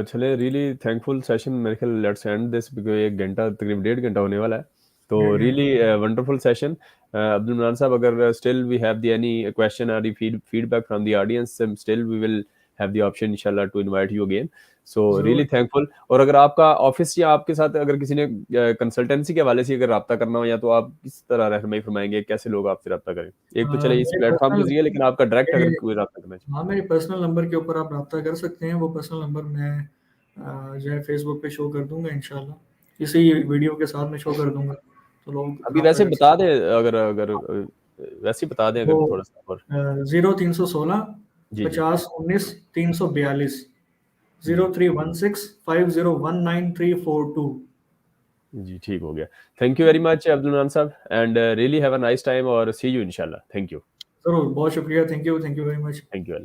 चले रियली थैंकफुल सेशन मेरे ख्याल लेट्स एंड दिस बिकॉज़ 1 घंटा तकरीबन 1.5 घंटा होने वाला है। तो हुँ, हुँ। Really wonderful session. Abdul Manan sahab अगर still we have the any question और feedback from the audience still we will have the option इंशाल्लाह to invite you again. So ज़रूर। Really thankful. और अगर आपका ऑफिस या आपके साथ अगर किसी ने कंसल्टेंसी के हवाले से अगर रब्ता करना हो, या तो आप किस तरह रहनुमाई फरमाएंगे, कैसे लोग आपसे रब्ता करें? एक तो चले इस मेरे प्लेटफॉर्म के पर्सनल जरिए, लेकिन आपका डायरेक्ट अगर मेरे कोई रब्ता करना चाहे। हाँ, मेरे पर्सनल नंबर के ऊपर आप रब्ता कर सकते हैं। वो पर्सनल नंबर मैं जो है फ़ेसबुक पे शो कर दूँगा इंशाल्लाह। इसी वीडियो के साथ मैं शो कर दूँगा, तो लोग अभी रब्ता वैसे कर बता सकते दें, अगर अगर वैसे ही बता दें हैं। अगर वो थोड़ा-सा और। 0316 जी, जी। 50 19 342 जी। 0316 5019 342। जी, ठीक हो गया। Thank you very much Abdul Manan साहब, and really have a nice time और सी यू इंशाल्लाह। Thank you. ज़रूर, बहुत शुक्रिया। Thank you very much. Thank you.